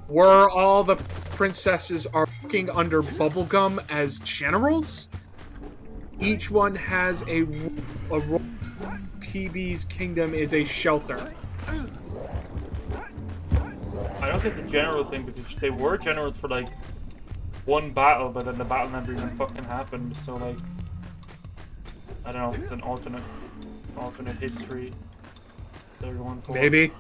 Where all the princesses are working under bubblegum as generals. Each one has a role. PB's kingdom is a shelter." I don't get the general thing, because they were generals for, like, one battle, but then the battle never even fucking happened, so, like... I don't know if it's an alternate history they're going for. Maybe.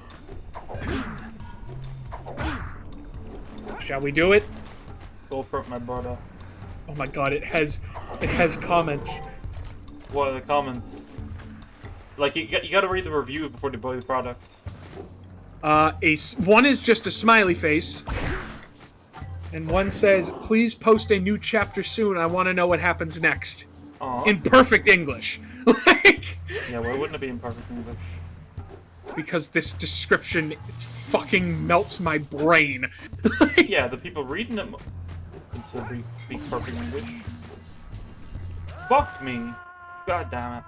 Shall we do it? Go for it, my brother. Oh my god, it has comments. What are the comments? Like, you gotta read the review before you buy the product. One is just a smiley face. And one says, please post a new chapter soon. I want to know what happens next. Aww. In perfect English. Like, yeah, why wouldn't it be in perfect English? Because this description fucking melts my brain. Yeah, the people reading it can still speak perfect English. Fuck me. God damn it.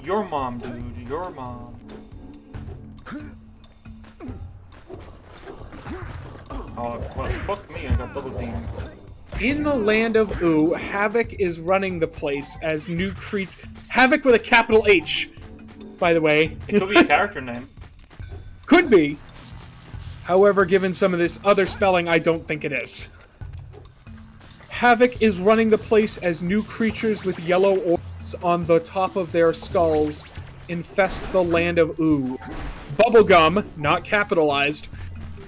Your mom, dude. Your mom. Oh, well, fuck me. I got double beamed. In the land of Ooh, Havoc is running the place as new creature. Havoc with a capital H, by the way. It could be a character name. Could be. However, given some of this other spelling, I don't think it is. Havoc is running the place as new creatures with yellow orbs on the top of their skulls infest the land of Ooh. Bubblegum, not capitalized,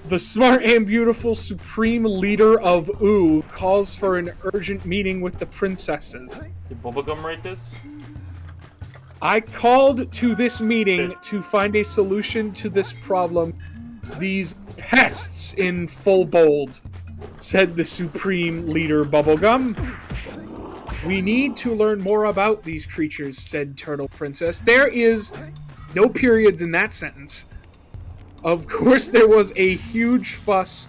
the smart and beautiful supreme leader of Ooh, calls for an urgent meeting with the princesses. Did Bubblegum write this? I called to this meeting to find a solution to this problem. These pests in full bold, said the supreme leader Bubblegum. We need to learn more about these creatures, said Turtle Princess. There is no periods in that sentence. Of course, there was a huge fuss.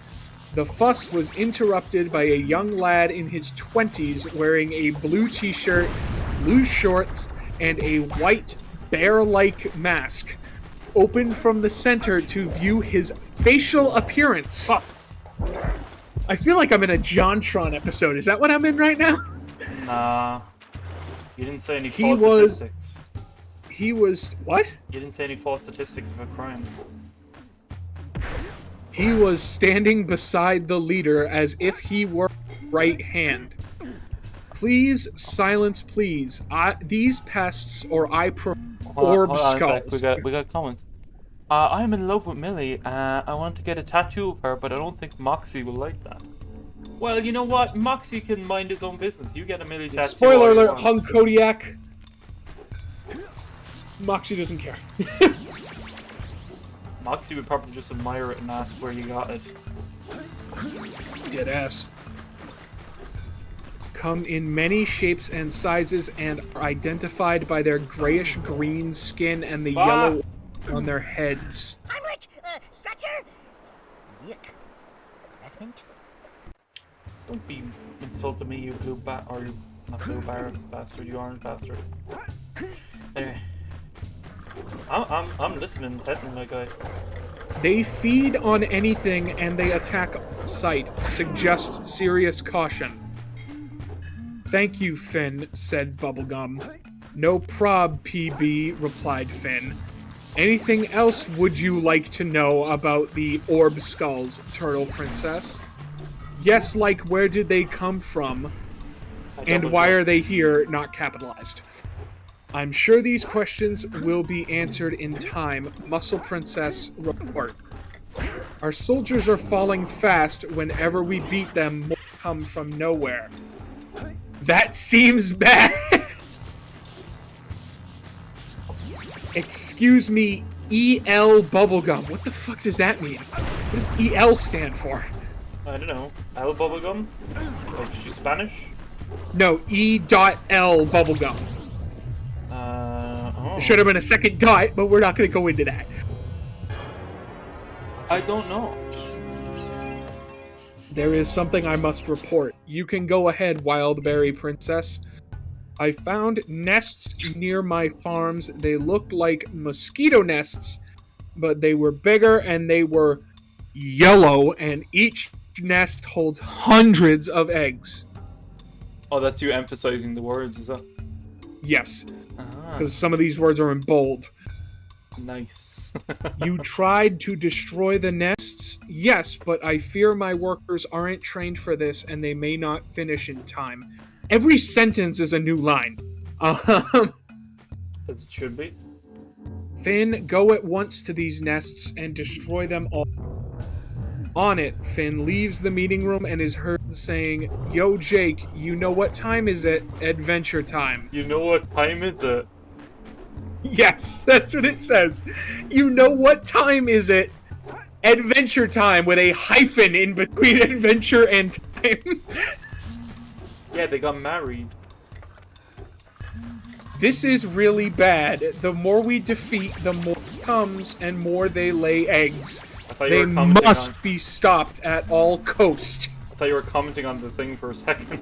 The fuss was interrupted by a young lad in his 20s wearing a blue t-shirt, blue shorts, and a white bear-like mask, opened from the center to view his facial appearance. I feel like I'm in a JonTron episode. Is that what I'm in right now? Nah. You didn't say any false statistics. He was... What? You didn't say any false statistics about crime. He was standing beside the leader as if he were right hand. Please, silence, please. These pests or orb skulls. We got comments. I'm in love with Millie. I want to get a tattoo of her, but I don't think Moxie will like that. Well, you know what? Moxie can mind his own business. You get a Millie tattoo. Spoiler alert, hung Kodiak. Moxie doesn't care. Moxie would probably just admire it and ask where you got it. Deadass. Come in many shapes and sizes and are identified by their grayish-green skin and the yellow on their heads. I'm like, stretcher? Yuck. Breath mint? Don't be insulting me, you blue or you not blue bastard, you orange bastard. Anyway. I'm listening intently, my guy. They feed on anything and they attack on sight. Suggest serious caution. Thank you, Finn, said Bubblegum. No prob, PB, replied Finn. Anything else would you like to know about the orb skulls, Turtle Princess? Yes, like where did they come from? And why are they here, not capitalized? I'm sure these questions will be answered in time. Muscle Princess, report. Our soldiers are falling fast. Whenever we beat them, more come from nowhere. That seems bad. Excuse me, EL Bubblegum. What the fuck does that mean? What does EL stand for? I don't know. L Bubblegum? Like, she's Spanish? No, E.L Bubblegum. Oh. There should have been a second dot, but we're not going to go into that. I don't know. There is something I must report. You can go ahead, Wildberry Princess. I found nests near my farms. They looked like mosquito nests, but they were bigger and they were yellow, and each nest holds hundreds of eggs. Oh, that's you emphasizing the words, is that? Yes. Because some of these words are in bold. Nice. You tried to destroy the nests? Yes, but I fear my workers aren't trained for this and they may not finish in time. Every sentence is a new line. As it should be. Finn, go at once to these nests and destroy them all. On it, Finn leaves the meeting room and is heard saying, Yo, Jake, you know what time is it? Adventure time. You know what time is it? Yes, that's what it says. You know what time is it? Adventure Time with a hyphen in between adventure and time. Yeah, they got married. This is really bad. The more we defeat, the more it comes and more they lay eggs. They must be stopped at all cost. I thought you were commenting on the thing for a second.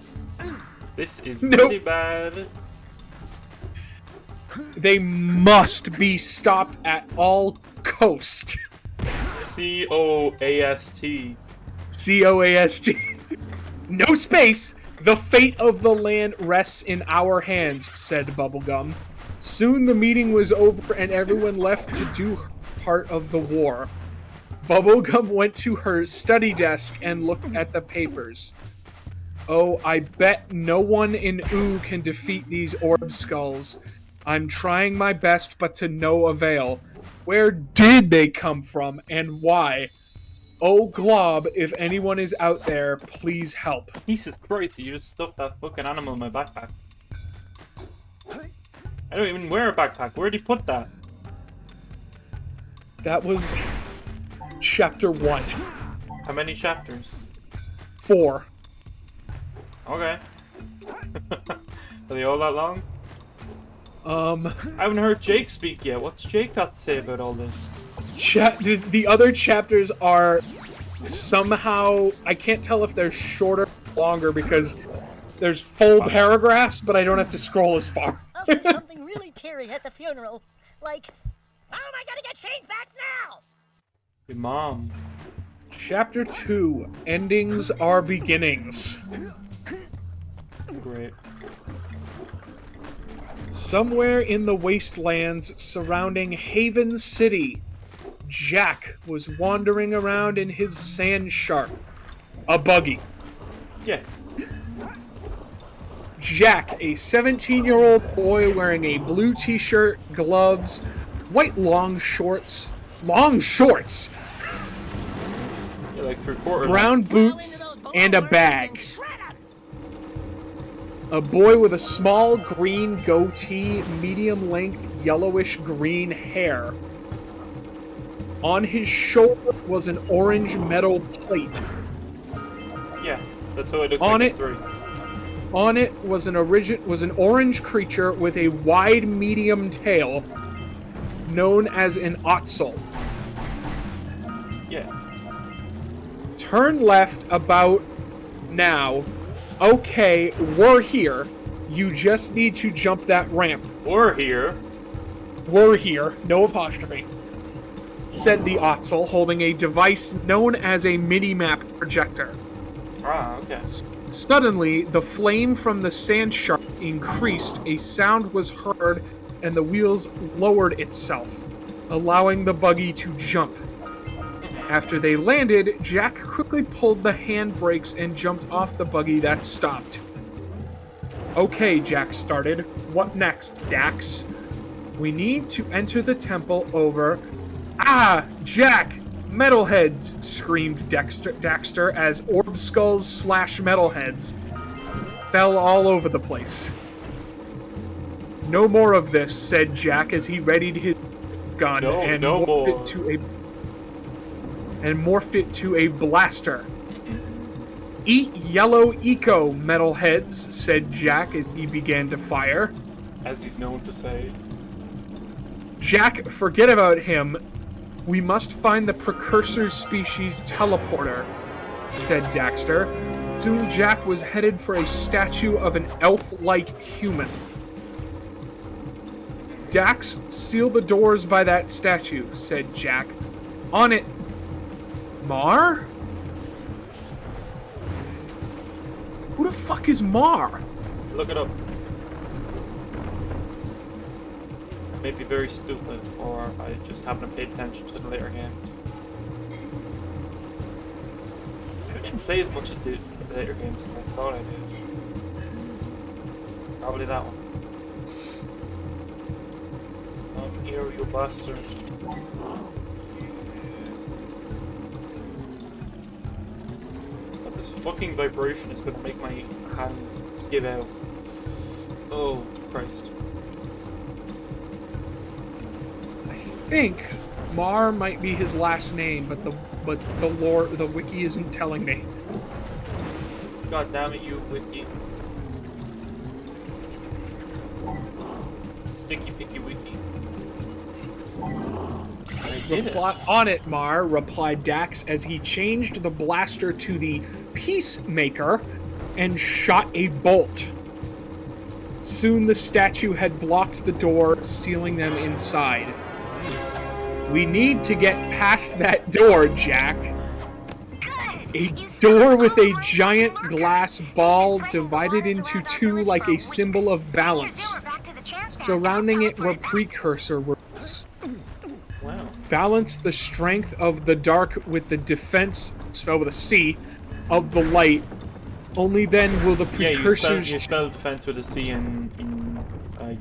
This is really bad. They must be stopped at all cost. C-O-A-S-T. C-O-A-S-T. No space! The fate of the land rests in our hands, said Bubblegum. Soon the meeting was over and everyone left to do her part of the war. Bubblegum went to her study desk and looked at the papers. Oh, I bet no one in Oo can defeat these orb skulls. I'm trying my best, but to no avail. Where did they come from, and why? Oh, Glob, if anyone is out there, please help. Jesus Christ, you just stuffed that fucking animal in my backpack. I don't even wear a backpack. Where'd he put that? That was chapter 1. How many chapters? 4. Okay. Are they all that long? I haven't heard Jake speak yet. What's Jake got to say about all this? The other chapters are somehow... I can't tell if they're shorter or longer because there's full paragraphs, but I don't have to scroll as far. I'll say something really teary at the funeral. Like, how am I gonna get change back now? Your mom. Chapter 2. Endings are beginnings. That's great. Somewhere in the wastelands surrounding Haven City, Jack was wandering around in his sand shark. A buggy. Yeah. Jack, a 17-year-old boy wearing a blue t-shirt, gloves, white long shorts, yeah, like 3/4. brown boots, and a bag. A boy with a small green goatee, medium-length yellowish-green hair. On his shoulder was an orange metal plate. Yeah, that's how it looks on like it, in 3. On it was an orange creature with a wide medium tail, known as an otzel. Yeah. Turn left about now. Okay, we're here. You just need to jump that ramp. We're here. We're here. No apostrophe. Said the otzel, holding a device known as a mini-map projector. Ah, okay. Suddenly, the flame from the sand shark increased, a sound was heard, and the wheels lowered itself, allowing the buggy to jump. After they landed, Jack quickly pulled the handbrakes and jumped off the buggy that stopped. Okay, Jack started. What next, Dax? We need to enter the temple over... Ah! Jack! Metalheads! Screamed Daxter as orb skulls / metalheads fell all over the place. No more of this, said Jack as he readied his gun and morphed it to a blaster. Eat yellow eco, metalheads, said Jack as he began to fire. As he's known to say. Jack, forget about him. We must find the Precursor species teleporter, said Daxter. Soon Jack was headed for a statue of an elf-like human. Dax, seal the doors by that statue, said Jack. On it. Mar? Who the fuck is Mar? Look it up. Maybe very stupid, or I just haven't paid attention to the later games. I didn't play as much as the later games as I thought I did. Probably that one. Come here, you bastard. But this fucking vibration is gonna make my hands give out. Oh, Christ. I think Mar might be his last name, but the wiki isn't telling me. God damn it, you wiki. Sticky picky wiki. On it, Mar, replied Dax as he changed the blaster to the Peacemaker and shot a bolt. Soon the statue had blocked the door, sealing them inside. We need to get past that door, Jack. A door with a giant glass ball divided into two like a symbol of balance. Surrounding it were precursor words. Wow. Balance the strength of the dark with the defense, spelled with a C, of the light. Only then will the precursors... Yeah, you spell defense with a C in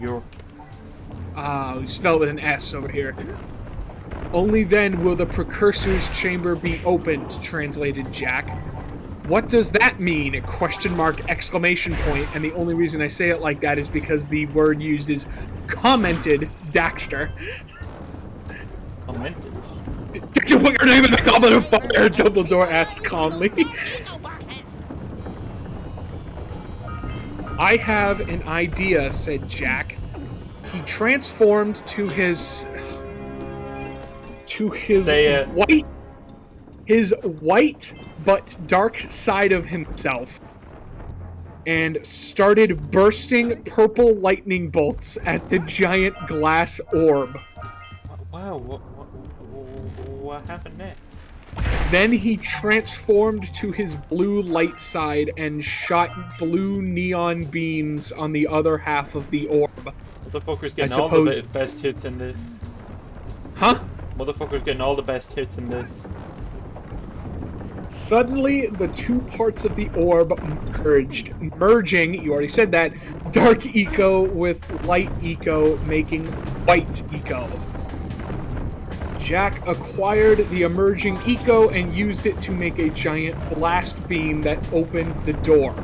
Europe. We spell it with an S over here. Only then will the precursor's chamber be opened, translated Jack. What does that mean? Question mark, exclamation point. And the only reason I say it like that is because the word used is commented Daxter. Commented? Did you put your name in the comment of fire? Dumbledore asked calmly. I have an idea, said Jack. He transformed to his white but dark side of himself and started bursting purple lightning bolts at the giant glass orb. Wow, what happened next? Then he transformed to his blue light side and shot blue neon beams on the other half of the orb. Motherfucker's getting all the best hits in this. Huh? Motherfucker's getting all the best hits in this. Suddenly, the two parts of the orb merged. Merging, you already said that, dark eco with light eco, making white eco. Jack acquired the emerging eco and used it to make a giant blast beam that opened the door.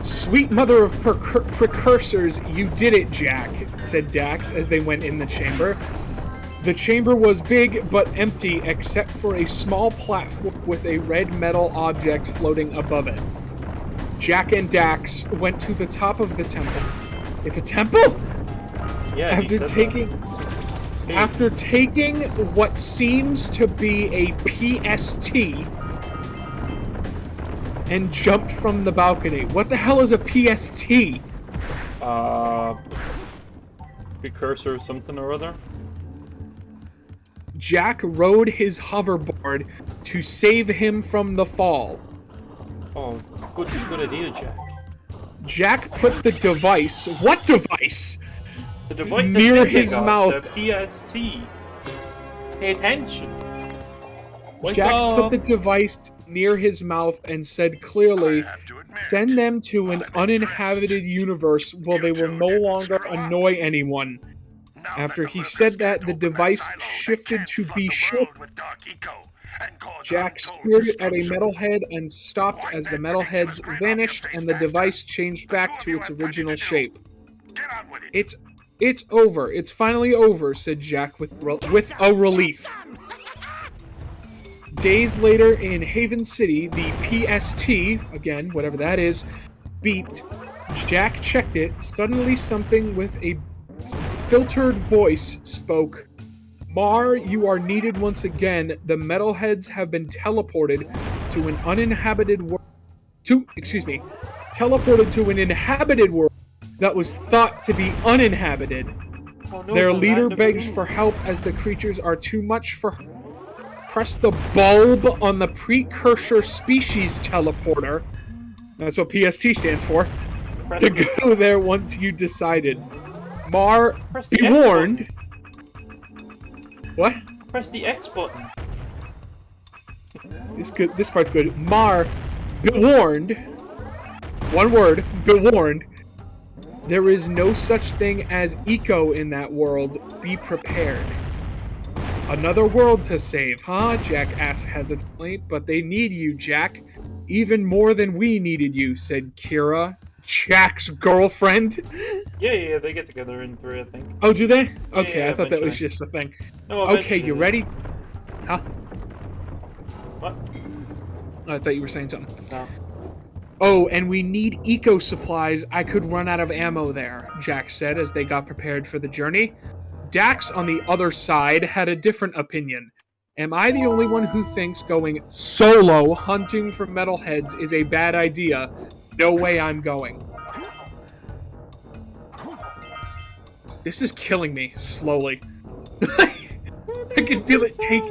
Sweet mother of precursors, you did it, Jack, said Dax as they went in the chamber. The chamber was big but empty except for a small platform with a red metal object floating above it. Jack and Dax went to the top of the temple. It's a temple? Yeah, After taking what seems to be a PST and jumped from the balcony. What the hell is a PST? Precursor something or other? Jack rode his hoverboard to save him from the fall. Oh, good idea, Jack. Jack put the device... What device? The device near his mouth. The PST. Pay attention. Jack put the device near his mouth and said clearly, send them to an uninhabited universe where they will no longer annoy anyone. After he said that, the device shifted to be short. Jack speared it at a metalhead and stopped as the metalheads vanished and the device changed back to its original shape. It's over. It's finally over, said Jack with a relief. Days later in Haven City, the PST, again, whatever that is, beeped. Jack checked it. Suddenly something with a filtered voice spoke. Mar, you are needed once again. The metalheads have been teleported to an uninhabited world. Teleported to an inhabited world that was thought to be uninhabited. Oh, no, their leader begs for help as the creatures are too much for her. Press the bulb on the precursor species teleporter. That's what PST stands for. To go there once you decided. Mar, be warned. What? Press the X button. This part's good. Mar, be warned. One word, be warned. There is no such thing as eco in that world. Be prepared. Another world to save, huh? Jack asked hesitantly. But they need you, Jack. Even more than we needed you, said Kira, Jack's girlfriend. Yeah, they get together in 3, I think. Oh, do they? Okay, Yeah, I thought that was eventually. just a thing. No, Okay, eventually you they- ready? Huh? What? I thought you were saying something. No. Oh, and we need eco supplies. I could run out of ammo there, Jack said as they got prepared for the journey. Dax, on the other side, had a different opinion. Am I the only one who thinks going solo hunting for metalheads is a bad idea? No way I'm going. This is killing me, slowly. I can feel it take...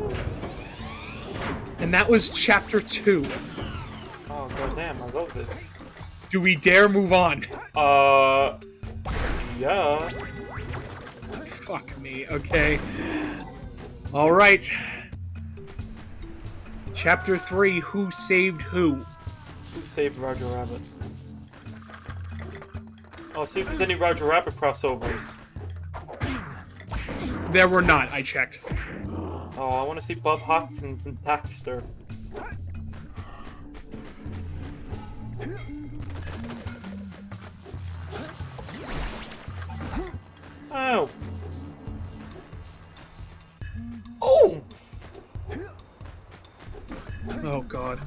And that was chapter 2. Oh, goddamn, I love this. Do we dare move on? Yeah. Fuck me, okay. Alright. Chapter 3, Who Saved Who? Who saved Roger Rabbit? Oh, see if there's any Roger Rabbit crossovers. There were not, I checked. Oh, I want to see Bob Hoskins and Daxter. Oh! Oh! Oh god.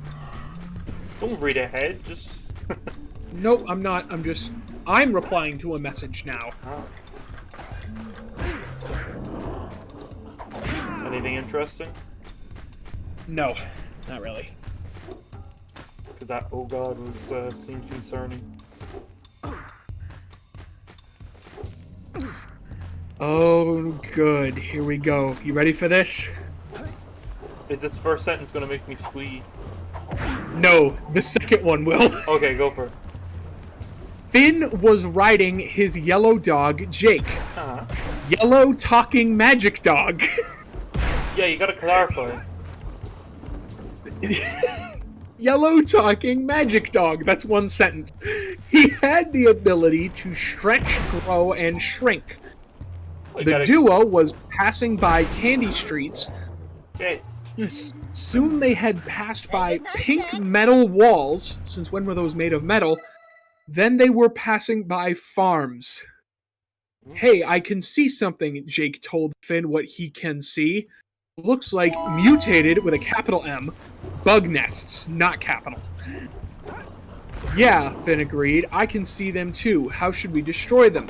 Don't read ahead, just... Nope, I'm not. I'm replying to a message now. Oh. Anything interesting? No, not really. Because that oh god was seemed concerning. Oh, good. Here we go. You ready for this? Is this first sentence gonna make me squee? No, the second one will. Okay, go for it. Finn was riding his yellow dog, Jake. Uh-huh. Yellow talking magic dog. Yeah, you gotta clarify. Yellow talking magic dog. That's one sentence. He had the ability to stretch, grow, and shrink. The duo was passing by candy streets. Okay. Soon they had passed by pink metal walls, since when were those made of metal? Then they were passing by farms. Hey, I can see something, Jake told Finn what he can see. Looks like mutated with a capital M. Bug nests, not capital. Yeah, Finn agreed. I can see them too. How should we destroy them?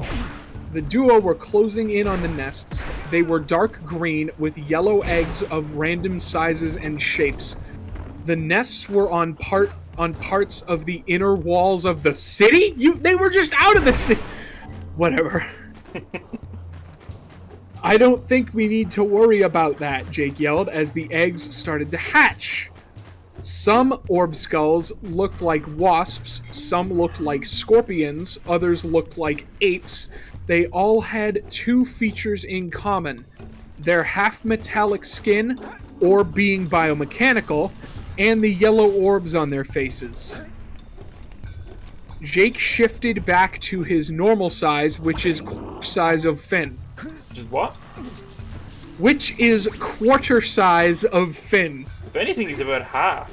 The duo were closing in on the nests. They were dark green with yellow eggs of random sizes and shapes. The nests were on parts of the inner walls of the city? They were just out of the city. Whatever. I don't think we need to worry about that, Jake yelled as the eggs started to hatch. Some orb skulls looked like wasps, some looked like scorpions, others looked like apes. They all had two features in common. Their half-metallic skin, or being biomechanical, and the yellow orbs on their faces. Jake shifted back to his normal size, which is quarter size of Finn. Which is what? Which is quarter size of Finn. If anything, he's about half.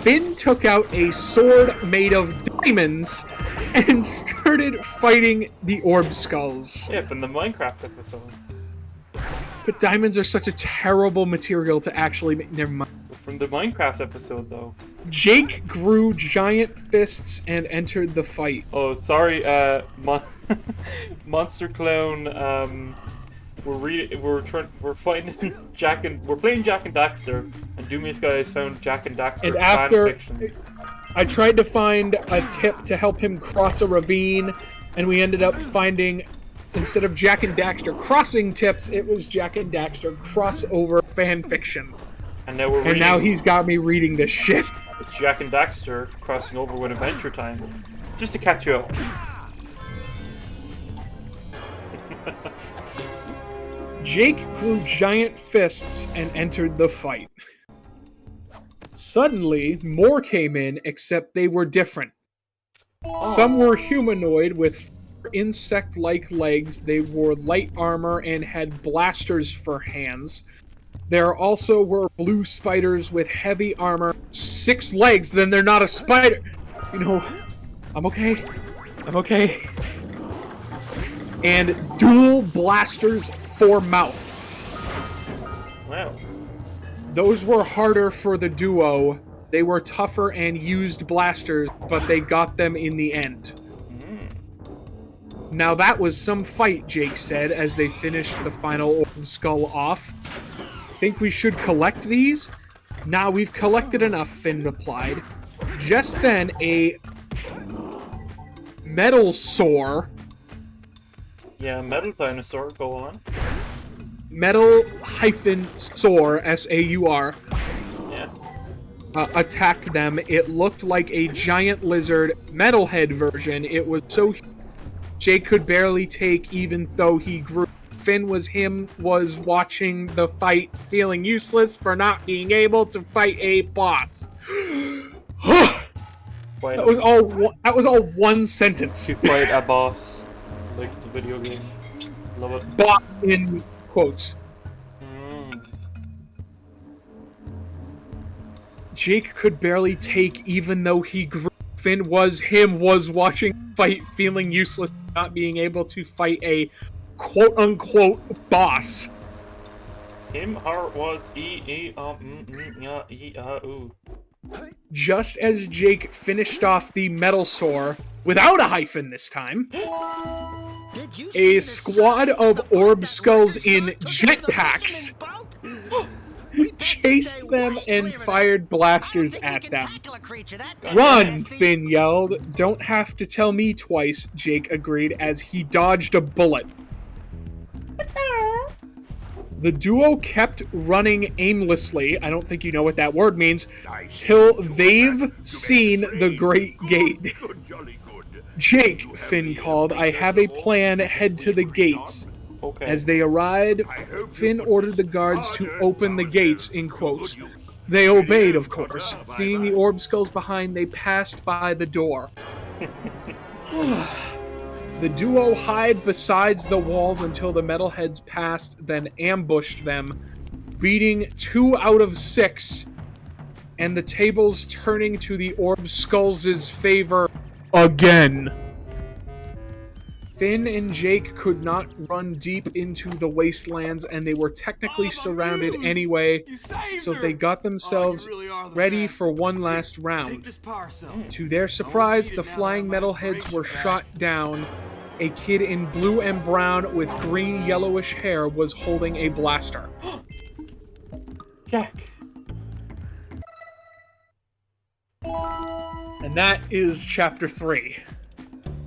Finn took out a sword made of diamonds and started fighting the orb skulls. Yeah, from the Minecraft episode. But diamonds are such a terrible material to actually make. Never mind. From the Minecraft episode, though. Jake grew giant fists and entered the fight. Oh, sorry, Monster Clown. We're fighting Jack and we're playing Jack and Daxter, and Doomius guys found Jack and Daxter And after fanfictions. I tried to find a tip to help him cross a ravine, and we ended up finding, instead of Jack and Daxter crossing tips, it was Jack and Daxter crossover fanfiction. And now And now he's got me reading this shit. It's Jack and Daxter crossing over with Adventure Time, just to catch you up. Jake grew giant fists and entered the fight. Suddenly, more came in, except they were different. Some were humanoid with insect-like legs, they wore light armor and had blasters for hands. There also were blue spiders with heavy armor, 6 legs, then they're not a spider! You know, I'm okay. I'm okay. and dual blasters for mouth. Wow. Those were harder for the duo. They were tougher and used blasters, but they got them in the end. Now that was some fight, Jake said, as they finished the final orb skull off. Think we should collect these? Nah, we've collected enough, Finn replied. Just then, a metal saur. Yeah, metal dinosaur, go on. Metal-saur, S-A-U-R. Yeah. Attacked them. It looked like a giant lizard metalhead version. It was so huge, Jake could barely take even though he grew. Finn was watching the fight, feeling useless for not being able to fight a boss. That was all one sentence. To fight a boss. Like it's a video game. Love it. Boss in quotes. Jake could barely take even though he grew. Finn was watching the fight, feeling useless, not being able to fight a quote-unquote boss. Him, her, was, Just as Jake finished off the metal saur, without a hyphen this time, a squad of orb skulls in jetpacks chased them and fired blasters at them. Run, Finn yelled. Don't have to tell me twice, Jake agreed as he dodged a bullet. The duo kept running aimlessly, I don't think you know what that word means, till they've seen the Great Gate. Jake, Finn called, I have a plan, head to the gates. Okay. As they arrived, Finn ordered the guards to open the gates, in quotes. They obeyed, of course. Seeing the orb skulls behind, they passed by the door. The duo hid besides the walls until the metalheads passed, then ambushed them, beating 2 out of 6, and the tables turning to the orb skulls' favor again. Finn and Jake could not run deep into the wastelands, and they were technically surrounded anyway, so they got themselves ready for one last round. To their surprise, the flying metalheads were shot down. A kid in blue and brown with green yellowish hair was holding a blaster. Jack. And that is chapter 3.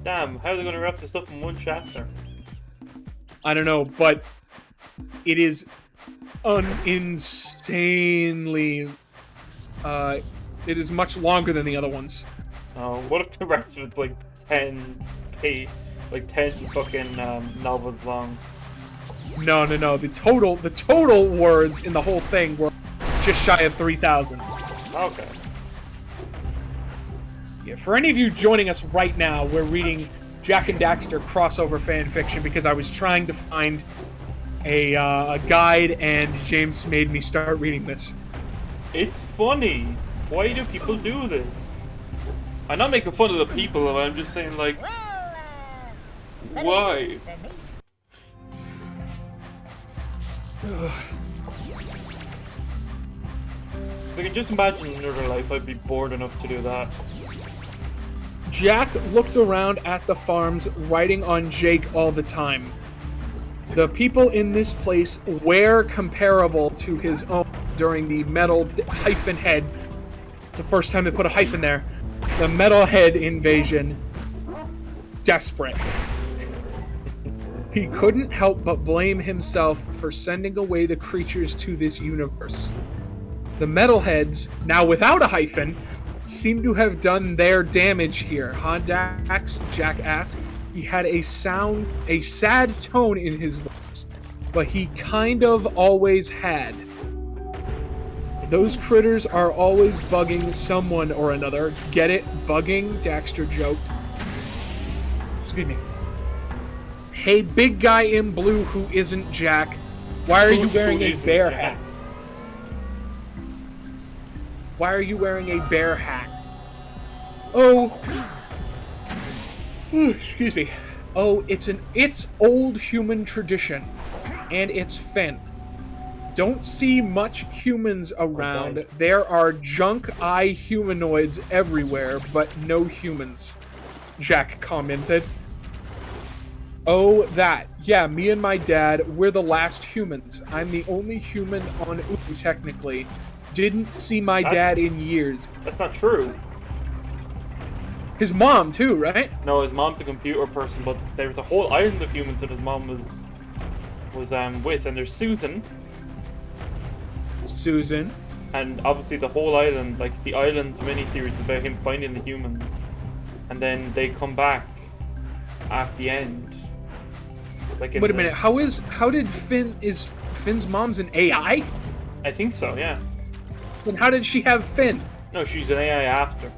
Damn, how are they going to wrap this up in one chapter? I don't know, but it is insanely... it is much longer than the other ones. Oh, what if the rest of it's like 10 fucking novels long? No. The total words in the whole thing were just shy of 3,000. Okay. Yeah, for any of you joining us right now, we're reading Jack and Daxter crossover fanfiction because I was trying to find a guide and James made me start reading this. It's funny. Why do people do this? I'm not making fun of the people, I'm just saying, like, why? Because I can just imagine in another life I'd be bored enough to do that. Jack looked around at the farms, writing on Jake all the time. The people in this place were comparable to his own during the metal hyphen head. It's the first time they put a hyphen there. The metalhead invasion. Desperate. He couldn't help but blame himself for sending away the creatures to this universe. The metalheads, now without a hyphen, seem to have done their damage here, huh, Dax? Jack asked. He had a sad tone in his voice, but he kind of always had. Those critters are always bugging someone or another. Get it? Bugging? Daxter joked. Excuse me. Hey, big guy in blue who isn't Jack. Why are you wearing a bear hat? Why are you wearing a bear hat? Oh. Excuse me. Oh, it's old human tradition, and it's Finn. Don't see much humans around. Okay. There are junk eye humanoids everywhere, but no humans, Jack commented. Oh, that. Yeah, me and my dad, we're the last humans. I'm the only human on Ubu, technically. Didn't see my dad in years. That's not true. His mom, too, right? No, his mom's a computer person, but there's a whole island of humans that his mom was with, and there's Susan. And obviously the whole island, like the island's miniseries is about him finding the humans. And then they come back at the end. Like Wait a minute, is Finn's mom's an AI? I think so, yeah. Then how did she have Finn? No, she's an AI after.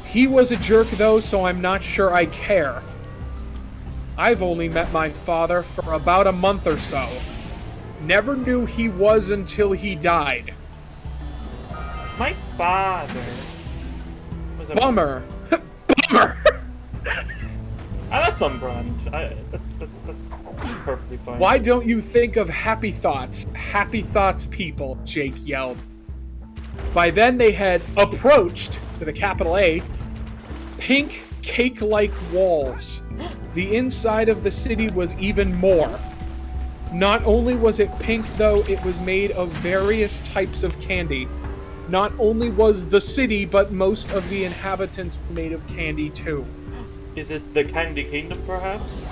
He was a jerk though, so I'm not sure I care. I've only met my father for about a month or so. Never knew he was until he died. My father was a... Bummer. Bummer! That's on brand. That's perfectly fine. Why don't you think of Happy Thoughts? Happy Thoughts people, Jake yelled. By then they had approached, with a capital A, pink cake-like walls. The inside of the city was even more. Not only was it pink, though, it was made of various types of candy. Not only was the city, but most of the inhabitants were made of candy, too. Is it the Candy Kingdom, perhaps?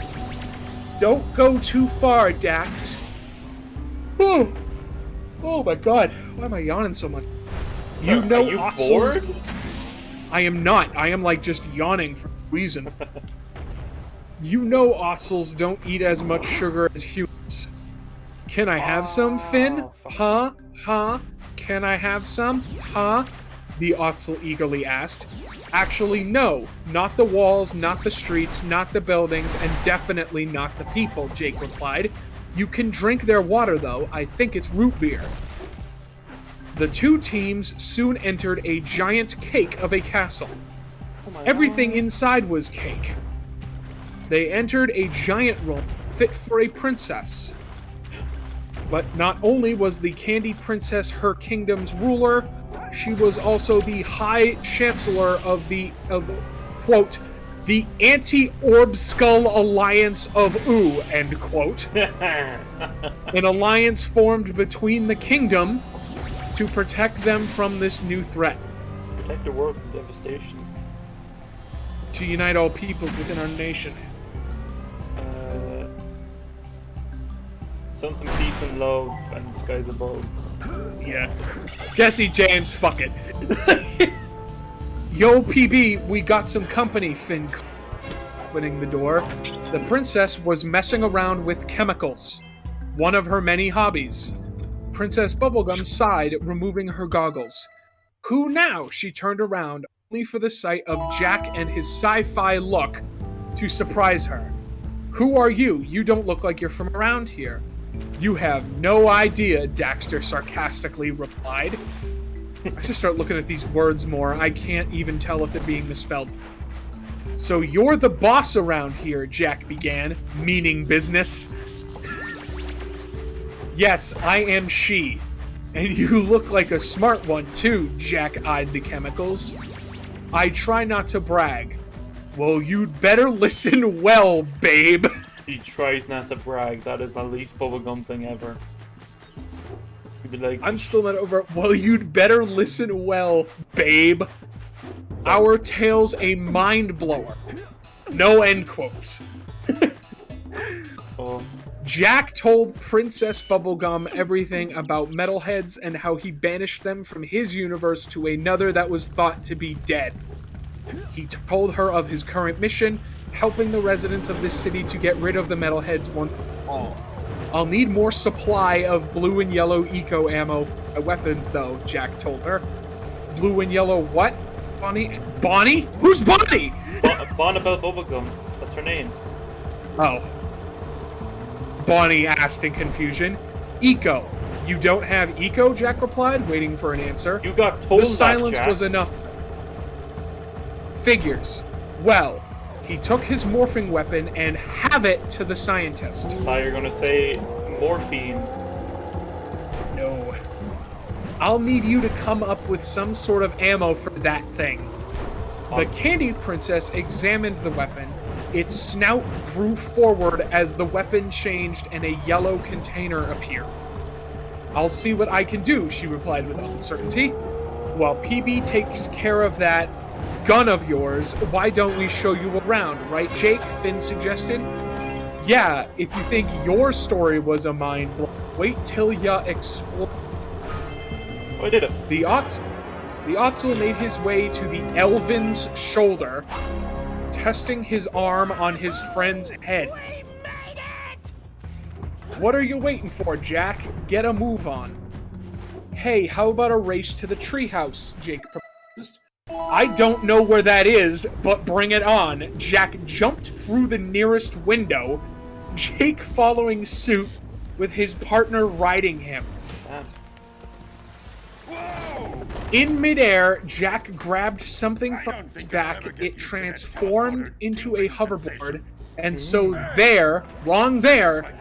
Don't go too far, Dax. Oh my god. Why am I yawning so much? You know, are you bored? I am not. I am like just yawning for no reason. You know ossels don't eat as much sugar as humans. Can I have some, Finn? Huh? Can I have some? Huh? The ossel eagerly asked. Actually, no. Not the walls, not the streets, not the buildings, and definitely not the people, Jake replied. You can drink their water, though. I think it's root beer. The two teams soon entered a giant cake of a castle. Everything inside was cake. They entered a giant room fit for a princess. But not only was the Candy Princess her kingdom's ruler, she was also the High Chancellor of quote, the Anti-Orb Skull Alliance of Oo, end quote. An alliance formed between the kingdom to protect them from this new threat. Protect the world from devastation. To unite all peoples within our nation. Something peace and love and skies above. Yeah. Jesse James, fuck it. Yo, PB, we got some company, Finn. Opening the door. The princess was messing around with chemicals. One of her many hobbies. Princess Bubblegum sighed, removing her goggles. Who now? She turned around, only for the sight of Jack and his sci-fi look to surprise her. Who are you? You don't look like you're from around here. You have no idea, Daxter sarcastically replied. I should start looking at these words more. I can't even tell if they're being misspelled. So you're the boss around here, Jack began, meaning business. Yes, I am she. And you look like a smart one, too, Jack eyed the chemicals. I try not to brag. Well, you'd better listen well, babe. He tries not to brag. That is the least bubblegum thing ever. He'd be like, I'm still not over. Well, you'd better listen well, babe. Our tale's a mind blower. No end quotes. oh. Jack told Princess Bubblegum everything about metalheads and how he banished them from his universe to another that was thought to be dead. He told her of his current mission, helping the residents of this city to get rid of the metalheads once for all. I'll need more supply of blue and yellow eco ammo for weapons, though, Jack told her. Blue and yellow what? Bonnie? Bonnie? Who's Bonnie? Bonnabelle Bubblegum. That's her name. Oh. Bonnie asked in confusion. Eco. You don't have eco? Jack replied, waiting for an answer. You got told The silence that, Jack. was enough. Figures. Well, he took his morphing weapon and have it to the scientist. Thought you were gonna say morphine. No. I'll need you to come up with some sort of ammo for that thing. The Candy Princess examined the weapon. Its snout grew forward as the weapon changed and a yellow container appeared. I'll see what I can do, she replied with uncertainty. While PB takes care of that gun of yours, why don't we show you around, right, Jake? Finn suggested. Yeah, if you think your story was a mind blow, wait till ya explore. Oh, I did it. The Otzel made his way to the Elvin's shoulder, testing his arm on his friend's head. We made it! What are you waiting for, Jack? Get a move on. Hey, how about a race to the treehouse? Jake proposed. I don't know where that is, but bring it on. Jack jumped through the nearest window, Jake following suit with his partner riding him. In midair, Jack grabbed something from his back. It transformed into a hoverboard, and so there, wrong there,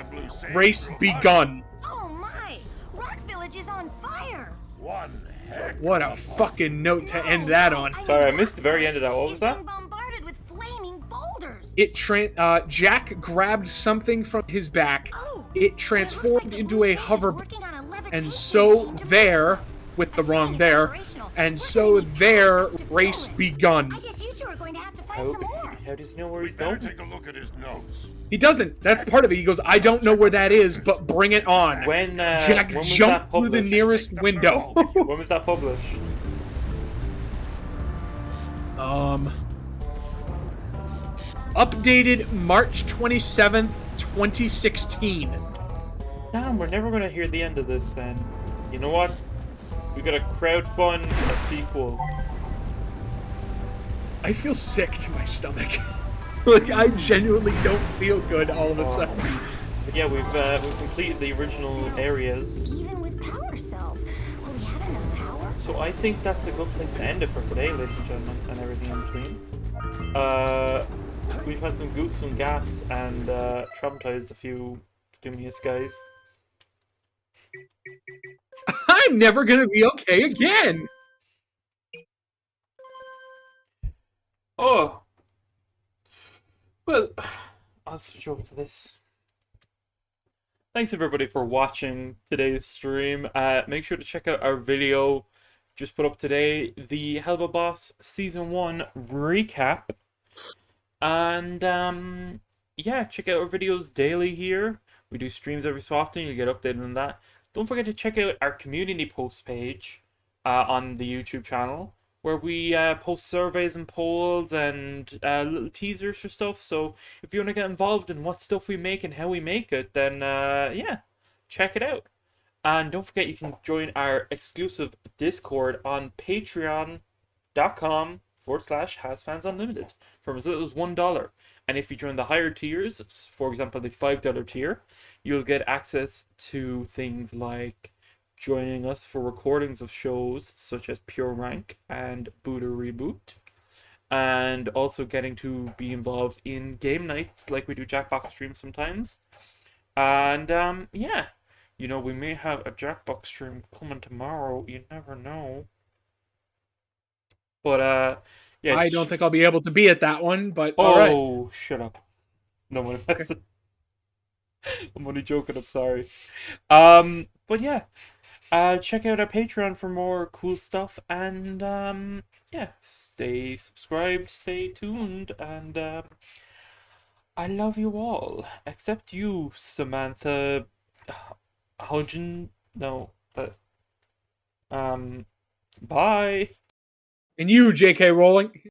race begun. Oh my! Rock Village is on fire! What a fucking note to end that on. Sorry, I missed the very end of that. What was that? Bombarded with flaming boulders. Jack grabbed something from his back. It transformed into a hoverboard, and so there, with the wrong there, and so there, race begun. I guess you two are going to have to find some more. How does he know where he's going? Take a look at his notes. He doesn't. That's part of it. He goes, I don't know where that is, but bring it on. When Jack when was jumped that through the published? nearest window. When was that published? Updated March 27th, 2016. Damn, we're never gonna hear the end of this then. You know what? We gotta crowdfund a sequel. I feel sick to my stomach. Like, I genuinely don't feel good all of a sudden. But yeah, we've completed the original areas. Even with power cells, will we have enough power? So I think that's a good place to end it for today, ladies and gentlemen, and everything in between. We've had some goofs, some gaffs, and traumatized a few Dumius guys. I'm never gonna be okay again! Oh! Well, I'll switch over to this. Thanks everybody for watching today's stream. Make sure to check out our video just put up today, the Helluva Boss Season 1 recap. And, yeah, check out our videos daily here. We do streams every so often, you'll get updated on that. Don't forget to check out our community post page on the YouTube channel, where we post surveys and polls and little teasers for stuff. So if you want to get involved in what stuff we make and how we make it, then yeah, check it out. And don't forget you can join our exclusive Discord on patreon.com/HazfansUnlimited from as little as $1. And if you join the higher tiers, for example the $5 tier, you'll get access to things like joining us for recordings of shows such as Pure Rank and Buddha Reboot, and also getting to be involved in game nights like we do Jackbox streams sometimes. And yeah, you know, we may have a Jackbox stream coming tomorrow, you never know. But yeah, I don't think I'll be able to be at that one, but oh, alright. Shut up. No one has Okay. I'm only joking, I'm sorry. But yeah, check out our Patreon for more cool stuff, and yeah, stay subscribed, stay tuned, and I love you all, except you, Samantha Hodgen. No, but bye. And you, J.K. Rowling.